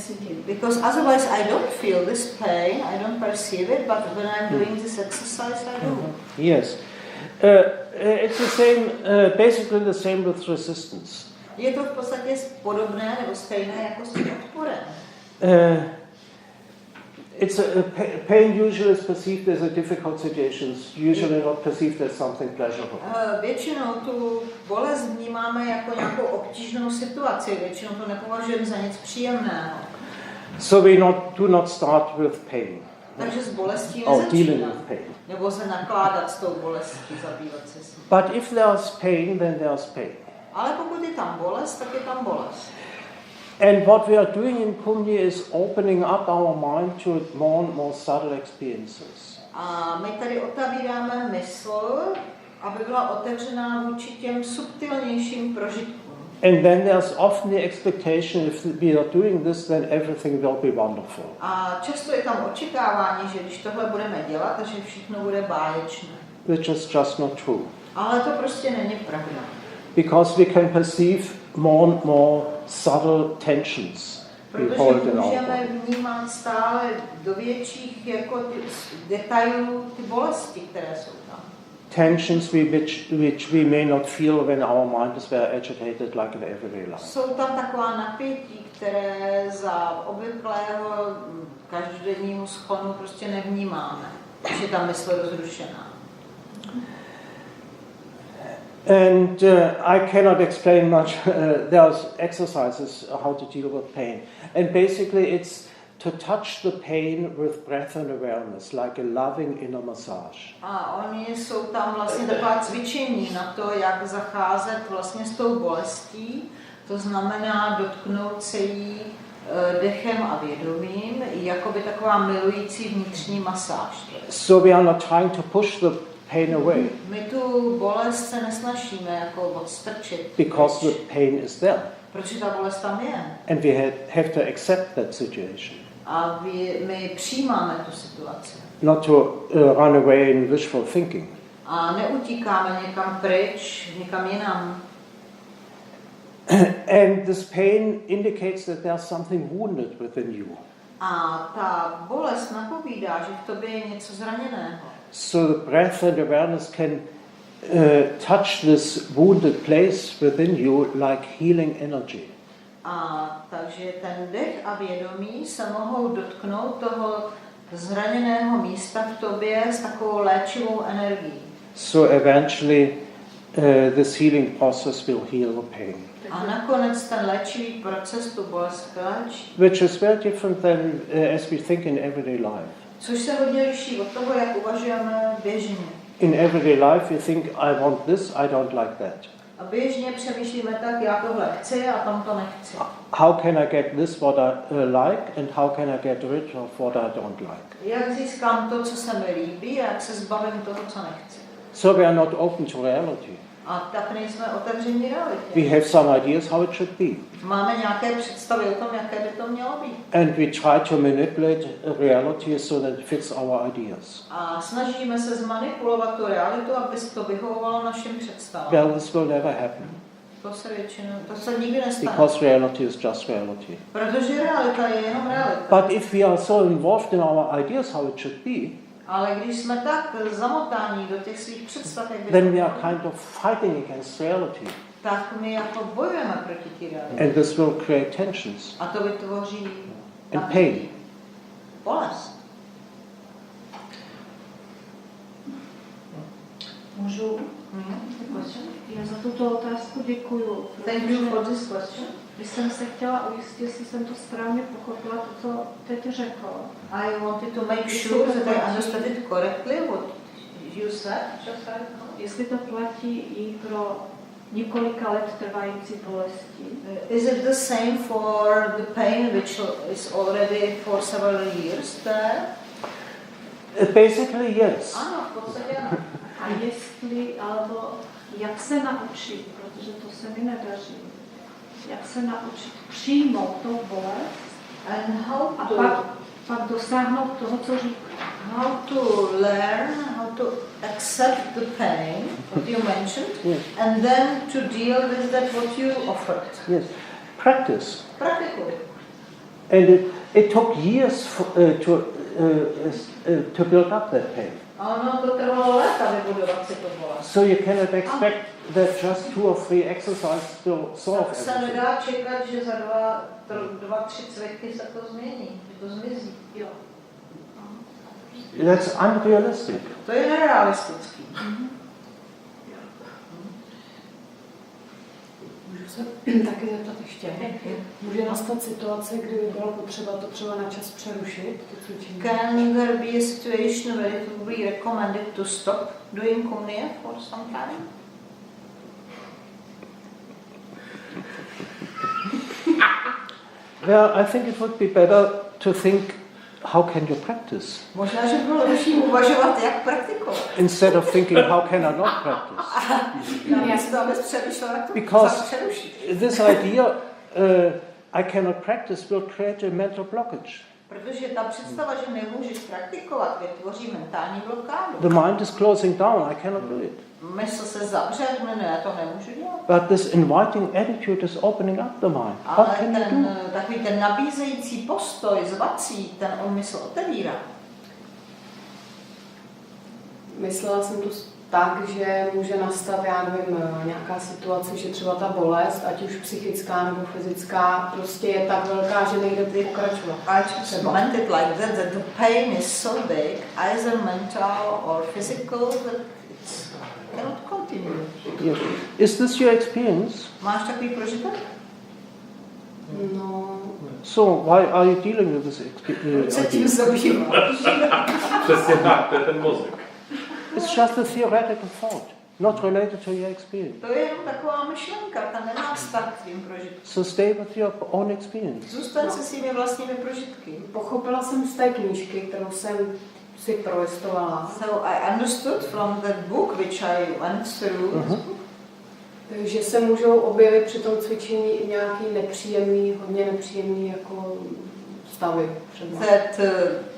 [SPEAKER 2] there. Because otherwise I don't feel this pain, I don't perceive it, but when I'm doing this exercise, I do.
[SPEAKER 1] Yes. It's the same, basically the same with resistance.
[SPEAKER 2] Je to v podstatě podobné nebo stejné jako s tím odporem.
[SPEAKER 1] Pain usually is perceived as a difficult situation, usually not perceived as something pleasurable.
[SPEAKER 2] Většinou tu bolest vnímáme jako nějakou obtížnou situaci, většinou to nepovažujeme za nic příjemného.
[SPEAKER 1] So we do not start with pain.
[SPEAKER 2] Takže s bolestí
[SPEAKER 1] nezačínáme,
[SPEAKER 2] nebo se nakládat s tou bolestí, zabývat se s ní.
[SPEAKER 1] But if there's pain, then there's pain.
[SPEAKER 2] Ale pokud je tam bolest, tak je tam bolest.
[SPEAKER 1] And what we are doing in Kumnye is opening up our mind to more and more subtle experiences.
[SPEAKER 2] A my tady otevíráme mysl, aby byla otevřená vůči těm subtilnějším prožitkům.
[SPEAKER 1] And then there's often the expectation if we are doing this, then everything will be wonderful.
[SPEAKER 2] A často je tam očekávání, že když tohle budeme dělat, takže všechno bude báječné.
[SPEAKER 1] Which is just not true.
[SPEAKER 2] Ale to prostě není pravda.
[SPEAKER 1] Because we can perceive more and more subtle tensions.
[SPEAKER 2] Protože můžeme vnímat stále do větších jako detailů ty bolesti, které jsou tam.
[SPEAKER 1] Tensions which we may not feel when our mind is very agitated like in everyday life.
[SPEAKER 2] Jsou tam taková napětí, které za obvyklého každodenního schonu prostě nevnímáme. když je ta mysl rozrušená.
[SPEAKER 1] And I cannot explain much. There's exercises how to deal with pain. And basically it's to touch the pain with breath and awareness, like a loving inner massage.
[SPEAKER 2] A oni jsou tam vlastně taková cvičení na to, jak zacházet vlastně s tou bolestí. To znamená dotknout se jí dechem a vědomím, jakoby taková milující vnitřní masáž.
[SPEAKER 1] So we are not trying to push the pain away.
[SPEAKER 2] My tu bolest se nesnažíme jako odstrčit.
[SPEAKER 1] Because the pain is there.
[SPEAKER 2] Protože ta bolest tam je.
[SPEAKER 1] And we have to accept that situation.
[SPEAKER 2] A my přijímáme tu situaci.
[SPEAKER 1] Not to run away in wishful thinking.
[SPEAKER 2] A neutíkáme někam pryč, někam jinam.
[SPEAKER 1] And this pain indicates that there's something wounded within you.
[SPEAKER 2] A ta bolest napovídá, že v tobě je něco zraněného.
[SPEAKER 1] So the breath and awareness can touch this wounded place within you like healing energy.
[SPEAKER 2] A takže ten dech a vědomí se mohou dotknout toho zraněného místa v tobě s takovou léčivou energií.
[SPEAKER 1] So eventually this healing process will heal the pain.
[SPEAKER 2] A nakonec ten léčivý proces tu bolest léčí.
[SPEAKER 1] Which is very different than as we think in everyday life.
[SPEAKER 2] Což se hodně liší od toho, jak uvažujeme běžně.
[SPEAKER 1] In everyday life you think, I want this, I don't like that.
[SPEAKER 2] A běžně přemýšlíme tak, já tohle chci a tam to nechci.
[SPEAKER 1] How can I get this what I like and how can I get rid of what I don't like?
[SPEAKER 2] Jak získám to, co se mi líbí a jak se zbavím toho, co nechci.
[SPEAKER 1] So we are not open to reality.
[SPEAKER 2] A tak nejsme otevření realitě.
[SPEAKER 1] We have some ideas how it should be.
[SPEAKER 2] Máme nějaké představy o tom, jaké by to mělo být.
[SPEAKER 1] And we try to manipulate reality so that it fits our ideas.
[SPEAKER 2] A snažíme se zmanipulovat tu realitu, aby to vyhovovalo našim představám.
[SPEAKER 1] Well, this will never happen.
[SPEAKER 2] To se nikdy nestane.
[SPEAKER 1] Because reality is just reality.
[SPEAKER 2] Protože realita je jenom realita.
[SPEAKER 1] But if we are so involved in our ideas how it should be,
[SPEAKER 2] ale když jsme tak zamotáni do těch svých představ, jak by
[SPEAKER 1] then we are kind of fighting against reality.
[SPEAKER 2] tak my jako bojujeme proti té realitě.
[SPEAKER 1] And this will create tensions.
[SPEAKER 2] A to vytvoří
[SPEAKER 1] And pain.
[SPEAKER 2] Bolest.
[SPEAKER 8] Můžu? Já za tuto otázku děkuju.
[SPEAKER 2] Thank you for this question.
[SPEAKER 8] Když jsem se chtěla ujistit, jestli jsem to správně pochopila, to, co teď řekl.
[SPEAKER 2] I wanted to make sure that I understood it correctly, what you said.
[SPEAKER 8] Jestli to platí i pro několika let trvající bolesti.
[SPEAKER 2] Is it the same for the pain which is already for several years there?
[SPEAKER 1] Basically, yes.
[SPEAKER 2] Ano, v podstatě ano.
[SPEAKER 8] A jestli, alebo jak se naučit, protože to se mi nedaří, jak se naučit přijmout tou bolest
[SPEAKER 2] And how
[SPEAKER 8] a
[SPEAKER 2] to,
[SPEAKER 8] pak dosáhnout toho, co říká.
[SPEAKER 2] how to learn, how to accept the pain, what you mentioned,
[SPEAKER 1] Yes.
[SPEAKER 2] and then to deal with that what you offered.
[SPEAKER 1] Yes. Practice.
[SPEAKER 2] Practically.
[SPEAKER 1] And it took years to build up that pain.
[SPEAKER 2] A ono to trvalo léta vybudovat si to bolest.
[SPEAKER 1] So you cannot expect that just 2 or 3 exercises will solve
[SPEAKER 2] Tak se
[SPEAKER 1] everything.
[SPEAKER 2] nedá čekat, že za 2-3 cviky se to změní, že to zmizí. Jo.
[SPEAKER 1] That's unrealistic.
[SPEAKER 2] To je nerealistický.
[SPEAKER 9] Můžu se taky zeptat ještě? Může nastat situace, kdy by bylo potřeba to třeba na čas přerušit?
[SPEAKER 2] Can there be a situation where it would be recommended to stop doing Kumnye for some time?
[SPEAKER 1] Well, I think it would be better to think, how can you practice?
[SPEAKER 2] Možná, že bylo lepší uvažovat, jak praktikovat.
[SPEAKER 1] Instead of thinking, how can I not practice?
[SPEAKER 2] Namísto, abys přemýšlel, jak to
[SPEAKER 1] Because
[SPEAKER 2] přerušit.
[SPEAKER 1] this idea, I cannot practice, will create a mental blockage.
[SPEAKER 2] Protože ta představa, že nemůžeš praktikovat, vytvoří mentální blokádu.
[SPEAKER 1] The mind is closing down, I cannot do it.
[SPEAKER 2] Mysl se zavře, ne, já to nemůžu dělat.
[SPEAKER 1] But this inviting attitude is opening up the mind. How
[SPEAKER 2] Ale
[SPEAKER 1] can you do?
[SPEAKER 2] takový ten nabízející postoj, zvací, ten on mysl otevírá.
[SPEAKER 9] Myslela jsem tu tak, že může nastat, já nevím, nějaká situace, že třeba ta bolest, ať už psychická nebo fyzická, prostě je tak velká, že nejde pokračovat.
[SPEAKER 2] I just meant it like that the pain is so big, either mental or physical, that it cannot continue.
[SPEAKER 1] Yes. Is this your experience?
[SPEAKER 2] Máš takový prožitek?
[SPEAKER 9] No,
[SPEAKER 1] So why are you dealing with this
[SPEAKER 2] Proč se tím
[SPEAKER 1] idea?
[SPEAKER 2] zabýváš?
[SPEAKER 7] Přesně tak, to je ten mozek.
[SPEAKER 1] It's just a theoretical thought, not related to your experience.
[SPEAKER 2] To je jenom taková myšlenka, ta nemá vztah k tím prožitkům.
[SPEAKER 1] So stay with your own experience.
[SPEAKER 2] Zůstaň se svými vlastními prožitky.
[SPEAKER 9] pochopila jsem z té knížky, kterou jsem si prolistovala,
[SPEAKER 2] So I understood from the book which I went through,
[SPEAKER 9] že se můžou objevit při tom cvičení i nějaký nepříjemný, hodně nepříjemný jako stavy třeba.
[SPEAKER 2] that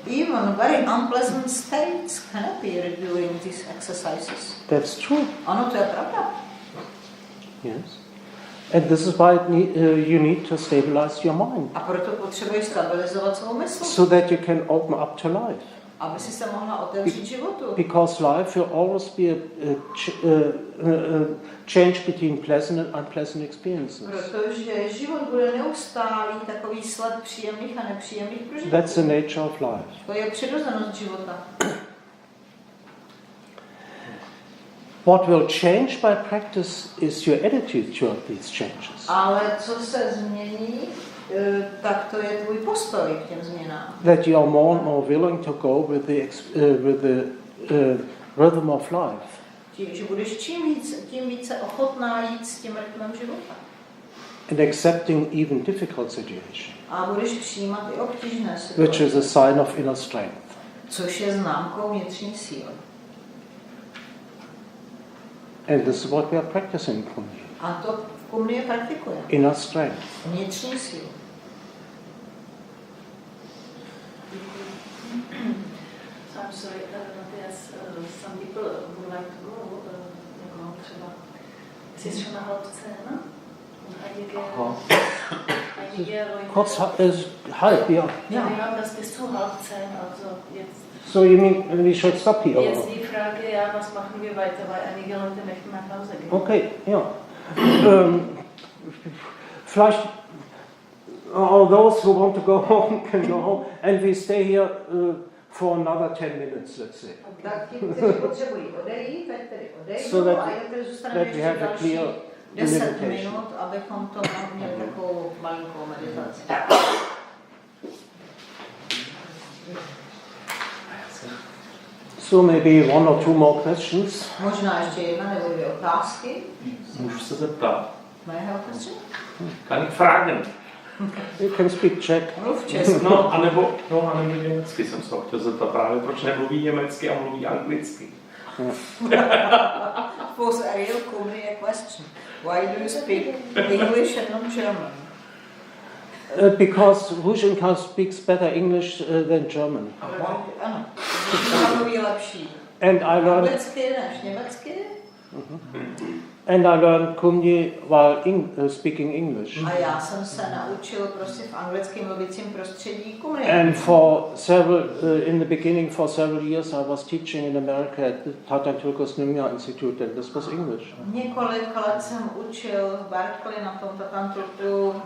[SPEAKER 2] even very unpleasant states can appear during these exercises.
[SPEAKER 1] That's true.
[SPEAKER 2] Ano, to je pravda.
[SPEAKER 1] Yes. And this is why you need to stabilize your mind,
[SPEAKER 2] A proto potřebuješ stabilizovat svou mysl,
[SPEAKER 1] so that you can open up to life.
[SPEAKER 2] aby si se mohla otevřít životu.
[SPEAKER 1] Because life will always be a change between pleasant and unpleasant experiences.
[SPEAKER 2] Protože život bude neustálý takový sled příjemných a nepříjemných prožitků.
[SPEAKER 1] That's the nature of life.
[SPEAKER 2] To je přirozenost života.
[SPEAKER 1] What will change by practice is your attitude toward these changes.
[SPEAKER 2] Ale co se změní, tak to je tvůj postoj k těm změnám.
[SPEAKER 1] That you are more and more willing to go with the rhythm of life.
[SPEAKER 2] Tím, že budeš tím více ochotná jít s tím rytmem života.
[SPEAKER 1] And accepting even difficult situations,
[SPEAKER 2] A budeš přijímat i obtížné
[SPEAKER 1] which
[SPEAKER 2] situace,
[SPEAKER 1] is a sign of inner strength.
[SPEAKER 2] což je známkou vnitřní síly.
[SPEAKER 1] And this is what we are practicing in Kumnye.
[SPEAKER 2] A to v Kumnye praktikujeme.
[SPEAKER 1] Inner strength.
[SPEAKER 2] Vnitřní sílu.
[SPEAKER 8] So I'm sorry, Matthias, some people would like to go, jako třeba, jsi šel na halb 10,
[SPEAKER 1] Kurz halb, ja.
[SPEAKER 8] Ja, wir haben das bis zu halb 10, also jetzt.
[SPEAKER 1] So you mean we should stop here?
[SPEAKER 8] Jetzt die Frage, ja, was machen wir weiter, weil einige Leute möchten nach Hause gehen.
[SPEAKER 1] Okay, ja. Vielleicht all those who want to go home can go home, and we stay here for another 10 minutes, let's say.
[SPEAKER 2] Tak ti, kteří potřebují odejít, tak tedy odejdou,
[SPEAKER 1] So that-
[SPEAKER 2] a jak tedy zůstaneme
[SPEAKER 1] that we
[SPEAKER 2] ještě
[SPEAKER 1] have a
[SPEAKER 2] další
[SPEAKER 1] clear
[SPEAKER 2] 10
[SPEAKER 1] delimitation.
[SPEAKER 2] minut, abychom to měli takovou malinkou meditaci.
[SPEAKER 1] So maybe one or two more questions.
[SPEAKER 2] Možná ještě jedna nebo dvě otázky.
[SPEAKER 7] Můžu se zeptat.
[SPEAKER 2] Mého question?
[SPEAKER 7] Kann ich fragen?
[SPEAKER 1] You can speak Czech.
[SPEAKER 2] Mluv česky.
[SPEAKER 7] No, anebo německy jsem se ho chtěl zeptat právě, proč nemluví německy a mluví anglicky.
[SPEAKER 2] Was a real Kumnye question. Why do you speak English and not German?
[SPEAKER 1] Because Rushenka speaks better English than German.
[SPEAKER 2] Ano, Rushenka mluví lepší
[SPEAKER 1] And I learned
[SPEAKER 2] anglicky než německy.
[SPEAKER 1] And I learned Kumnye while speaking English.
[SPEAKER 2] A já jsem se naučil prostě v anglickém mluvícím prostředí Kumnye.
[SPEAKER 1] And for several, in the beginning, for several years, I was teaching in America at the Tata Tulkus Nimya Institute, and this was English.
[SPEAKER 2] Několik let jsem učil v Berkeley na tom Tatantulku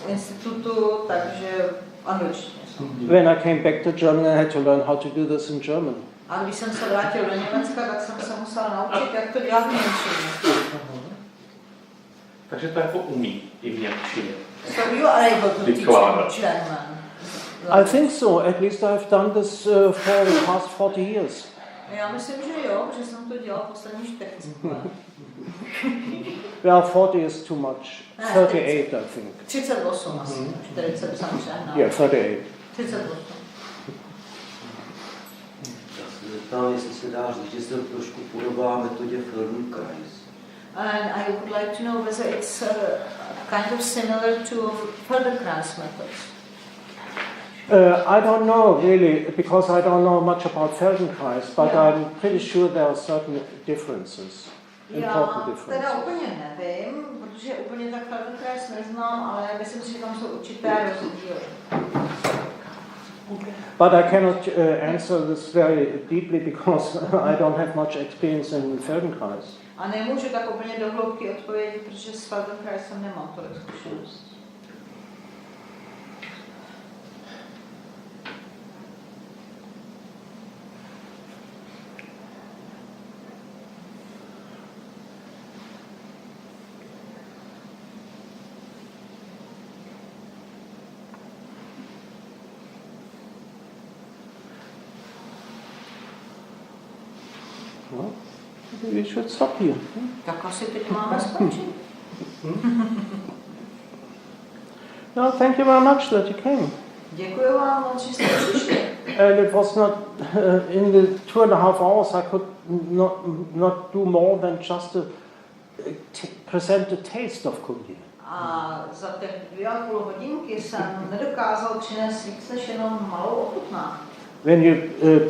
[SPEAKER 2] institutu, takže angličtině.
[SPEAKER 1] When I came back to Germany, I had to learn how to do this in German.
[SPEAKER 2] A když jsem se vrátil do Německa, tak jsem se musela naučit, jak to dělat v němčině.
[SPEAKER 7] Takže to jako umí i v němčině.
[SPEAKER 2] So you are able to teach in German.
[SPEAKER 1] I think so. At least I've done this for the past 40 years.
[SPEAKER 2] Já myslím, že jo, protože jsem to dělal poslední 40 let.
[SPEAKER 1] Well, 40 is too much. 38, I think.
[SPEAKER 2] 38 asi, 40 jsem přehnal.
[SPEAKER 1] Yeah, 38.
[SPEAKER 2] 38.
[SPEAKER 10] Já se zeptám, jestli se dá říct, že se trošku podobá metodě Feldenkrais.
[SPEAKER 2] And I would like to know whether it's kind of similar to Feldenkrais methods.
[SPEAKER 1] I don't know really, because I don't know much about Feldenkrais, but I'm pretty sure there are certain differences, important
[SPEAKER 2] Já teda
[SPEAKER 1] differences.
[SPEAKER 2] úplně nevím, protože úplně tak Feldenkrais neznám, ale myslím si, že tam jsou určité rozdíly.
[SPEAKER 1] But I cannot answer this very deeply because I don't have much experience in Feldenkrais.
[SPEAKER 2] A nemůžu tak úplně do hloubky odpovědět, protože s Feldenkreisem nemám tolik zkušeností.
[SPEAKER 1] Well, we should stop here.
[SPEAKER 2] Tak asi teď máme skončit.
[SPEAKER 1] No, thank you very much that you came.
[SPEAKER 2] Děkuji vám moc, že jste přišli.
[SPEAKER 1] And it was not in the 2.5 hours I could not do more than just to present the taste of Kumnye.
[SPEAKER 2] A za těch 2,5 hodinky jsem nedokázal přinést víc než jenom malou ochutnávku.
[SPEAKER 1] When you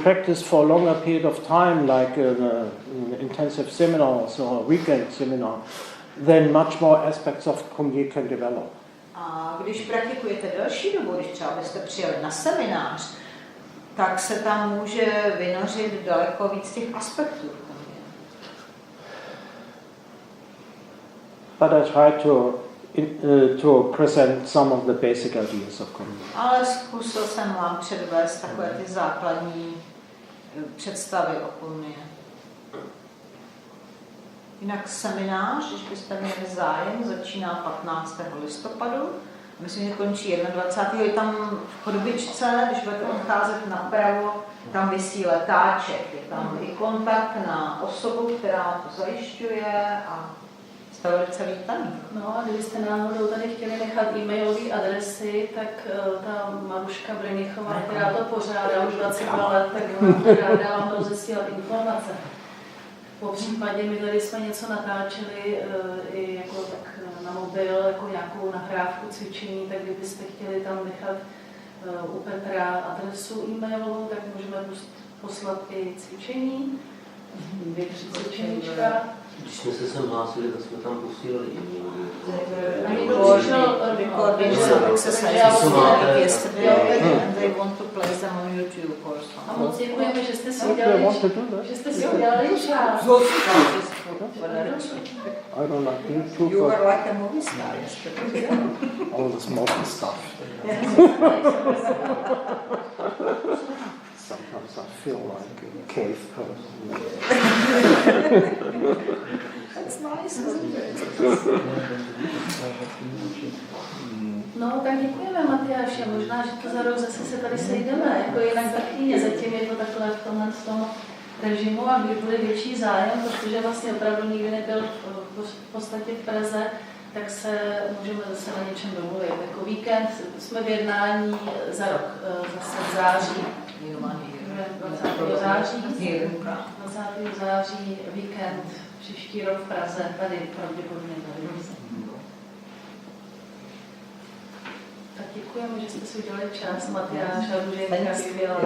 [SPEAKER 1] practice for a longer period of time, like intensive seminars or weekend seminar, then much more aspects of Kumnye can develop.
[SPEAKER 2] A když praktikujete delší dobu, když třeba byste přijeli na seminář, tak se tam může vynořit daleko víc těch aspektů Kumnye.
[SPEAKER 1] But I try to present some of the basic ideas of Kumnye.
[SPEAKER 2] Ale zkusil jsem vám předvést takové ty základní představy o Kumnye. Jinak seminář, když byste měli zájem, začíná 15. listopadu. Myslím, že končí 21. Je tam v chodbičce, když budete odcházet napravo, tam visí letáček. Je tam i kontakt na osobu, která to zajišťuje a jste velice vítaný.
[SPEAKER 8] No a kdybyste náhodou tady chtěli nechat e-mailové adresy, tak ta Maruška Brenichová, která to pořádá už 22 let, tak vám ráda vám rozesílat informace. Po případě my tady jsme něco natáčeli i jako tak na mobil, jako nějakou nahrávku cvičení, tak kdybyste chtěli tam nechat u Petra adresu e-mailovou, tak můžeme poslat i cvičení, 2-3 cvičeníčka.
[SPEAKER 10] Když jsme se sem hlásili, tak jsme tam posílali
[SPEAKER 8] a moc děkujeme, že jste si udělali čas.
[SPEAKER 1] I don't like YouTube.
[SPEAKER 2] You were like a movie star yesterday.
[SPEAKER 1] All this modern stuff. Sometimes I feel like a cave person.
[SPEAKER 2] That's nice, isn't it?
[SPEAKER 8] No, tak děkujeme, Matyáši. Možná, že to za rok zase se tady sejdeme, jako jinak za chvíli. Zatím je to takhle v tom režimu a když bude větší zájem, protože vlastně opravdu nikdy nebyl v podstatě v Praze, tak se můžeme zase na něčem domluvit. Jako víkend jsme v jednání za rok, zase v září. 20. září víkend příští rok v Praze, tady pravděpodobně tady. Tak děkujeme, že jste si udělali čas, Matyáš a Růženka, skvěle.